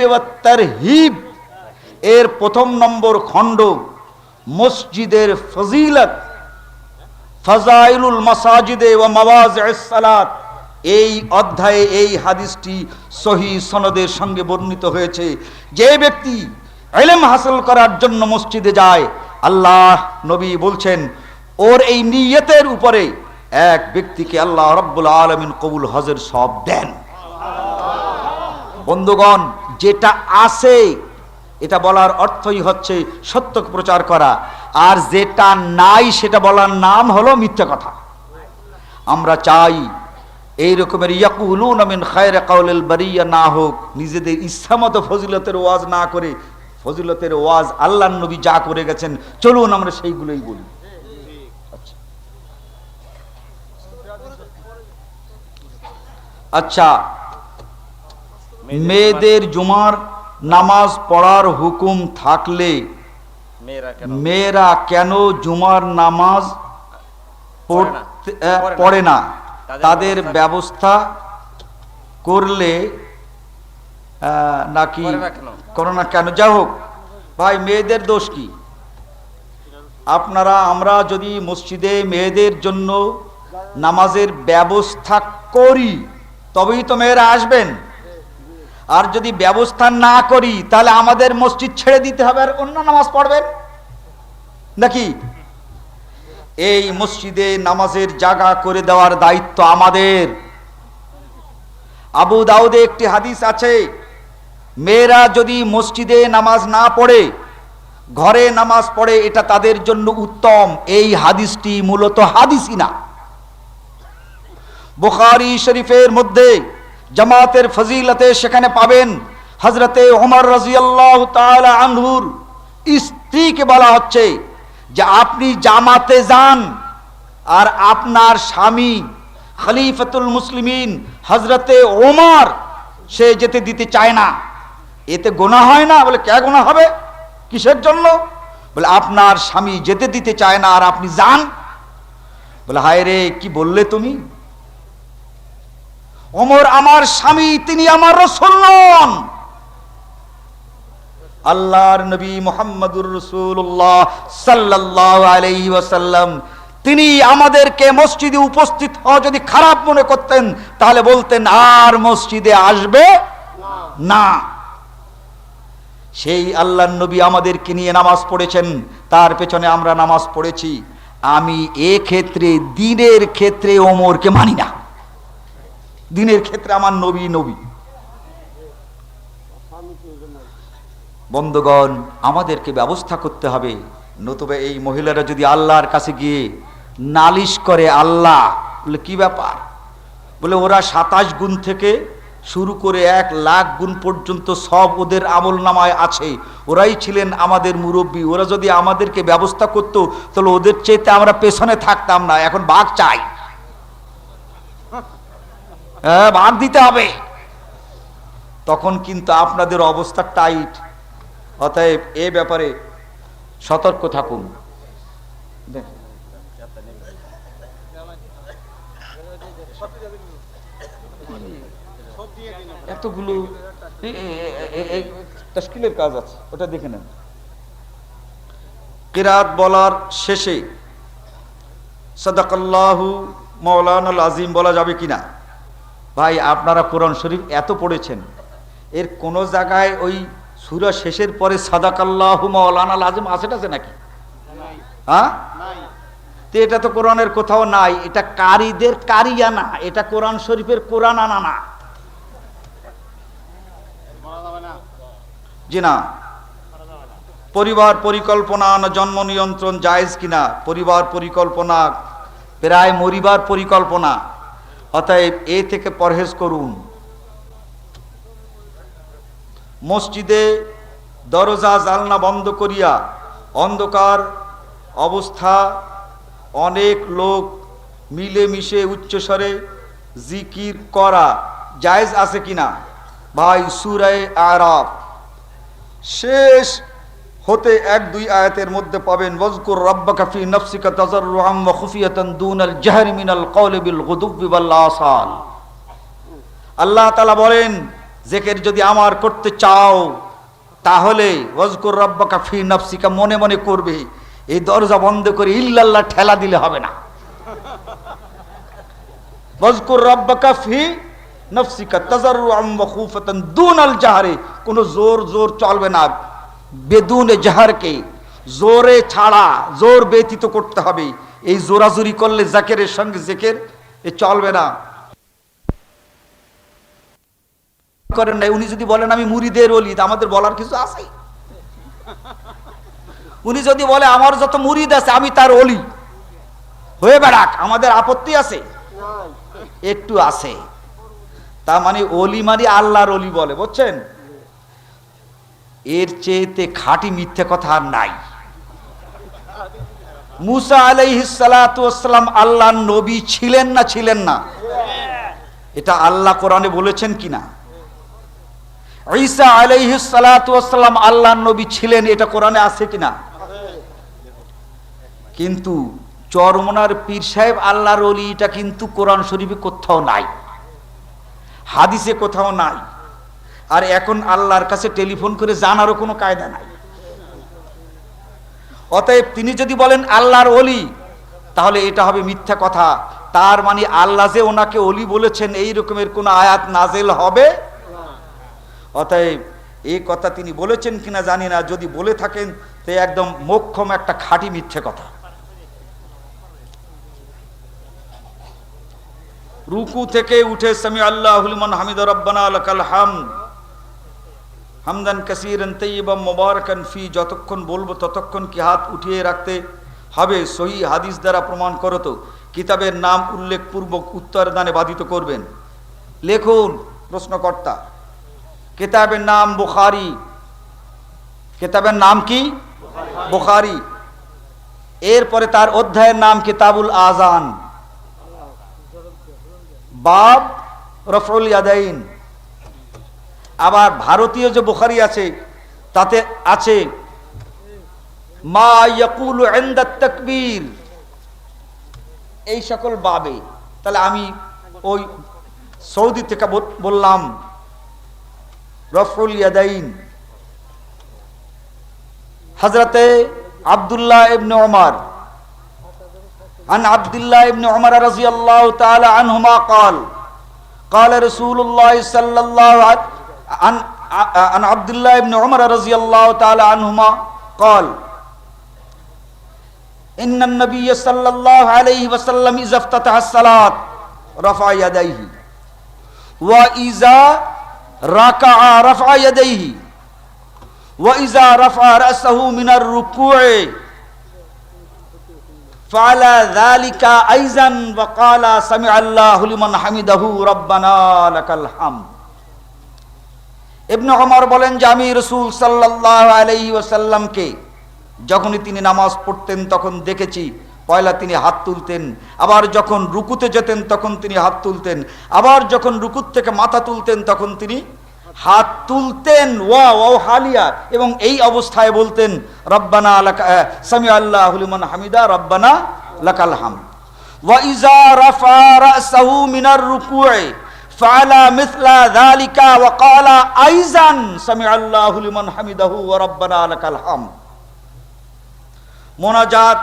ওয়া তারহিব। এর 1 নম্বর খণ্ড মসজিদের ফজিলত, ফাজাইলুল মাসাজিদে ওয়া মাওয়াজিউস সালাত। এই অধ্যায়ে এই হাদিসটি সহিহ সনদের সঙ্গে বর্ণিত হয়েছে। যে ব্যক্তি ইলম হাসিল করার জন্য মসজিদে যায়, আল্লাহ নবী বলছেন ওর এই নিয়তের উপরে এক ব্যক্তিকে আল্লাহ রাব্বুল আলামিন কবুল হজের সওয়াব দেন। বন্ধুগণ, যেটা আছে এটা বলার অর্থই হচ্ছে সত্য প্রচার করা, আর যেটা নাই সেটা বলার নাম হলো মিথ্যা কথা। আমরা চাই এই রকমের ইয়াকুলুনা মিন খায়রি কাউলিল বারিয়া না হোক, নিজেদের ইচ্ছামতো ফজিলতের ওয়াজ না করে, ফজিলতের ওয়াজ আল্লাহর নবী যা করে গেছেন চলুন আমরা সেইগুলোই বলি। আচ্ছা, মেয়েদের জুমার নামাজ পড়ার হুকুম থাকলে মেয়েরা কেন জুমার নামাজ পড়ে না? তাদের ব্যবস্থা করলে নাকি করোনা কেন? যা হোক ভাই, মেয়েদের দোষ কি? আমরা যদি মসজিদে মেয়েদের জন্য নামাজের ব্যবস্থা করি তবেই তো মেয়েরা আসবেন। আর যদি ব্যবস্থা না করি তাহলে আমাদের মসজিদ ছেড়ে দিতে হবে আর অন্য নামাজ পড়বেন নাকি? এই মসজিদে নামাজের জায়গা করে দেওয়ার দায়িত্ব আমাদের। আবু দাউদে একটি হাদিস আছে, মেয়েরা যদি মসজিদে নামাজ না পড়ে ঘরে নামাজ পড়ে এটা তাদের জন্য উত্তম। এই হাদিসটি মূলত হাদিসই না। বুখারী শরীফের মধ্যে জামাতের ফজিলতে সেখানে পাবেন হযরতে ওমর রাদিয়াল্লাহু তাআলা আনহুর স্ত্রীকে বলা হচ্ছে যে আপনি জামাতে যান, আর আপনার স্বামী খলিফাতুল মুসলিমিন হযরতে ওমর সে যেতে দিতে চায় না, এতে গুনাহ হয় না? বলে কে গুনাহ হবে, কিসের জন্য? বলে আপনার স্বামী যেতে দিতে চায় না আর আপনি যান। বলে হায় রে, কি বললে তুমি? ওমর আমার স্বামী, তিনি আমার রাসূল নন। আল্লাহর নবী মুহাম্মদুর রাসূলুল্লাহ সাল্লাল্লাহু আলাইহি ওয়াসাল্লাম তিনি আমাদেরকে মসজিদে উপস্থিত হওয়া যদি খারাপ মনে করতেন তাহলে বলতেন আর মসজিদে আসবে না। সেই আল্লাহর নবী আমাদেরকে নিয়ে নামাজ পড়েছেন, তার পেছনে আমরা নামাজ পড়েছি। আমি ক্ষেত্রে দ্বীনের ক্ষেত্রে ওমরকে মানি না। দ্বীনের ক্ষেত্রে আমার নবী নবী। বন্ধুগণ, আমাদেরকে ব্যবস্থা করতে হবে, নতুবা এই মহিলারা যদি আল্লাহর কাছে গিয়ে নালিশ করে, আল্লাহ বলে কি ব্যাপার? বলে ওরা 27 গুণ থেকে শুরু করে 1,00,000 গুণ পর্যন্ত সব ওদের আমল নামায় আছে। ওরাই ছিলেন আমাদের মুরব্বী। ওরা যদি আমাদেরকে ব্যবস্থা করতো তাহলে ওদের চাইতে আমরা পেছনে থাকতাম না। এখন ভাগ চাই, হ্যাঁ ভাগ দিতে হবে। তখন কিন্তু আপনাদের অবস্থা টাইট। অতএব এ ব্যাপারে সতর্ক থাকুন। এতগুলো তাশকিলের কাজ আছে, ওটা দেখে নেন। কিরাত বলার শেষে সাদাকাল্লাহু মাওলানাল আযীম বলা যাবে কিনা? ভাই, আপনারা কোরআন শরীফ এত পড়েছেন, এর কোন জায়গায় ওই সূরা শেষের পরে সাদাকাল্লাহু মাওলানাল আযীম আছে নাকি? হ্যাঁ, তো এটা তো কোরআনের কোথাও নাই। এটা কারীদের কারিয়ানা, এটা কোরআন শরীফের কোরআন আনা না। জি না। পরিবার পরিকল্পনা না জন্ম নিয়ন্ত্রণ জায়েজ কিনা? পরিবার পরিকল্পনা প্রায় মরিবার পরিকল্পনা। অতএব এ থেকে পরহেজ করুন। মসজিদে দরজা জালনা বন্ধ করিয়া অন্ধকার অবস্থা অনেক লোক মিলেমিশে উচ্চস্বরে জিকির করা জায়েজ আছে কিনা? ভাই, সূরা আরাফ শেষ হতে 1-2 আয়াতের মধ্যে পাবেন ওয়াজকুর রাব্বাকা ফি নাফসিকা তাযাররুআন ওয়া খুফিয়াতান দুনাল জাহরি মিনাল কওলি বিল গুদুবি ওয়াল আসাল। আল্লাহ তাআলা বলেন, জিকির যদি আমার করতে চাও তাহলে ওয়াজকুর রাব্বাকা ফি নাফসিকা, মনে মনে করবে। এই দরজা বন্ধ করে ইল্লাল্লাহ ঠেলা দিলে হবে না। ওয়াজকুর রাব্বাকা ফি নাফসিকা তাযাররুআন ওয়া খুফাতান দুনাল জাহরি, কোনো জোর জোর চলবে না। বেদুনে জাহারকে জোরে ছাড়া, জোর ব্যতীত করতে হবে। এই জোরাজুরি করলে জাকেরের সঙ্গে জিকির এ চলবে না। করেন না। উনি যদি বলেন আমি মুরিদের ওলি, আমাদের বলার কিছু আছে? উনি যদি বলে আমার যত মুরিদ আছে আমি তার ওলি, হয়ে বেড়াক, আমাদের আপত্তি আছে? একটু আছে। তা মানে ওলি মানে আল্লাহর ওলি বলে, বুঝছেন? এর চেয়েতে খাঁটি মিথ্যে কথা আর নাই। মুসা আলাইহিস সালাতু ওয়াস সালাম আল্লাহর নবী ছিলেন না ছিলেন না? এটা আল্লাহ কোরআনে বলেছেন কিনা? ঈসা আলাইহিস সালাতু ওয়াস সালাম আল্লাহর নবী ছিলেন, এটা কোরআনে আছে কিনা? কিন্তু চরমনার পীর সাহেব আল্লাহর ওলি, এটা কিন্তু কোরআন শরীফে কোথাও নাই, হাদিসে কোথাও নাই। আর এখন আল্লাহর কাছে টেলিফোন করে জানারও কোনো কায়দা নাই। অতএব তিনি যদি বলেন আল্লাহর ওলি, তাহলে এটা হবে মিথ্যা কথা। তার মানে আল্লাহ যে ওনাকে ওলি বলেছেন এই রকমের কোন আয়াত নাজেল হবে। অতএব এই কথা তিনি বলেছেন কিনা জানি না, যদি বলে থাকেন তো একদম মোক্ষম একটা খাঁটি মিথ্যে কথা। রুকু থেকে উঠে সামি আল্লাহু লিমান হামিদা রব্বানা লাকাল হামদ, হামদান কাসীরান তাইয়িবান মুবারাকান ফি, যতক্ষণ বলবো ততক্ষণ কি হাত উঠিয়ে রাখতে হবে? সহিহ হাদিস দ্বারা প্রমাণ করো তো। কিতাবের নাম উল্লেখ পূর্বক উত্তর দানে বাধিত করবেন। লেখুন প্রশ্নকর্তা। কিতাবের নাম বুখারী। কিতাবের নাম কি? বুখারী। এরপরে তার অধ্যায়ের নাম কিতাবুল আযান, বাব রফউল ইয়াদাইন। আবার ভারতীয় যে বুখারী আছে তাতে আছে মা ইয়াকুলু ইনদা তাকবীর, এই সকল বাবে। তাহলে আমি ওই সৌদি থেকে বললাম রফউল ইয়াদাইন। হযরতে আব্দুল্লাহ ইবনে উমর, عن عبد الله بن عمر رضي الله تعالى عنهما قال قال رسول الله صلى الله عليه عن عبد الله بن عمر رضي الله تعالى عنهما قال إن النبي صلى الله عليه وسلم إذا افتتح الصلاة رفع يديه وإذا ركع رفع يديه وإذا رفع رأسه من الركوع فعلى ذلك أيضا وقال سمع الله لمن حمده ربنا لك الحمد। ইবনে ওমর বলেন যে আমি রাসূল সাল্লাল্লাহু আলাইহি ওয়াসাল্লামকে যখনই তিনি নামাজ পড়তেন তখন দেখেছি পয়লা তিনি হাত তুলতেন, আবার যখন রুকুতে যেতেন তখন তিনি হাত তুলতেন, আবার যখন রুকুত থেকে মাথা তুলতেন তখন তিনি হাত তুলতেন ওয়া হালিয়া, এবং এই অবস্থায় বলতেন রব্বানা লাকা সামিআল্লাহু লিমান হামিদা রব্বানা লাকাল হামদ। ওয়া ইযা রাফা রাসাহু মিনার রুকুই ফাআলা মিসলা যালিকা ওয়া ক্বালা আইজান সামিআল্লাহু লিমান হামিদাহু ওয়া রব্বানা লাকাল হামদ। মোনাজাত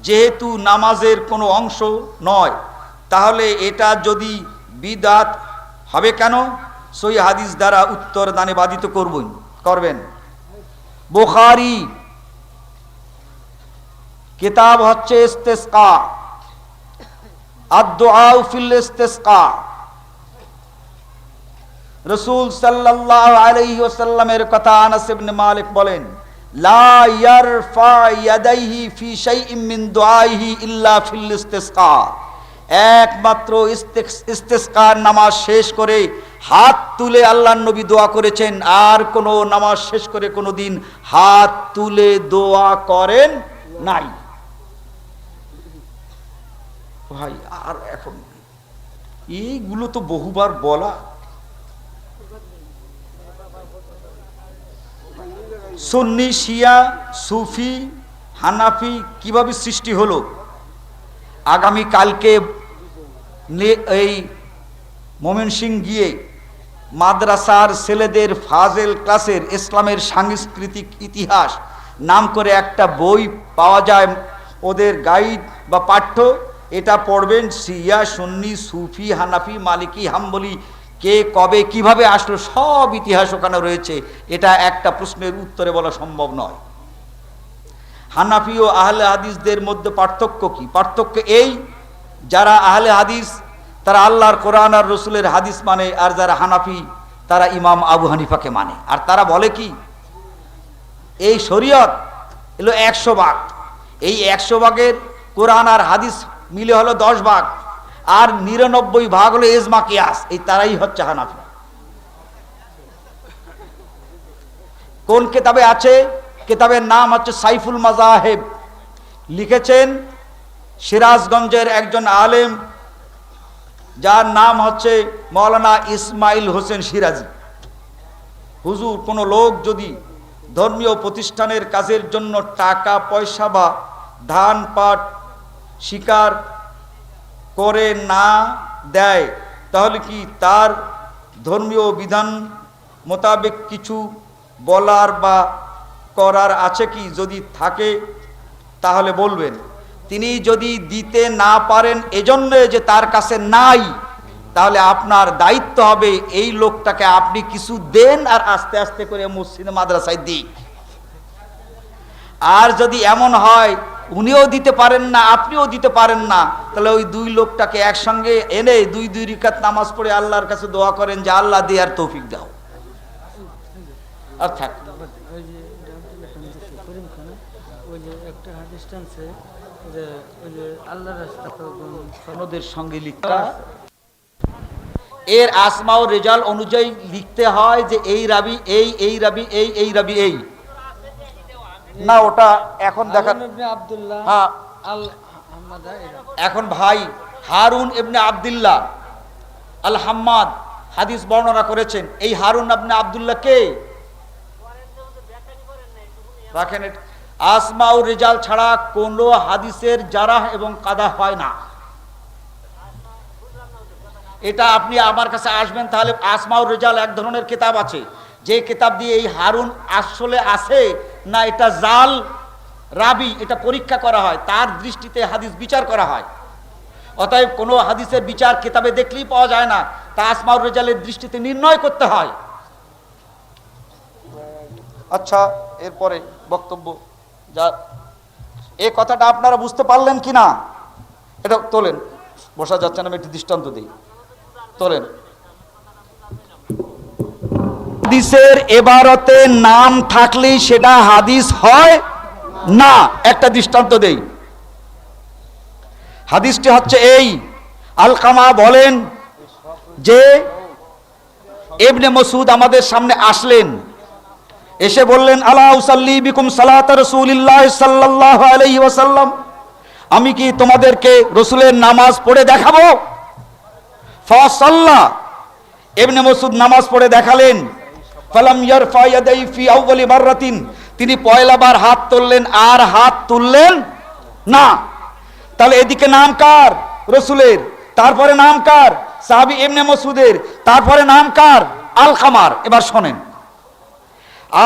যেহেতু নামাজের কোনো অংশ নয়, তাহলে এটা যদি বিদআত হবে কেন? সহিহ হাদিস দ্বারা উত্তর দানে বাধিত করবেন। বুখারী কিতাব হচ্ছে ইস্তিসকা, আদ-দুআ ফিল ইস্তিসকা। রাসূল সাল্লাল্লাহু আলাইহি ওয়াসাল্লামের কথা আনাস ইবনে মালিক বলেন, লা ইয়ারফা ইয়াদাইহি ফি শাইইন মিন দুআইহি ইল্লা ফিল ইস্তিসকা। একমাত্র ইস্তিসকার নামাজ শেষ করে হাত তুলে আল্লাহর নবী দোয়া করেছেন, আর কোন নামাজ শেষ করে কোনোদিন হাত তুলে দোয়া করেন নাই। ভাই আর এখন এইগুলো তো বহুবার বলা। সুন্নি, শিয়া, সুফি, হানাফি কিভাবে সৃষ্টি হলো? আগামী কালকে এই ময়মনসিং গিয়ে মাদ্রাসার ছেলেদের ফাজেল ক্লাসের ইসলামের সাংস্কৃতিক ইতিহাস নাম করে একটা বই পাওয়া যায়, ওদের গাইড বা পাঠ্য। এটা পড়বেন, শিয়া, সুন্নি, সুফি, হানাফি, মালিকি, হাম্বলি কে কবে কিভাবে আসলো সব ইতিহাস ওখানে রয়েছে। এটা একটা প্রশ্নের উত্তরে বলা সম্ভব নয়। হানাফি ও আহলে হাদিসদের মধ্যে পার্থক্য কি? পার্থক্য এই, যারা আহলে হাদিস তারা আল্লাহর কোরআন আর রসুলের হাদিস মানে, আর যারা হানাফি তারা ইমাম আবু হানিফাকে মানে। আর তারা বলে কি, এই শরীয়ত এলো 100 ভাগ, এই 100 ভাগের কোরআন আর হাদিস মিলে হলো 10 ভাগ, আর 99 ভাগ হলো ইজমা কিয়াস। এই তারাই হচ্ছে হানাফি। কোন কিতাবে আছে? কিতাবের নাম হচ্ছে সাইফুল মাযাহিব। লিখেছেন সিরাজগঞ্জের একজন আলেম, যার নাম হচ্ছে মাওলানা ইসমাইল হোসেন সিরাজি। হুজুর, কোনো লোক যদি ধর্মীয় প্রতিষ্ঠানের কাজের জন্য টাকা পয়সা বা ধান পাট শিকার করে না দেয়, তাহলে কি তার ধর্মীয় বিধান মোতাবেক কিছু বলার বা করার আছে কি? যদি থাকে তাহলে বলবেন। তিনি যদি দিতে না পারেন এজন্য যে তার কাছে নাই, তাহলে আপনার দায়িত্ব হবে এই লোকটাকে আপনি কিছু দেন, আর আস্তে আস্তে করে মসজিদে মাদ্রাসায় দিক। আর যদি এমন হয় উনিও দিতে পারেন না আপনিও দিতে পারেন না, তাহলে ওই দুই লোকটাকে একসঙ্গে এনে 2 রাকাত নামাজ পড়ে আল্লাহর কাছে দোয়া করেন যে আল্লাহ দেয়ার তৌফিক দাও। আর থাক। ওই যে করিম খান ওই যে একটা হাদিস টানছে যে ওই যে আল্লাহ রাস্তা সনদের সঙ্গে লিখা, এর আসমা ও রেজাল অনুযায়ী লিখতে হয় যে এই রাবি এই রাবি এই রাবি এই না, ওটা এখন দেখা। আব্দুল্লাহ হ্যাঁ, আল আহমদ এখন ভাই হারুন ইবনে আব্দুল্লাহ আল হাম্মাদ হাদিস বর্ণনা করেছেন। এই হারুন ইবনে আব্দুল্লাহ কে? রাখেন, আসমা ও রেজাল ছাড়া কোনো হাদিসের জারাহ এবং কাদা হয় না। এটা আপনি আমার কাছে আসবেন, তাহলে আসমা ও রেজাল এক ধরনের কিতাব আছে, যে কিতাব দিয়ে এই হারুন আসলে আছে না এটা জাল রাবি, এটা পরীক্ষা করা হয়, তার দৃষ্টিতে হাদিস বিচার করা হয়। অতএব কোনো হাদিসের বিচার কিতাবে দেখলেই পাওয়া যায় না, তা আসমা ও রেজালের দৃষ্টিতে নির্ণয় করতে হয়। আচ্ছা, এরপরে বক্তব্য যা, এই কথাটা আপনারা বুঝতে পারলেন কি না? এটা তোলেন, বসা যাচ্ছে না, আমি একটু দৃষ্টান্ত দিই, তোলেন। হাদিসের এবারতে নাম থাকলেই সেটা হাদিস হয় না। একটা দৃষ্টান্ত দেই, হাদিসটি হচ্ছে এই, আলকামা বলেন যে ইবনে মাসউদ আমাদের সামনে আসলেন, এসে বললেন আলা উসাল্লি বিকুম সালাত রাসূলিল্লাহ সাল্লাল্লাহু আলাইহি ওয়াসাল্লাম, আমি কি তোমাদেরকে রাসূলের নামাজ পড়ে দেখাবো? ফাসাল্লা, ইবনে মাসউদ নামাজ পড়ে দেখালেন। ফালাম ইয়ারফা ইয়াদাই ফি আউয়ালি মাররাতিন, তিনি পয়লাবার হাত তুললেন আর হাত তুললেন না। তাহলে এদিকে নাম কার? রাসূলের, তারপরে নাম কার? সাহাবী ইবনে মাসউদের, তারপরে নাম কার? আলকামার। এবার শোনেন,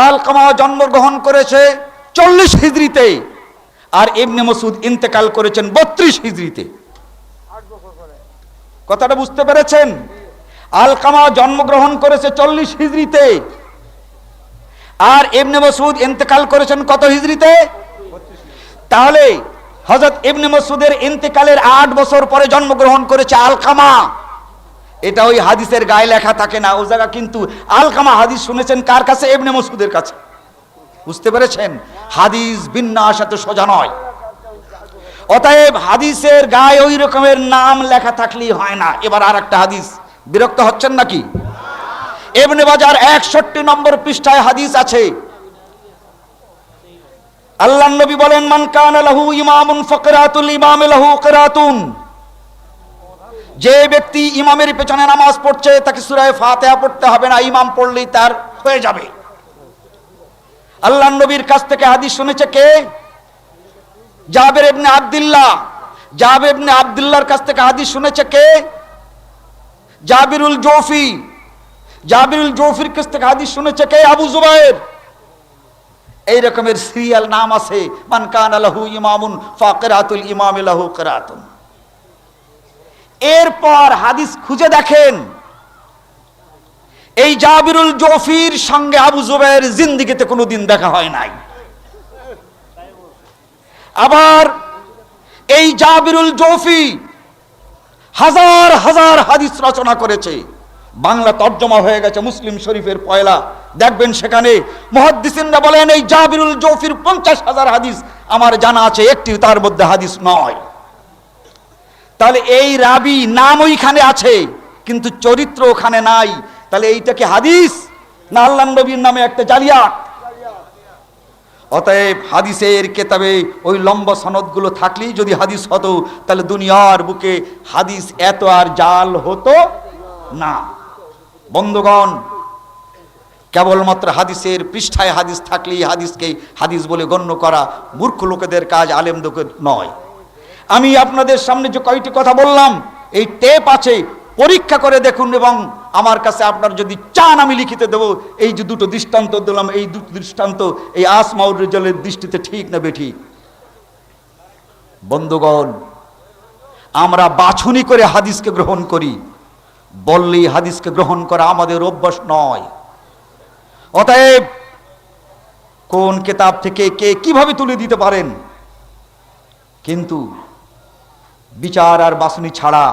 আলকামা জন্মগ্রহণ করেছে 40 হিজরিতে, আর ইবনে মাসউদ ইন্তেকাল করেছেন 32 হিজরিতে। কথাটা বুঝতে পেরেছেন? আলকামা জন্মগ্রহণ করেছে 40 হিজরিতে, আর ইবনে মাসউদ ইন্তেকাল করেছেন কত হিজরিতে? তাহলে হযরত ইবনে মাসউদের ইন্তেকালের 8 বছর পরে জন্মগ্রহণ করেছে আলকামা। এটা ওই হাদিসের গায়ে লেখা থাকে না, ও জায়গা কিন্তু আলকামা হাদিস শুনেছেন কার কাছে? ইবনে মাসউদের কাছে। বুঝতে পেরেছেন? হাদিস বিন্যাস এত সোজা নয়। অতএব হাদিসের গায়ে ওই রকমের নাম লেখা থাকলেই হয় না। এবার আর একটা হাদিস, বিরক্ত হচ্ছেন নাকি? ইবনে বাজার 61 নম্বর পৃষ্ঠায় হাদিস আছে, আল্লাহর নবী বলেন মান কানা লাহু ইমামুন ফাকরাতুল ইমামি লাহু কিরাতুন, যে ব্যক্তি ইমামের পেছনে নামাজ পড়ছে তাকে সূরা ফাতিহা পড়তে হবে না, ইমাম পড়লেই তার হয়ে যাবে। আল্লাহর নবীর কাছ থেকে হাদিস শুনেছে কে? জাবের ইবনে আব্দুল্লাহ। জাবের ইবনে আব্দুল্লাহর কাছ থেকে হাদিস শুনেছে কে? জাবিরুল জৌফি। জাবিরুল জৌফির কাছ থেকে হাদিস শুনেছে কে? আবু যুবায়ের। এই রকমের সিরিয়াল নাম আছে, মান কানা লাহু ইমামুন ফাকিরাতুল ইমামি লাহু কিরাতুন। এরপর হাদিস খুঁজে দেখেন, এই জাবিরুল জৌফির সঙ্গে আবু যুবায়ের জিন্দেগিতে কোনোদিন দেখা হয় নাই। আবার এই জাবিরুল জৌফি হাজার হাজার হাদিস রচনা করেছে, বাংলা তর্জমা হয়ে গেছে মুসলিম শরীফের পয়লা, দেখবেন সেখানে মুহাদ্দিসিনরা বলেন এই জাবিরুল জৌফির 50,000 হাদিস আমার জানা আছে, একটি তার মধ্যে হাদিস নয়। তাহলে এই রাবি নাম ওইখানে আছে কিন্তু চরিত্র ওখানে নাই, তাহলে এইটা কি হাদিস না আল্লাহর নবীর নামে একটা জালিয়াত? অতএব হাদিসের কিতাবে ওই লম্বা সনদগুলো থাকলেই যদি হাদিস হতো, তাহলে দুনিয়ার বুকে হাদিস এত আর জাল হতো না। বন্ধুগণ, কেবলমাত্র হাদিসের পৃষ্ঠায় হাদিস থাকলেই হাদিসকে হাদিস বলে গণ্য করা মূর্খ লোকেদের কাজ, আলেমদের নয়। আমি আপনাদের সামনে যে কয়টি কথা বললাম, এই টেপ আছে, পরীক্ষা করে দেখুন, এবং আমার কাছে আপনার যদি চান আমি লিখিতে দেব। এই যে দুটো দৃষ্টান্ত দিলাম, এই দুটো দৃষ্টান্ত এই আসমাউর রেজালের দৃষ্টিতে ঠিক না বেঠিক? বন্ধুগণ, আমরা বাছুনি করে হাদিসকে গ্রহণ করি, বললেই হাদিসকে গ্রহণ করা আমাদের অভ্যাস নয়। অতএব কোন কিতাব থেকে কে কিভাবে তুলে দিতে পারেন, কিন্তু বিচার আর বাছুনি ছাড়া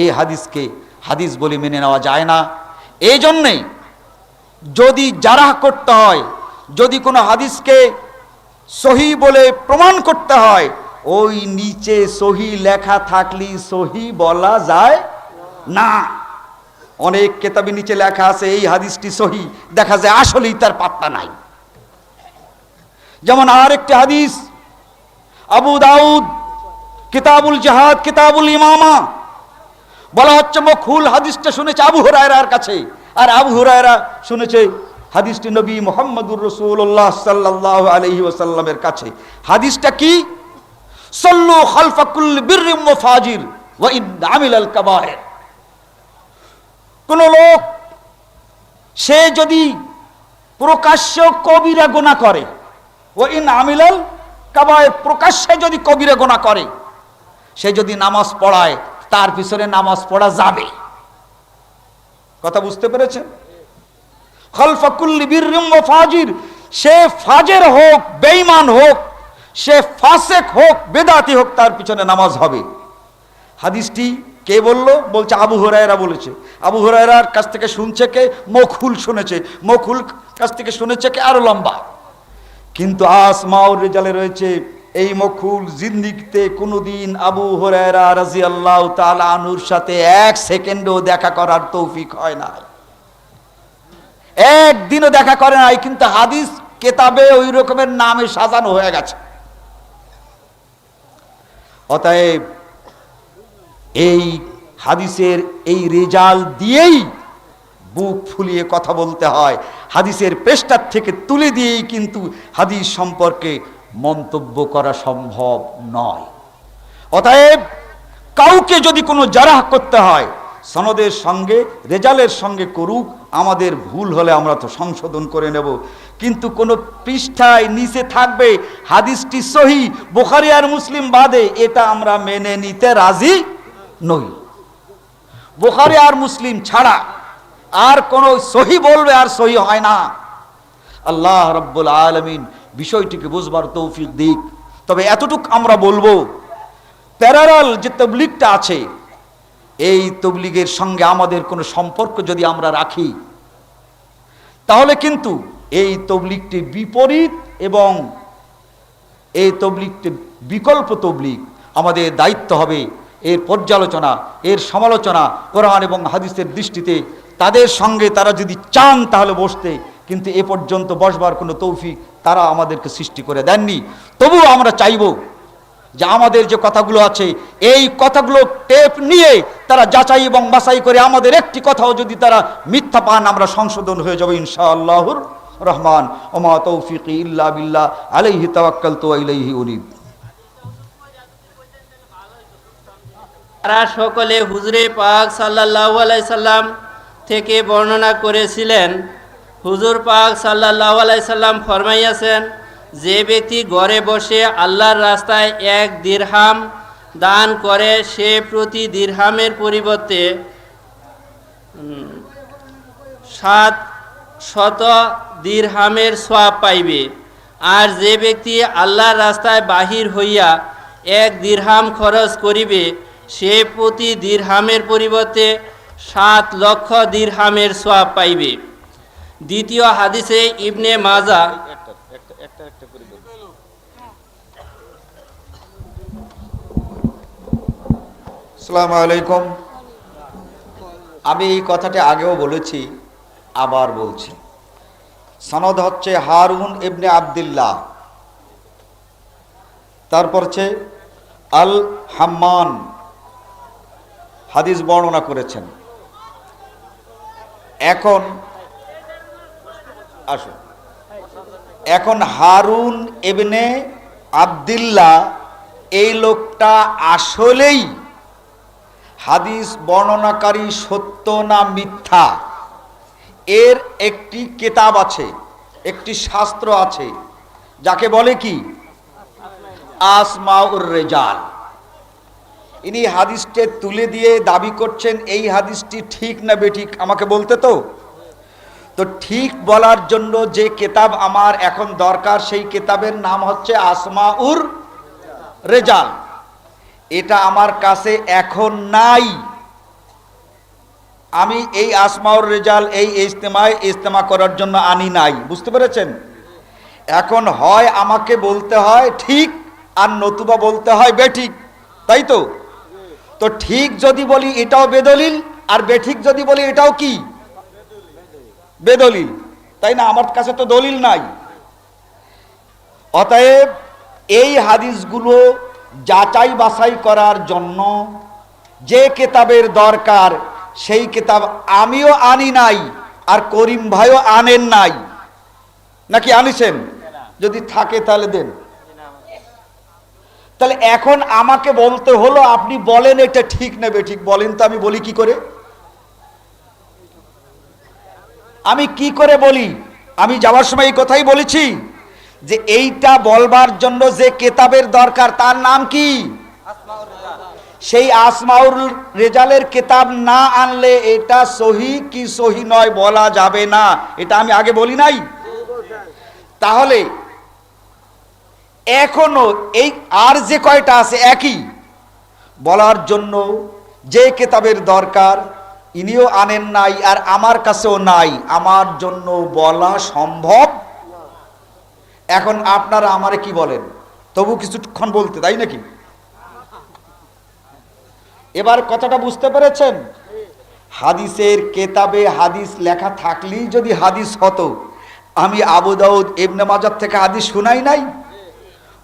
এই হাদিসকে হাদিস বলে মেনে নেওয়া যায় না। এই জন্যেই যদি জারাহ করতে হয়, যদি কোনো হাদিসকে সহি বলে প্রমাণ করতে হয়, ওই নিচে সহি লেখা থাকলেই সহি বলা যায় না। অনেক কেতাবে নিচে লেখা আছে এই হাদিসটি সহি, দেখা যায় আসলেই তার পাত্তা নাই। যেমন আর একটি হাদিস, আবু দাউদ কিতাবুল জিহাদ কিতাবুল ইমামা, বলা হচ্ছে মখুল হাদিসটা শুনেছে আবু হুরায়রার কাছে, আর আবু হুরায়রা শুনেছে হাদিসটি নবী মুহাম্মদুর রাসূলুল্লাহ সাল্লাল্লাহু আলাইহি ওয়াসাল্লামের কাছে। হাদিসটা কি? সাল্লু খালফা কুল্লি বিররিম ওয়া ফাজির ওয়া ইন আমিলাল কাবায়ের। কোন লোক সে যদি প্রকাশ্য কবিরা গুনাহ করে, ওয়া ইন আমিলাল কাবায়ের, প্রকাশ্যে যদি কবিরা গুনাহ করে, সে যদি নামাজ পড়ায় তার পিছনে নামাজ পড়া যাবে। কথা বুঝতে পেরেছেন? খালফা কুল্লি বিররিম ওয়া ফাজির, সে ফাজের হোক, বেঈমান হোক, সে ফাসেক হোক, বেদাতি হোক, তার পিছনে নামাজ হবে। হাদিসটি কে বলল? বলছে আবু হুরায়রা বলেছে। আবু হুরায়রার কাছ থেকে শুনছে কে? মখুল শুনেছে। মখুল কাছ থেকে শুনেছে কে? আরো লম্বা। কিন্তু আসমাউর রিজালে রয়েছে এই মখুল জিন্দিগিতে কোনোদিন আবু হুরায়রা রাদিয়াল্লাহু তাআলা আনহুর সাথে এক সেকেন্ডও দেখা করার তৌফিক হয় না, একদিনও দেখা করে নাই, কিন্তু হাদিস কেতাবে ওই রকমের নামে সাজানো হয়ে গেছে। অতএব এই হাদিসের এই রেজাল দিয়েই বুক ফুলিয়ে কথা বলতে হয়, হাদিসের পৃষ্ঠার থেকে তুলে দিয়েই কিন্তু হাদিস সম্পর্কে মন্তব্য করা সম্ভব নয়। অতএব কাউকে যদি কোনো জারাহ করতে হয়, সনদের সঙ্গে রেজালের সঙ্গে করুক, আমাদের ভুল হলে আমরা তো সংশোধন করে নেব, কিন্তু কোনো পৃষ্ঠায় নিচে থাকবে হাদিসটি সহি, বুখারী আর মুসলিম বাদে, এটা আমরা মেনে নিতে রাজি নই। বুখারী আর মুসলিম ছাড়া আর কোনো সহি বলবে আর সহি হয় না। আল্লাহ রাব্বুল আলামিন বিষয়টিকে বুঝবার তৌফিক দিক। তবে এতটুক আমরা বলবো, প্যারালাল যে তাবলীগটা আছে, এই তাবলীগের সঙ্গে আমাদের কোনো সম্পর্ক যদি আমরা রাখি, তাহলে কিন্তু এই তাবলীগটি বিপরীত এবং এই তাবলীগটি বিকল্প তাবলীগ। আমাদের দায়িত্ব হবে এর পর্যালোচনা, এর সমালোচনা, কোরআন এবং হাদিসের দৃষ্টিতে তাদের সঙ্গে তারা যদি চান তাহলে বসতে, কিন্তু এ পর্যন্ত বসবার কোনো তৌফিক তারা আমাদেরকে সৃষ্টি করে দেননি। তবুও আমরা চাইব যে আমাদের যে কথাগুলো আছে, এই কথাগুলো টেপ নিয়ে তারা যাচাই এবং বাছাই করে আমাদের একটি কথাও যদি তারা মিথ্যা পান, আমরা সংশোধন হয়ে যাব ইনশাআল্লাহুর রহমান। ওমা তৌফিকি ইল্লা বিল্লাহ, আলাইহি তাওয়াক্কালতু ওয়া ইলাইহি উনীব। তারা সকলে হুজুরে পাক সাল্লাল্লাহু আলাইহি সাল্লাম থেকে বর্ণনা করেছিলেন। হুজুর পাক সাল্লাল্লাহু আলাইহি সাল্লাম ফরমাইয়াছেন, যে ব্যক্তি ঘরে বসে আল্লাহর রাস্তায় 1 দিরহাম দান করে, সে প্রতি দিরহামের পরিবর্তে 700 দিরহামের সওয়াব পাইবে। আর যে ব্যক্তি আল্লাহর রাস্তায় বাহির হইয়া 1 দিরহাম খরচ করিবে, সে প্রতি দিরহামের পরিবর্তে 7 লক্ষ দিরহামের সওয়াব পাইবে। দ্বিতীয় হাদিসে ইবনে মাজা আসসালামু আলাইকুম। আমি এই কথাটি আগেও বলেছি, আবার বলছি। সনদ হচ্ছে হারুন ইবনে আব্দুল্লাহ, তারপর হচ্ছে আল হাম্মান হাদিস বর্ণনা করেছেন। এখন হারুন ইবনে আব্দুল্লাহ এই লোকটা আসলেই হাদিস বর্ণনাকারী সত্য না মিথ্যা, এর একটি কিতাব আছে, একটি শাস্ত্র আছে, যাকে বলে কি আসমাউর রিজাল। ইনি হাদিসটি তুলে দিয়ে দাবি করছেন এই হাদিসটি ঠিক না বেঠিক আমাকে বলতে। তো ঠিক বলার জন্য যে কিতাব আমার এখন দরকার, সেই কিতাবের নাম হচ্ছে আসমাউর রিজাল। এটা আমার কাছে এখন নাই। আমি এই আসমাউর রেজাল এই ইজতেমায় ইজতেমা করার জন্য আনি নাই, বুঝতে পেরেছেন? এখন হয় আমাকে বলতে হয় ঠিক, আর নতুবা বলতে হয় বেঠিক, তাই তো? তো ঠিক যদি বলি এটাও বেদলিল, আর বেঠিক যদি বলি এটাও কি বেদলিল, তাই না? আমার কাছে তো দলিল নাই। অতএব এই হাদিসগুলো যাচাই বাছাই করার জন্য যে কিতাবের দরকার সেই কিতাব আমিও আনি নাই, আর করিম ভাইও আনেন নাই, নাকি আনিছেন? যদি থাকে তাহলে দেন। তাহলে এখন আমাকে বলতে হলো আপনি বলেন এটা ঠিক না বেঠিক, বলেন তো আমি বলি কি করে? আমি কি করে বলি? আমি যাওয়ার সময় এই কথাই বলেছি যে এইটা বলবার জন্য যে কিতাবের দরকার তার নাম কি? সেই আসমাউর রেজালের কিতাব না আনলে এটা সহি কি সহি নয় বলা যাবে না, এটা আমি আগে বলি নাই? তাহলে এখনো এই আর যে কয়টা আছে একই বলার জন্য যে কিতাবের দরকার ইনিও আনেন নাই, আর আমার কাছেও নাই, আমার জন্য বলা সম্ভব। এখন আপনারা আমারে কি বলেন? তবু কিছুক্ষণ বলতে, তাই নাকি? এবার কথাটা বুঝতে পেরেছেন? হাদিসের কেতাবে হাদিস লেখা থাকলেই যদি হাদিস হতো, আমি আবু দাউদ ইবনে মাজাহ থেকে হাদিস শুনাই নাই?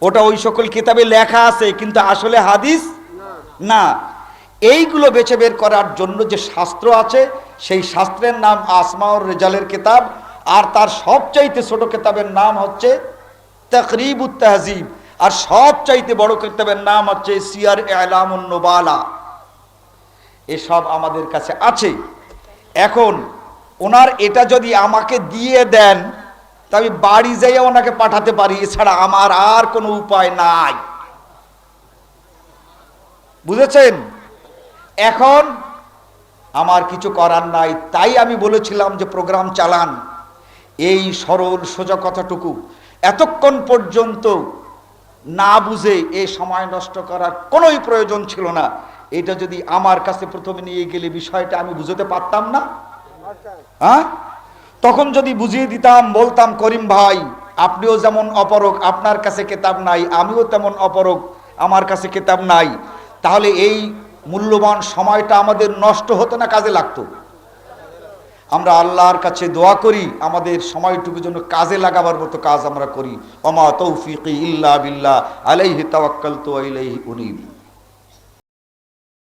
ওটা ওই সকল কিতাবে লেখা আছে, কিন্তু আসলে হাদিস না। এইগুলো বেছে বের করার জন্য যে শাস্ত্র আছে, সেই শাস্ত্রের নাম আসমাউর রেজালের কিতাব, আর তার সবচাইতে ছোট কিতাবের নাম হচ্ছে তাকরিবুত তাহজিব, আর সবচাইতে বড় কিতাবের নাম হচ্ছে সিয়ার ইলামুন নুবালা। এসব আমাদের কাছে আছে। এখন ওনার এটা যদি আমাকে দিয়ে দেন, তা আমি বাড়ি যাইয়া ওনাকে পাঠাতে পারি, এছাড়া আমার আর কোনো উপায় নাই, বুঝেছেন? এখন আমার কিছু করার নাই, তাই আমি বলেছিলাম যে প্রোগ্রাম চালান। এই সরল সোজা কথাটুকু এতক্ষণ পর্যন্ত না বুঝে এই সময় নষ্ট করার কোনোই প্রয়োজন ছিল না। এটা যদি আমার কাছে প্রথমে নিয়ে গেলে বিষয়টা আমি বুঝতে পারতাম না? হ্যাঁ, তখন যদি বুঝিয়ে দিতাম, বলতাম করিম ভাই আপনিও যেমন অপরক, আপনার কাছে কিতাব নাই, আমিও তেমন অপরক, আমার কাছে কিতাব নাই, তাহলে এই মূল্যবান সময়টা আমাদের নষ্ট হতো না, কাজে লাগতো। আমরা আল্লাহর কাছে দোয়া করি আমাদের সময়টুকু যেন কাজে লাগাবার মতো কাজ আমরা করি। ওমা তৌফিকি ইল্লা বিল্লাহ আলাইহি তাওয়াক্কালতু ওয়া ইলাইহি উনীব।